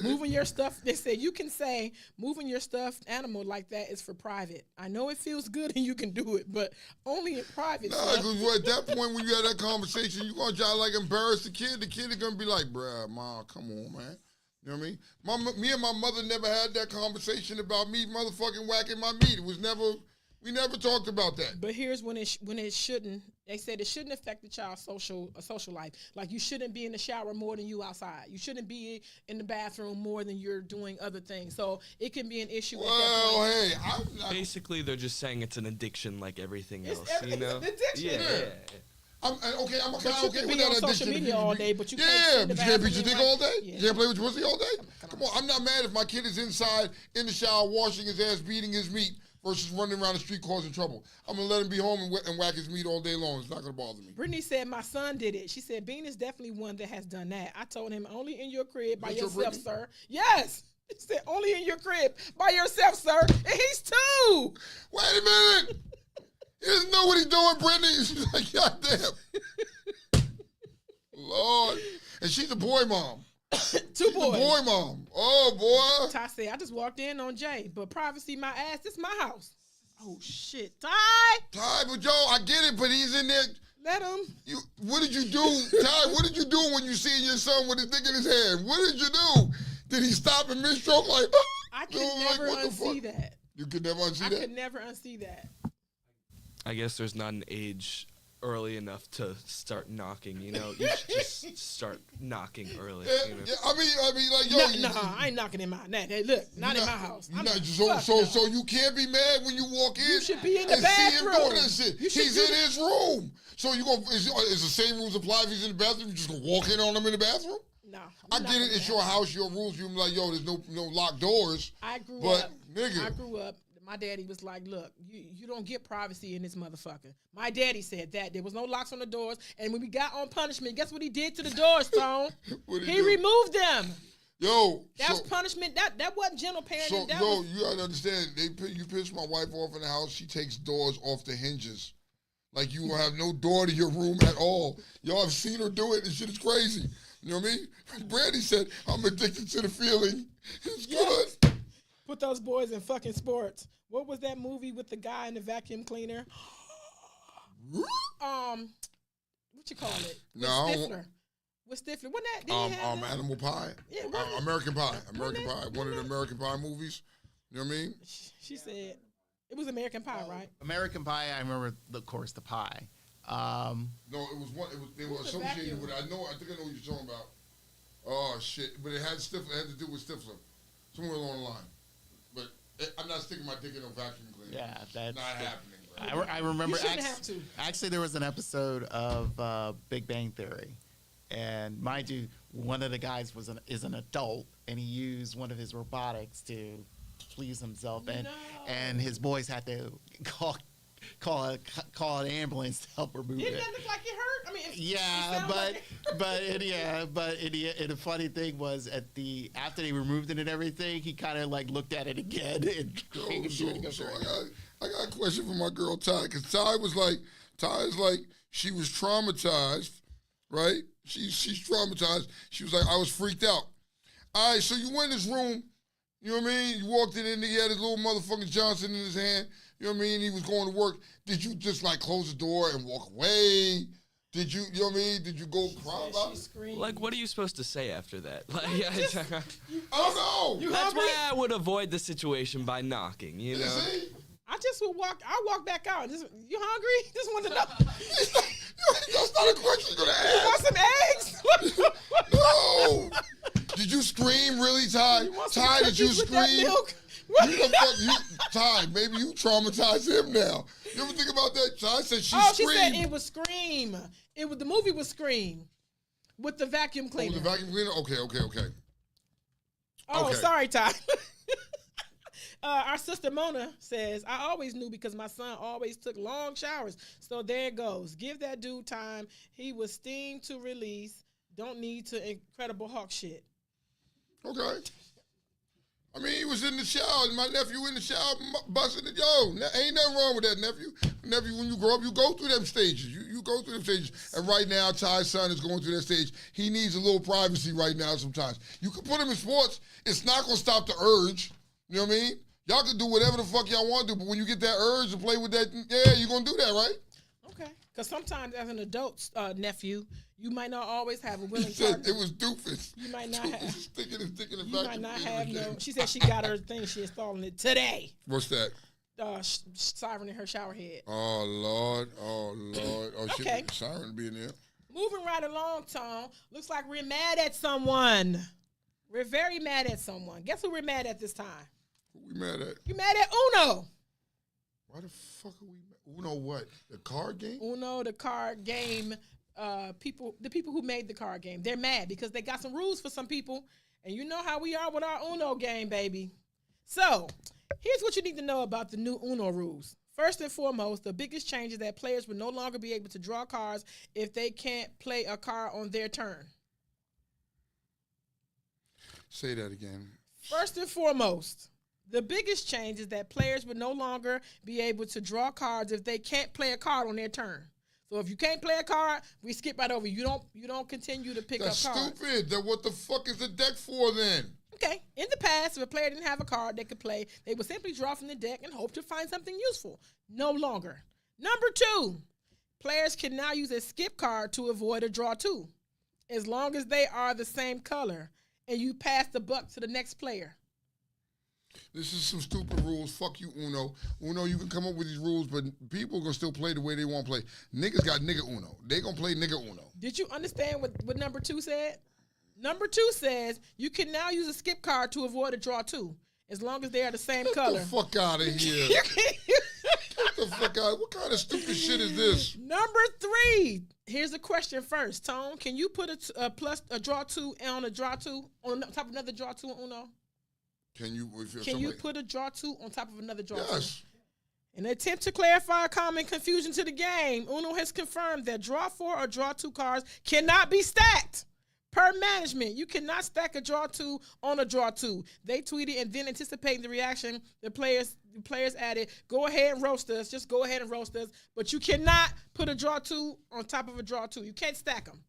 [SPEAKER 4] Moving your stuff, they say you can say moving your stuffed animal like that is for private. I know it feels good and you can do it, but only in private.
[SPEAKER 3] Nah, because at that point when you have that conversation, you're going to try to like embarrass the kid. The kid is going to be like, bruh, Mom, come on, man. You know what I mean? Me and my mother never had that conversation about me motherfucking whacking my meat. It was never, we never talked about that.
[SPEAKER 4] But here's when it shouldn't. They said it shouldn't affect the child's social life. Like you shouldn't be in the shower more than you outside. You shouldn't be in the bathroom more than you're doing other things. So it can be an issue.
[SPEAKER 3] Well, hey,
[SPEAKER 6] basically they're just saying it's an addiction like everything else.
[SPEAKER 4] You know?
[SPEAKER 6] An addiction.
[SPEAKER 3] Yeah. I'm okay with that
[SPEAKER 4] addiction. Social media all day, but you
[SPEAKER 3] can't. You can't beat your dick all day. Yeah. You can't play with your pussy all day. Come on, I'm not mad if my kid is inside in the shower washing his ass, beating his meat versus running around the street causing trouble. I'm gonna let him be home and whack his meat all day long. It's not gonna bother me.
[SPEAKER 4] Brittany said my son did it. She said Bean is definitely one that has done that. I told him only in your crib by
[SPEAKER 3] That's your
[SPEAKER 4] yourself,
[SPEAKER 3] Brittany?
[SPEAKER 4] sir. Yes. He said only in your crib by yourself, sir. And he's 2.
[SPEAKER 3] Wait a minute. He doesn't know what he's doing, Brittany. She's like, God damn. Lord. And she's a boy mom.
[SPEAKER 4] 2
[SPEAKER 3] She's
[SPEAKER 4] boys.
[SPEAKER 3] a boy mom. Oh, boy.
[SPEAKER 4] Ty said, I just walked in on Jay, but privacy my ass. This my house. Oh, shit. Ty,
[SPEAKER 3] Ty, but yo, I get it, but he's in there.
[SPEAKER 4] let him.
[SPEAKER 3] What did you do? Ty, what did you do when you seen your son with his dick in his hand? What did you do? Did he stop in mid-stroke like,
[SPEAKER 4] I could
[SPEAKER 3] like,
[SPEAKER 4] never
[SPEAKER 3] what the
[SPEAKER 4] unsee
[SPEAKER 3] fuck?
[SPEAKER 4] that.
[SPEAKER 3] You could never unsee
[SPEAKER 4] I
[SPEAKER 3] that?
[SPEAKER 4] could never unsee that.
[SPEAKER 6] I guess there's not an age early enough to start knocking. You know, you should just start knocking early.
[SPEAKER 3] Yeah,
[SPEAKER 6] You know?
[SPEAKER 3] yeah, I mean, like, yo.
[SPEAKER 4] I ain't knocking in my net. Hey, look, not in my house.
[SPEAKER 3] You're
[SPEAKER 4] I'm
[SPEAKER 3] not,
[SPEAKER 4] like,
[SPEAKER 3] so,
[SPEAKER 4] fuck
[SPEAKER 3] so,
[SPEAKER 4] no.
[SPEAKER 3] so you can't be mad when you walk in.
[SPEAKER 4] You should be in the
[SPEAKER 3] and see him
[SPEAKER 4] bathroom.
[SPEAKER 3] doing that shit.
[SPEAKER 4] You should
[SPEAKER 3] He's
[SPEAKER 4] do
[SPEAKER 3] in
[SPEAKER 4] that.
[SPEAKER 3] his room. So you gonna is the same rules apply if he's in the bathroom? You just gonna walk in on him in the bathroom?
[SPEAKER 4] No.
[SPEAKER 3] I get it. It's your house, your rules. You're like, yo, there's no locked doors.
[SPEAKER 4] I grew
[SPEAKER 3] But
[SPEAKER 4] up.
[SPEAKER 3] nigga,
[SPEAKER 4] I grew up. My daddy was like, look, you don't get privacy in this motherfucker. My daddy said that. There was no locks on the doors. And when we got on punishment, guess what he did to the doors, Tone?
[SPEAKER 3] What'd
[SPEAKER 4] He
[SPEAKER 3] do?
[SPEAKER 4] removed them.
[SPEAKER 3] Yo,
[SPEAKER 4] That was punishment. That wasn't gentle parenting.
[SPEAKER 3] So,
[SPEAKER 4] that
[SPEAKER 3] yo,
[SPEAKER 4] was,
[SPEAKER 3] you gotta understand. You piss my wife off in the house. She takes doors off the hinges. Like you will have no door to your room at all. Y'all have seen her do it. This shit is crazy. You know what I mean? Brandy said, "I'm addicted to the feeling." It's
[SPEAKER 4] Yes.
[SPEAKER 3] good.
[SPEAKER 4] Put those boys in fucking sports. What was that movie with the guy in the vacuum cleaner? What you call it? With
[SPEAKER 3] No, I don't-
[SPEAKER 4] Stifler. With Stifler. Wasn't that? Didn't he have that?
[SPEAKER 3] Animal Pie.
[SPEAKER 4] Yeah, wasn't it?
[SPEAKER 3] American Pie. American
[SPEAKER 4] Wasn't
[SPEAKER 3] Pie.
[SPEAKER 4] it?
[SPEAKER 3] One of the American Pie movies. You know what I mean?
[SPEAKER 4] She said it was American Pie, right?
[SPEAKER 5] American Pie, I remember, of course, the pie.
[SPEAKER 3] No, it was one. They were
[SPEAKER 4] Who's the
[SPEAKER 3] associated
[SPEAKER 4] vacuum?
[SPEAKER 3] with. I think I know what you're talking about. Oh shit! But it had Stifler. It had to do with Stifler, somewhere along the line. But I'm not sticking my dick in no vacuum cleaner.
[SPEAKER 5] Yeah, that's
[SPEAKER 3] Not happening, bro.
[SPEAKER 5] I remember.
[SPEAKER 4] You shouldn't have to.
[SPEAKER 5] Actually, there was an episode of Big Bang Theory, and mind you, one of the guys is an adult, and he used one of his robotics to please himself, and his boys had to call an ambulance to help remove
[SPEAKER 4] Didn't
[SPEAKER 5] it.
[SPEAKER 4] that look like it hurt? I mean,
[SPEAKER 5] Yeah,
[SPEAKER 4] it sounded
[SPEAKER 5] but the funny thing was after they removed it and everything, he kind of like looked at it again and
[SPEAKER 3] Yo, so I got a question for my girl Ty, because Ty is like she was traumatized, right? She's traumatized. She was like, I was freaked out. All right, so you went in this room, you know what I mean? You walked in and he had his little motherfucking Johnson in his hand, you know what I mean? He was going to work. Did you just like close the door and walk away? Did you know what I mean? Did you go cry about it?
[SPEAKER 6] Like, what are you supposed to say after that? Like,
[SPEAKER 3] I don't know.
[SPEAKER 6] that's why I would avoid the situation by knocking. You know.
[SPEAKER 3] See?
[SPEAKER 4] I just would walk. I walk back out. You hungry? Just want to know.
[SPEAKER 3] That's not a question you're gonna
[SPEAKER 4] You want
[SPEAKER 3] ask.
[SPEAKER 4] some eggs?
[SPEAKER 3] No. Did you scream really, Ty?
[SPEAKER 4] You want some
[SPEAKER 3] Ty, did you
[SPEAKER 4] cookies with that
[SPEAKER 3] scream?
[SPEAKER 4] milk?
[SPEAKER 3] You the fuck, Ty, maybe you traumatized him now. You ever think about that? Ty said she
[SPEAKER 4] Oh,
[SPEAKER 3] screamed.
[SPEAKER 4] she said it was Scream. The movie was Scream with the vacuum
[SPEAKER 3] Oh,
[SPEAKER 4] cleaner.
[SPEAKER 3] the vacuum cleaner? Okay.
[SPEAKER 4] Oh,
[SPEAKER 3] Okay.
[SPEAKER 4] sorry, Ty. Our sister Mona says, I always knew because my son always took long showers. So there it goes. Give that dude time. He was steam to release. Don't need to Incredible Hulk shit.
[SPEAKER 3] Okay. I mean, he was in the shower, and my nephew in the shower busting it. Yo, ain't nothing wrong with that, nephew. Nephew, when you grow up, you go through them stages. You go through them stages. And right now, Ty's son is going through that stage. He needs a little privacy right now sometimes. You can put him in sports. It's not going to stop the urge. You know what I mean? Y'all can do whatever the fuck y'all want to do, but when you get that urge to play with that, yeah, you're going to do that, right?
[SPEAKER 4] Okay. Because sometimes as an adult nephew, you might not always have a willing
[SPEAKER 3] He said
[SPEAKER 4] partner.
[SPEAKER 3] it was doofus.
[SPEAKER 4] You might not
[SPEAKER 3] Doofus
[SPEAKER 4] have.
[SPEAKER 3] sticking in the
[SPEAKER 4] You
[SPEAKER 3] vacuum
[SPEAKER 4] might not
[SPEAKER 3] cleaner
[SPEAKER 4] have
[SPEAKER 3] again.
[SPEAKER 4] no. She said she got her thing. She installing it today.
[SPEAKER 3] What's that?
[SPEAKER 4] Siren in her shower head.
[SPEAKER 3] Oh, Lord. Oh,
[SPEAKER 4] Okay.
[SPEAKER 3] shit. Siren being there.
[SPEAKER 4] Moving right along, Tom. Looks like we're mad at someone. We're very mad at someone. Guess who we're mad at this time?
[SPEAKER 3] Who we mad at?
[SPEAKER 4] You're mad at Uno.
[SPEAKER 3] Why the fuck are we mad? Uno what? The card game?
[SPEAKER 4] Uno, the card game. The people who made the card game, they're mad because they got some rules for some people, and you know how we are with our Uno game, baby. So Here's what you need to know about the new Uno rules. First and foremost, the biggest change is that players will no longer be able to draw cards if they can't play a card on their turn.
[SPEAKER 3] Say that again.
[SPEAKER 4] First and foremost, the biggest change is that players will no longer be able to draw cards if they can't play a card on their turn. So if you can't play a card, we skip right over. You don't continue to pick up cards.
[SPEAKER 3] That's stupid. Then what the fuck is the deck for then?
[SPEAKER 4] Okay. In the past, if a player didn't have a card they could play, they would simply draw from the deck and hope to find something useful. No longer. Number 2, players can now use a skip card to avoid a draw 2, as long as they are the same color and you pass the buck to the next player.
[SPEAKER 3] This is some stupid rules. Fuck you, Uno. Uno, you can come up with these rules, but people gonna still play the way they want to play. Niggas got nigga Uno. They gonna play nigga Uno.
[SPEAKER 4] Did you understand what number 2 said? Number 2 says you can now use a skip card to avoid a draw 2, as long as they are the same color.
[SPEAKER 3] Get the fuck out of here. Get the fuck out. What kind of stupid shit is this?
[SPEAKER 4] Number 3. Here's a question first. Tone, can you put a draw 2 on a draw 2 on top of another draw 2 on Uno?
[SPEAKER 3] Can you
[SPEAKER 4] put a draw 2 on top of another draw 2?
[SPEAKER 3] Yes.
[SPEAKER 4] In an attempt to clarify common confusion to the game, Uno has confirmed that draw 4 or draw 2 cards cannot be stacked. Per management, you cannot stack a draw 2 on a draw 2. They tweeted, and then anticipating the reaction, the players added, go ahead and roast us. Just go ahead and roast us. But you cannot put a draw 2 on top of a draw 2. You can't stack them.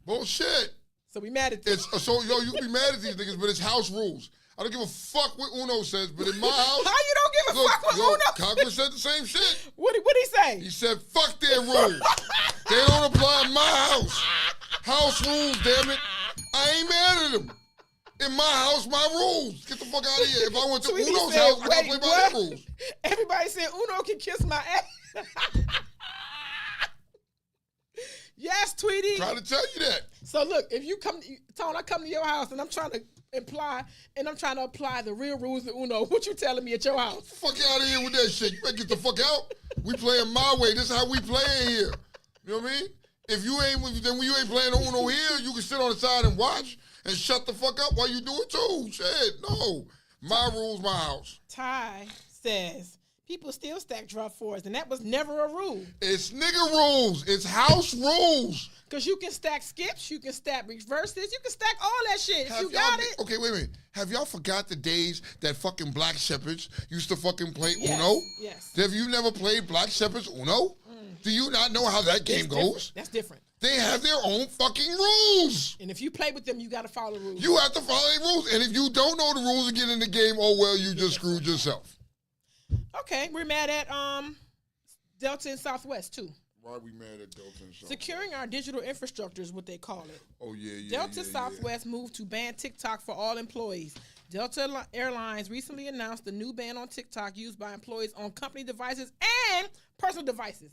[SPEAKER 3] Bullshit.
[SPEAKER 4] So we mad at this.
[SPEAKER 3] You be mad at these niggas, but it's house rules. I don't give a fuck what Uno says, but in my house...
[SPEAKER 4] How you don't give a fuck what Uno says?
[SPEAKER 3] Congress said the same shit.
[SPEAKER 4] What did he say?
[SPEAKER 3] He said, fuck their rules. They don't apply in my house. House rules, damn it. I ain't mad at them. In my house, my rules. Get the fuck out of here. If I went to Uno's house, I gotta play by their rules.
[SPEAKER 4] Everybody said Uno can kiss my ass. Yes, Tweety.
[SPEAKER 3] Trying to tell you that.
[SPEAKER 4] So look, if you come, Tone, I come to your house and I'm trying to apply the real rules of Uno. What you telling me at your house?
[SPEAKER 3] Fuck out of here with that shit. You better get the fuck out. We playing my way. This is how we playing here. You know what I mean? If you ain't, then when you ain't playing Uno here, you can sit on the side and watch and shut the fuck up while you do it too. Shit, no. My rules, my house.
[SPEAKER 4] Ty says people still stack draw 4s, and that was never a rule.
[SPEAKER 3] It's nigga rules. It's house rules.
[SPEAKER 4] Because you can stack skips, you can stack reverses, you can stack all that shit. If you got it.
[SPEAKER 3] Okay, wait a minute. Have y'all forgot the days that fucking Black Shepherds used to fucking play Uno?
[SPEAKER 4] Yes.
[SPEAKER 3] Have you never played Black Shepherds Uno? Do you not know how that game goes?
[SPEAKER 4] That's different.
[SPEAKER 3] They have their own fucking rules.
[SPEAKER 4] And if you play with them, you got to follow the rules.
[SPEAKER 3] You have to follow the rules. And if you don't know the rules and get in the game, oh, well, you just screwed yourself.
[SPEAKER 4] Okay, we're mad at Delta and Southwest, too.
[SPEAKER 3] Why are we mad at Delta and Southwest?
[SPEAKER 4] Securing our digital infrastructure is what they call it.
[SPEAKER 3] Oh, yeah.
[SPEAKER 4] Delta Southwest moved to ban TikTok for all employees. Delta Airlines recently announced the new ban on TikTok used by employees on company devices and personal devices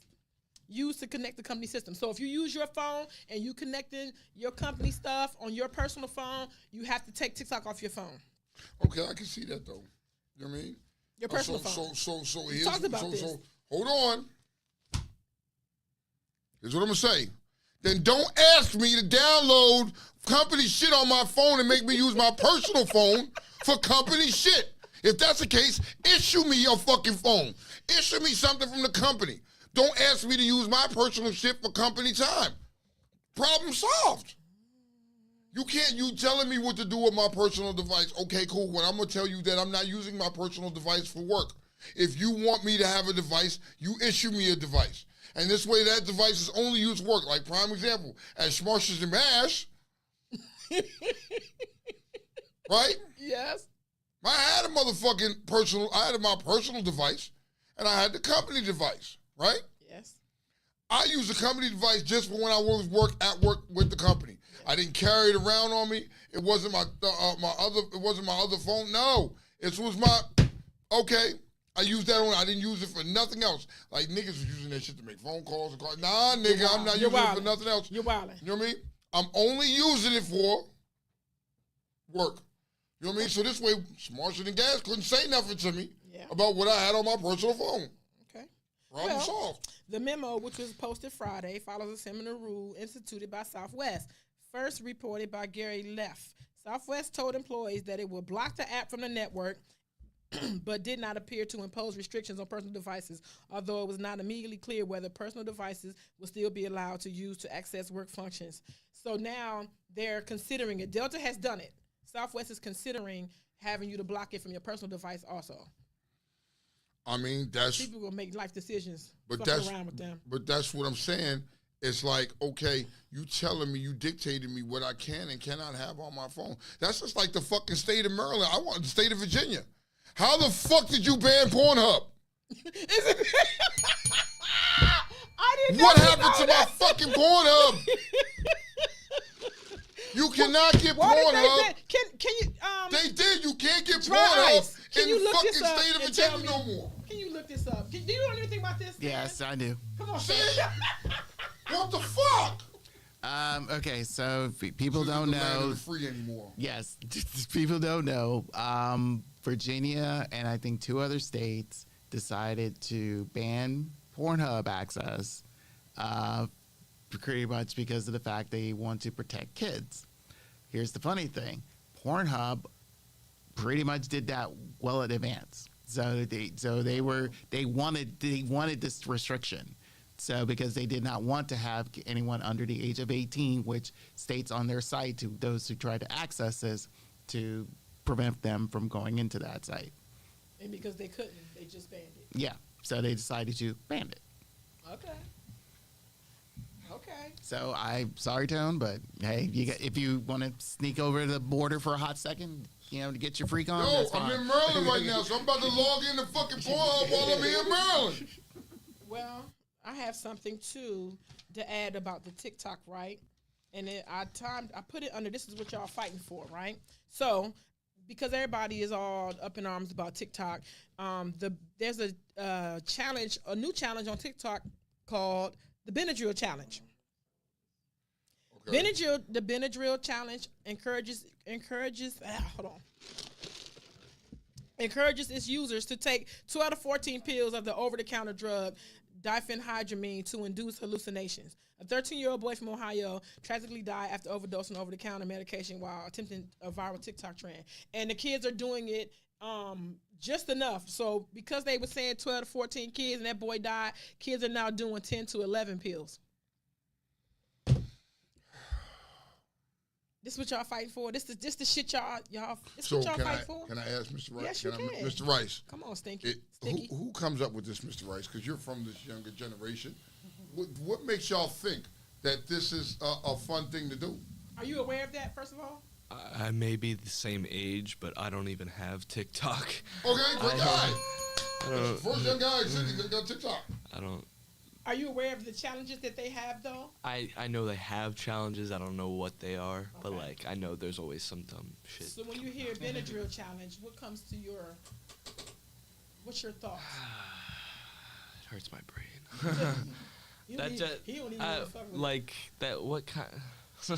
[SPEAKER 4] used to connect the company system. So if you use your phone and you connecting your company stuff on your personal phone, you have to take TikTok off your phone.
[SPEAKER 3] Okay, I can see that, though. You know what I mean?
[SPEAKER 4] Your personal phone.
[SPEAKER 3] So here's...
[SPEAKER 4] Talked about this.
[SPEAKER 3] Hold on. Here's what I'm going to say. Then don't ask me to download company shit on my phone and make me use my personal phone for company shit. If that's the case, issue me your fucking phone. Issue me something from the company. Don't ask me to use my personal shit for company time. Problem solved. You telling me what to do with my personal device. Okay, cool. Well, I'm going to tell you that I'm not using my personal device for work. If you want me to have a device, you issue me a device. And this way that device is only used for work. Like prime example, at Smarshers and Mash. Right?
[SPEAKER 4] Yes.
[SPEAKER 3] I had my personal device and I had the company device. Right?
[SPEAKER 4] Yes.
[SPEAKER 3] I use the company device just for when I was at work with the company. I didn't carry it around on me. It wasn't my other phone. No, it was okay. I used that on. I didn't use it for nothing else. Like niggas was using that shit to make phone calls and calls. Nah, nigga, I'm not using it for nothing else.
[SPEAKER 4] You're wilding.
[SPEAKER 3] You know what I mean? I'm only using it for work. You know what I mean? So this way, Smarshers and Gas couldn't say nothing to me about what I had on my personal phone. Problem solved.
[SPEAKER 4] The memo, which was posted Friday, follows a similar rule instituted by Southwest. First reported by Gary Leff. Southwest told employees that it will block the app from the network but did not appear to impose restrictions on personal devices, although it was not immediately clear whether personal devices will still be allowed to use to access work functions. So now they're considering it. Delta has done it. Southwest is considering having you to block it from your personal device also.
[SPEAKER 3] I mean, that's
[SPEAKER 4] People will make life decisions.
[SPEAKER 3] but
[SPEAKER 4] fucking
[SPEAKER 3] that's
[SPEAKER 4] around with them.
[SPEAKER 3] but that's what I'm saying. It's like, okay, you telling me, you dictated me what I can and cannot have on my phone. That's just like the fucking state of Maryland. I want the state of Virginia. How the fuck did you ban Pornhub?
[SPEAKER 4] I didn't know
[SPEAKER 3] What
[SPEAKER 4] you
[SPEAKER 3] happened
[SPEAKER 4] know
[SPEAKER 3] to
[SPEAKER 4] that.
[SPEAKER 3] my fucking Pornhub? You cannot get
[SPEAKER 4] Why did
[SPEAKER 3] Pornhub.
[SPEAKER 4] they can you
[SPEAKER 3] They did. You can't get
[SPEAKER 4] Dry
[SPEAKER 3] Pornhub
[SPEAKER 4] ice. Can
[SPEAKER 3] in
[SPEAKER 4] you
[SPEAKER 3] the
[SPEAKER 4] look
[SPEAKER 3] fucking
[SPEAKER 4] this up
[SPEAKER 3] state of
[SPEAKER 4] and tell
[SPEAKER 3] Virginia no
[SPEAKER 4] me-
[SPEAKER 3] more.
[SPEAKER 4] Can you look this up? Do you know anything about this?
[SPEAKER 5] Yes,
[SPEAKER 4] Stan?
[SPEAKER 5] I do.
[SPEAKER 4] Come on,
[SPEAKER 3] See?
[SPEAKER 4] Stan.
[SPEAKER 3] What the fuck?
[SPEAKER 5] Okay, so people
[SPEAKER 3] This
[SPEAKER 5] don't
[SPEAKER 3] isn't the land of
[SPEAKER 5] know.
[SPEAKER 3] the free anymore.
[SPEAKER 5] Yes, people don't know. Virginia and I think 2 other states decided to ban Pornhub access, pretty much because of the fact they want to protect kids. Here's the funny thing: Pornhub pretty much did that well in advance. So they wanted this restriction. So because they did not want to have anyone under the age of 18, which states on their site to those who try to access this to prevent them from going into that site.
[SPEAKER 4] And because they couldn't, they just banned it.
[SPEAKER 5] Yeah. So they decided to ban it.
[SPEAKER 4] Okay. Okay.
[SPEAKER 5] So I'm sorry, Tone, but hey, if you want to sneak over the border for a hot second, to get your freak on,
[SPEAKER 3] Yo,
[SPEAKER 5] that's
[SPEAKER 3] I'm
[SPEAKER 5] fine.
[SPEAKER 3] in Maryland right now, so I'm about to log in to fucking Pornhub while I'm here in Maryland.
[SPEAKER 4] Well, I have something too to add about the TikTok, right? And I put it under. This is what y'all fighting for, right? So, because everybody is all up in arms about TikTok, there's a challenge, a new challenge on TikTok called the Benadryl Challenge.
[SPEAKER 3] Okay.
[SPEAKER 4] The Benadryl Challenge encourages its users to take 2 out of 14 pills of the over-the-counter drug diphenhydramine to induce hallucinations. A 13-year-old boy from Ohio tragically died after overdosing over-the-counter medication while attempting a viral TikTok trend. And the kids are doing it just enough. So because they were saying 12 to 14 kids and that boy died, kids are now doing 10 to 11 pills. This is what y'all fighting for. This the shit y'all. This
[SPEAKER 3] So
[SPEAKER 4] what y'all
[SPEAKER 3] can
[SPEAKER 4] fight
[SPEAKER 3] I
[SPEAKER 4] for.
[SPEAKER 3] can I ask Mr. Rice?
[SPEAKER 4] Yes, you can.
[SPEAKER 3] Mr. Rice.
[SPEAKER 4] Come on, Stinky.
[SPEAKER 3] Who comes up with this, Mr. Rice? Because you're from this younger generation. What makes y'all think that this is a fun thing to do?
[SPEAKER 4] Are you aware of that? First of all.
[SPEAKER 6] I may be the same age, but I don't even have TikTok.
[SPEAKER 3] Okay, good guy.
[SPEAKER 6] I don't.
[SPEAKER 3] First young guy that got TikTok.
[SPEAKER 6] I don't.
[SPEAKER 4] Are you aware of the challenges that they have though?
[SPEAKER 6] I know they have challenges. I don't know what they are, but
[SPEAKER 4] Okay.
[SPEAKER 6] I know there's always some dumb shit.
[SPEAKER 4] So when you hear Benadryl challenge, what comes to what's your thoughts?
[SPEAKER 6] It hurts my brain.
[SPEAKER 4] He
[SPEAKER 6] That
[SPEAKER 4] don't
[SPEAKER 6] just
[SPEAKER 4] even know what the fuck with
[SPEAKER 6] like that. What kind?
[SPEAKER 3] Yeah,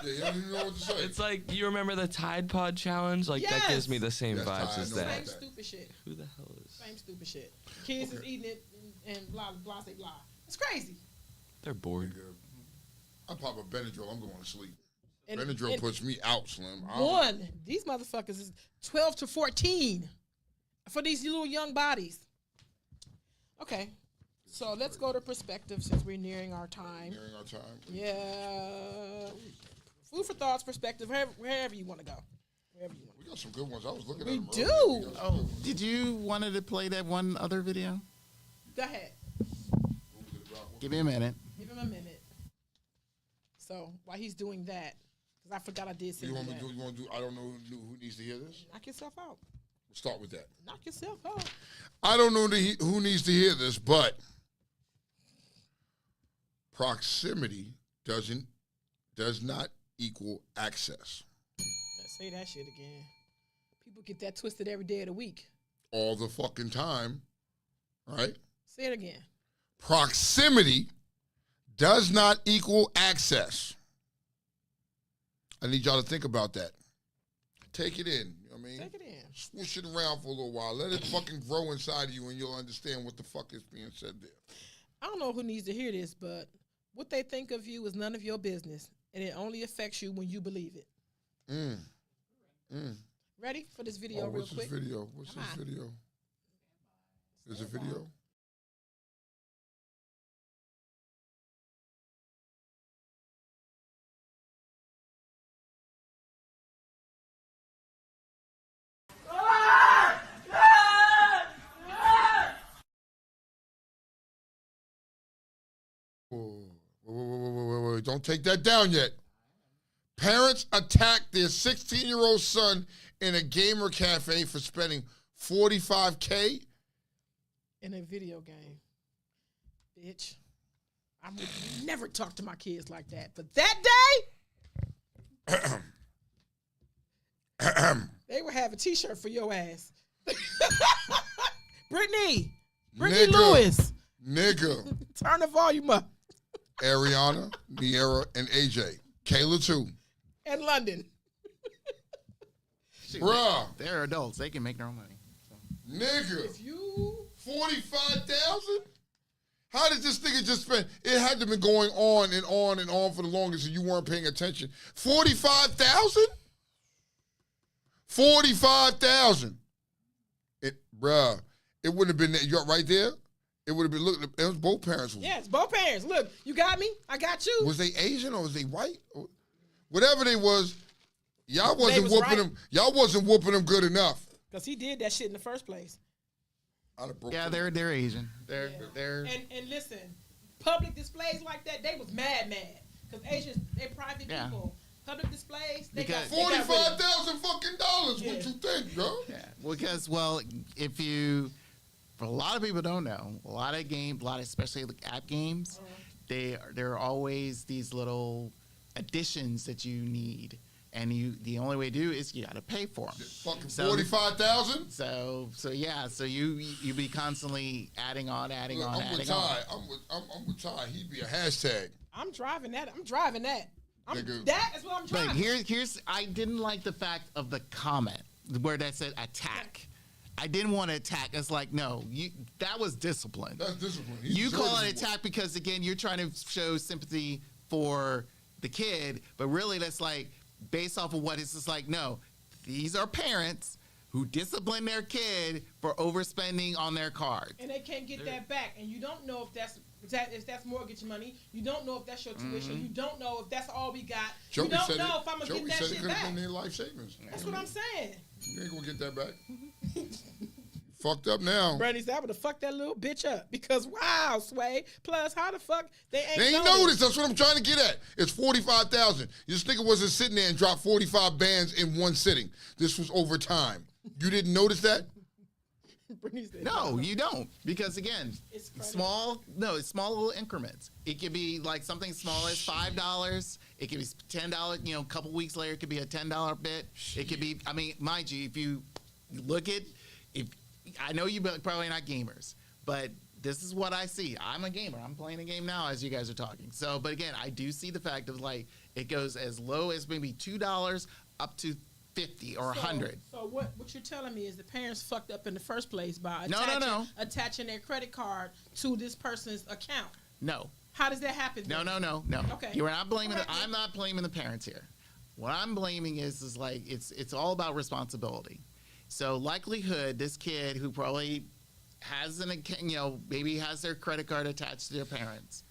[SPEAKER 3] you don't even know what to say.
[SPEAKER 6] It's like you remember the Tide Pod challenge. Like that gives me the same
[SPEAKER 3] Yes,
[SPEAKER 6] vibes
[SPEAKER 3] I
[SPEAKER 6] as
[SPEAKER 3] know
[SPEAKER 6] that.
[SPEAKER 4] Same
[SPEAKER 3] that.
[SPEAKER 4] stupid shit.
[SPEAKER 6] Who the hell is?
[SPEAKER 4] Same stupid shit. Kids is eating it and blah blah blah blah. It's crazy.
[SPEAKER 6] They're bored.
[SPEAKER 3] I pop a Benadryl, I'm going to sleep.
[SPEAKER 4] And,
[SPEAKER 3] Benadryl
[SPEAKER 4] and
[SPEAKER 3] puts me out, Slim.
[SPEAKER 4] these motherfuckers is 12 to 14 for these little young bodies. Okay, so let's go to perspective since we're nearing our time.
[SPEAKER 3] Nearing our time.
[SPEAKER 4] Yeah, food for thoughts, perspective, wherever you want to go. Wherever you want.
[SPEAKER 3] We got some good ones. I was looking
[SPEAKER 4] We
[SPEAKER 3] at them
[SPEAKER 4] do.
[SPEAKER 3] earlier. We got some
[SPEAKER 5] Oh,
[SPEAKER 3] good ones.
[SPEAKER 5] did you wanted to play that one other video?
[SPEAKER 4] Go ahead.
[SPEAKER 5] Give me a minute.
[SPEAKER 4] Give him a minute. So while he's doing that, because I forgot I did say
[SPEAKER 3] You want
[SPEAKER 4] that.
[SPEAKER 3] me to do? You want to do? I don't know who needs to hear this.
[SPEAKER 4] Knock yourself out.
[SPEAKER 3] We'll start with that.
[SPEAKER 4] Knock yourself out.
[SPEAKER 3] I don't know who needs to hear this, but proximity does not equal access.
[SPEAKER 4] Let's say that shit again. People get that twisted every day of the week.
[SPEAKER 3] All the fucking time, right?
[SPEAKER 4] Say it again.
[SPEAKER 3] Proximity does not equal access. I need y'all to think about that. Take it in. You know what I mean?
[SPEAKER 4] Take it in.
[SPEAKER 3] Swoosh it around for a little while. Let it fucking grow inside of you and you'll understand what the fuck is being said there.
[SPEAKER 4] I don't know who needs to hear this, but what they think of you is none of your business, and it only affects you when you believe it. Ready for this video real
[SPEAKER 3] what's
[SPEAKER 4] quick?
[SPEAKER 3] this video? What's
[SPEAKER 4] Come
[SPEAKER 3] this
[SPEAKER 4] on.
[SPEAKER 3] video? There's a video? Wait. Don't take that down yet. Parents attacked their 16-year-old son in a gamer cafe for spending $45K.
[SPEAKER 4] In a video game. Bitch. I would never talk to my kids like that. But that day, they would have a t-shirt for your ass. Brittany
[SPEAKER 3] Nigga.
[SPEAKER 4] Lewis.
[SPEAKER 3] Nigga.
[SPEAKER 4] Turn the volume up.
[SPEAKER 3] Ariana, Niera, and AJ. Kayla, too.
[SPEAKER 4] And London.
[SPEAKER 5] Shoot,
[SPEAKER 3] Bruh.
[SPEAKER 5] they're adults. They can make their own money. So.
[SPEAKER 3] Nigga.
[SPEAKER 4] If you
[SPEAKER 3] 45,000? How did this nigga just spend? It had to have been going on and on and on for the longest and you weren't paying attention. 45,000? 45,000. Bruh, it wouldn't have been that. You're right there. It would have been, look, it was both parents.
[SPEAKER 4] Yes, both parents. Look, you got me. I got you.
[SPEAKER 3] Was they Asian or was they white? Whatever they was, y'all wasn't
[SPEAKER 4] was
[SPEAKER 3] whooping
[SPEAKER 4] right.
[SPEAKER 3] them. Y'all wasn't whooping them good enough.
[SPEAKER 4] Because he did that shit in the first place.
[SPEAKER 3] I'd have broke
[SPEAKER 5] Yeah,
[SPEAKER 3] them.
[SPEAKER 5] they're Asian. They're
[SPEAKER 4] And listen, public displays like that, they was mad. Because Asians, they private
[SPEAKER 5] Yeah.
[SPEAKER 4] people. Public displays, they
[SPEAKER 5] Because-
[SPEAKER 4] got rid of it.
[SPEAKER 3] $45,000 fucking dollars.
[SPEAKER 4] Yeah.
[SPEAKER 3] What you think, bro?
[SPEAKER 5] Yeah, because if you, for a lot of people don't know, a lot of especially the app games, there are always these little additions that you need, and the only way to do is you got to pay for them.
[SPEAKER 3] Fucking 45,000.
[SPEAKER 5] So you be constantly adding on.
[SPEAKER 3] I'm with Ty. I'm with Ty. He'd be a hashtag.
[SPEAKER 4] I'm driving that.
[SPEAKER 3] Nigga.
[SPEAKER 4] That is what I'm
[SPEAKER 5] But
[SPEAKER 4] driving.
[SPEAKER 5] here's I didn't like the fact of the comment where that said attack. I didn't want to attack. It's like, no, that was discipline.
[SPEAKER 3] That's discipline.
[SPEAKER 5] You call it attack because, again, you're trying to show sympathy for the kid, but really that's like based off of what it's just like, no, these are parents who discipline their kid for overspending on their cards.
[SPEAKER 4] And they can't get that back. And you don't know if that's mortgage money. You don't know if that's your tuition. You don't know if that's all we got.
[SPEAKER 3] Joey
[SPEAKER 4] you don't
[SPEAKER 3] said
[SPEAKER 4] know if I'm going to
[SPEAKER 3] Joey
[SPEAKER 4] get that
[SPEAKER 3] said it
[SPEAKER 4] shit
[SPEAKER 3] could have
[SPEAKER 4] back.
[SPEAKER 3] been their life savings.
[SPEAKER 4] That's what I'm saying.
[SPEAKER 3] You ain't gonna get that back. Fucked up now.
[SPEAKER 4] Brandy said, I would have fucked that little bitch up. Because, wow, Sway. Plus, how the fuck they ain't
[SPEAKER 3] They ain't noticed. That's what I'm trying to get at. It's 45,000. This nigga wasn't sitting there and dropped 45 bands in one sitting. This was over time. You didn't notice that?
[SPEAKER 4] Brittany said,
[SPEAKER 5] No, you don't. Because, again,
[SPEAKER 4] It's credit.
[SPEAKER 5] small little increments. It could be like something small as $5. It could be $10. A couple weeks later, it could be a $10 bit. It could be, mind you, if you look at, I know you probably not gamers, but this is what I see. I'm a gamer. I'm playing a game now as you guys are talking. So, but again, I do see the fact of like it goes as low as maybe $2 up to 50 or 100.
[SPEAKER 4] So what you're telling me is the parents fucked up in the first place by
[SPEAKER 5] No.
[SPEAKER 4] attaching their credit card to this person's account.
[SPEAKER 5] No.
[SPEAKER 4] How does that happen?
[SPEAKER 5] No.
[SPEAKER 4] Okay.
[SPEAKER 5] You're not blaming.
[SPEAKER 4] Correct me.
[SPEAKER 5] I'm not blaming the parents here. What I'm blaming is like it's all about responsibility. So likelihood, this kid who probably has maybe has their credit card attached to their parents,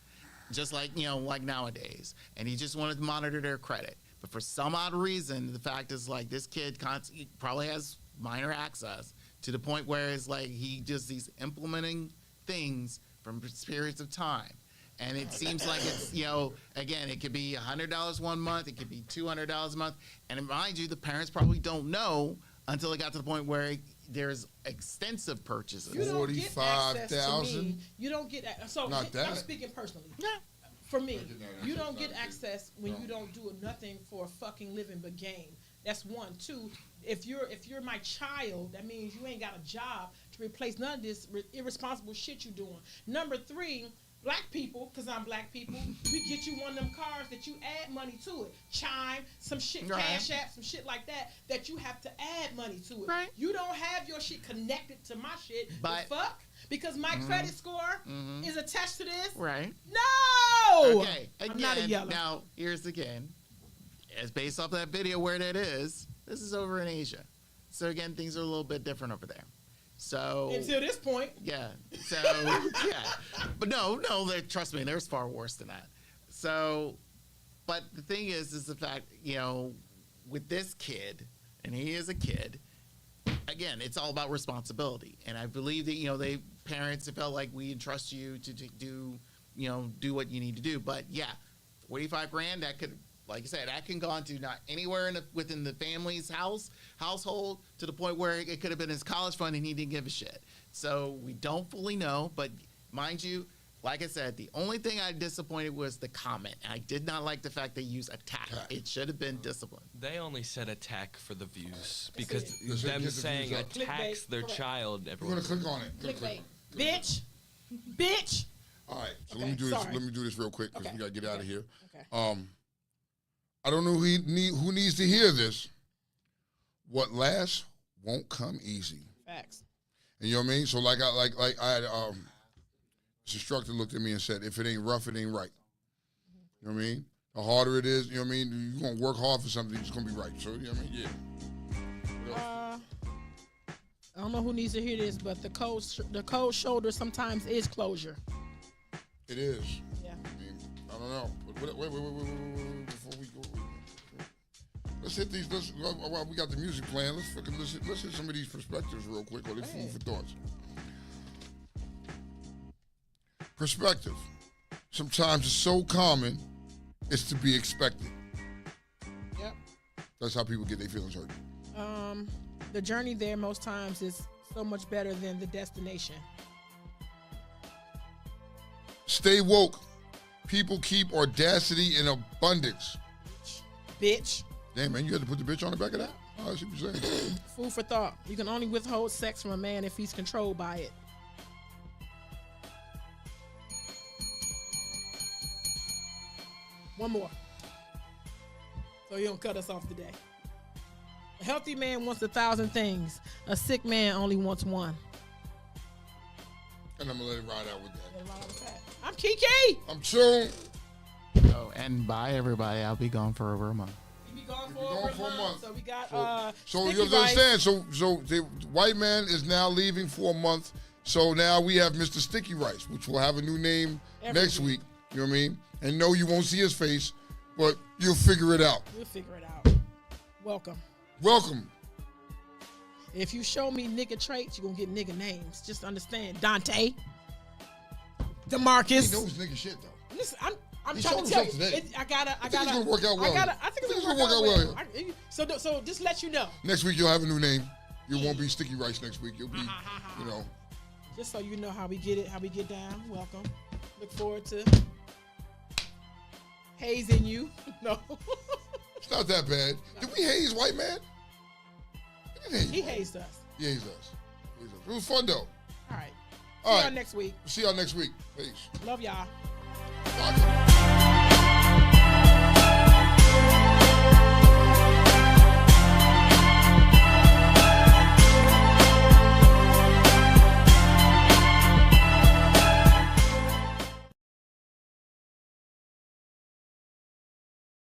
[SPEAKER 5] just like like nowadays, and he just wanted to monitor their credit. But for some odd reason, the fact is like this kid probably has minor access to the point where it's like he's implementing things from periods of time. And it seems like it's, again, it could be $100 one month, it could be $200 a month. And mind you, the parents probably don't know until it got to the point where there's extensive purchases.
[SPEAKER 4] You don't get access to
[SPEAKER 3] 45,000?
[SPEAKER 4] me. You don't get so.
[SPEAKER 3] Not that.
[SPEAKER 4] I'm speaking personally.
[SPEAKER 5] Yeah.
[SPEAKER 4] For me, you don't
[SPEAKER 3] Not
[SPEAKER 4] get
[SPEAKER 3] big.
[SPEAKER 4] access when
[SPEAKER 3] No.
[SPEAKER 4] you don't do nothing for a fucking living but game. That's one. Two, if you're my child, that means you ain't got a job to replace none of this irresponsible shit you doing. Number three, black people, because I'm black people, we get you one of them cars that you add money to it. Chime, some shit,
[SPEAKER 5] Right.
[SPEAKER 4] Cash App, some shit like that you have to add money to it.
[SPEAKER 5] Right.
[SPEAKER 4] You don't have your shit connected to my shit.
[SPEAKER 5] But-
[SPEAKER 4] the fuck? Because my credit score is attached to this?
[SPEAKER 5] Right.
[SPEAKER 4] No!
[SPEAKER 5] Okay. Again,
[SPEAKER 4] I'm not a yellow.
[SPEAKER 5] now, here's again, as based off that video where that is, this is over in Asia. So again, things are a little bit different over there. So
[SPEAKER 4] Until this point.
[SPEAKER 5] yeah. So yeah. But no, trust me, there's far worse than that. So, but the thing is the fact, with this kid, and he is a kid, again, it's all about responsibility. And I believe that, parents have felt like we entrust you to do what you need to do. But yeah, 45 grand, that could, like I said, that can go into not anywhere within the family's household to the point where it could have been his college fund and he didn't give a shit. So we don't fully know, but mind you, like I said, the only thing I disappointed was the comment. I did not like the fact they used attack. It should have been discipline.
[SPEAKER 6] They only said attack for the views because
[SPEAKER 3] That's
[SPEAKER 6] them
[SPEAKER 3] it.
[SPEAKER 6] saying
[SPEAKER 3] Get the views up.
[SPEAKER 6] attacks their child.
[SPEAKER 3] We're
[SPEAKER 6] Everyone.
[SPEAKER 3] gonna click on it.
[SPEAKER 4] Clickbait. Bitch.
[SPEAKER 3] All right, so
[SPEAKER 4] Okay,
[SPEAKER 3] let me do this.
[SPEAKER 4] sorry.
[SPEAKER 3] Let me do this real quick because
[SPEAKER 4] Okay,
[SPEAKER 3] we gotta get out of here.
[SPEAKER 4] Okay.
[SPEAKER 3] I don't know who needs to hear this. What lasts won't come easy.
[SPEAKER 4] Facts.
[SPEAKER 3] And you know what I mean? So like I had this instructor looked at me and said, if it ain't rough, it ain't right. You know what I mean? The harder it is, you know what I mean? You're gonna work hard for something, it's gonna be right. So you know what I mean? Yeah.
[SPEAKER 4] I don't know who needs to hear this, but the cold shoulder sometimes is closure.
[SPEAKER 3] It is.
[SPEAKER 4] Yeah.
[SPEAKER 3] I mean, I don't know. But wait, before we go. Let's hit these. While we got the music playing, let's hit some of these perspectives real quick, or these food for thoughts. Perspective. Sometimes it's so common, it's to be expected.
[SPEAKER 4] Yep.
[SPEAKER 3] That's how people get their feelings hurt.
[SPEAKER 4] The journey there most times is so much better than the destination.
[SPEAKER 3] Stay woke. People keep audacity in abundance.
[SPEAKER 4] Bitch.
[SPEAKER 3] Damn, man, you had to put the bitch on the back of that? Oh, I see what you're saying.
[SPEAKER 4] Food for thought. You can only withhold sex from a man if he's controlled by it. One more. So you don't cut us off today. A healthy man wants 1,000 things. A sick man only wants one.
[SPEAKER 3] And I'm going to let it ride out with that.
[SPEAKER 4] I'm Kiki.
[SPEAKER 3] I'm Tune.
[SPEAKER 5] Oh, and bye, everybody. I'll be gone for over a month.
[SPEAKER 4] You be gone for a month. So we got
[SPEAKER 3] So
[SPEAKER 4] sticky
[SPEAKER 3] you understand? So the white man is now leaving for a month. So now we have Mr. Sticky Rice, which will have a new name next week. You know what I mean? And no, you won't see his face, but you'll figure it out.
[SPEAKER 4] We'll figure it out. Welcome.
[SPEAKER 3] Welcome.
[SPEAKER 4] If you show me nigga traits, you're gonna get nigga names. Just understand. Dante. DeMarcus.
[SPEAKER 3] He knows nigga shit though.
[SPEAKER 4] Listen, I'm
[SPEAKER 3] He
[SPEAKER 4] trying
[SPEAKER 3] showed
[SPEAKER 4] to tell
[SPEAKER 3] himself
[SPEAKER 4] you.
[SPEAKER 3] today.
[SPEAKER 4] I gotta.
[SPEAKER 3] I think it's gonna work out well.
[SPEAKER 4] I think it's gonna work out well. So just let you know.
[SPEAKER 3] Next week you'll have a new name. You won't be Sticky Rice next week. You'll be, you know.
[SPEAKER 4] Just so you know how we get it, how we get down. Welcome. Look forward to hazing you. No.
[SPEAKER 3] It's not that bad. Did we haze white man?
[SPEAKER 4] He hazed us.
[SPEAKER 3] He hazed us. It was fun though.
[SPEAKER 4] All right.
[SPEAKER 3] All
[SPEAKER 4] See
[SPEAKER 3] right.
[SPEAKER 4] y'all next week.
[SPEAKER 3] See y'all next week. Peace.
[SPEAKER 4] Love y'all.
[SPEAKER 3] Bye.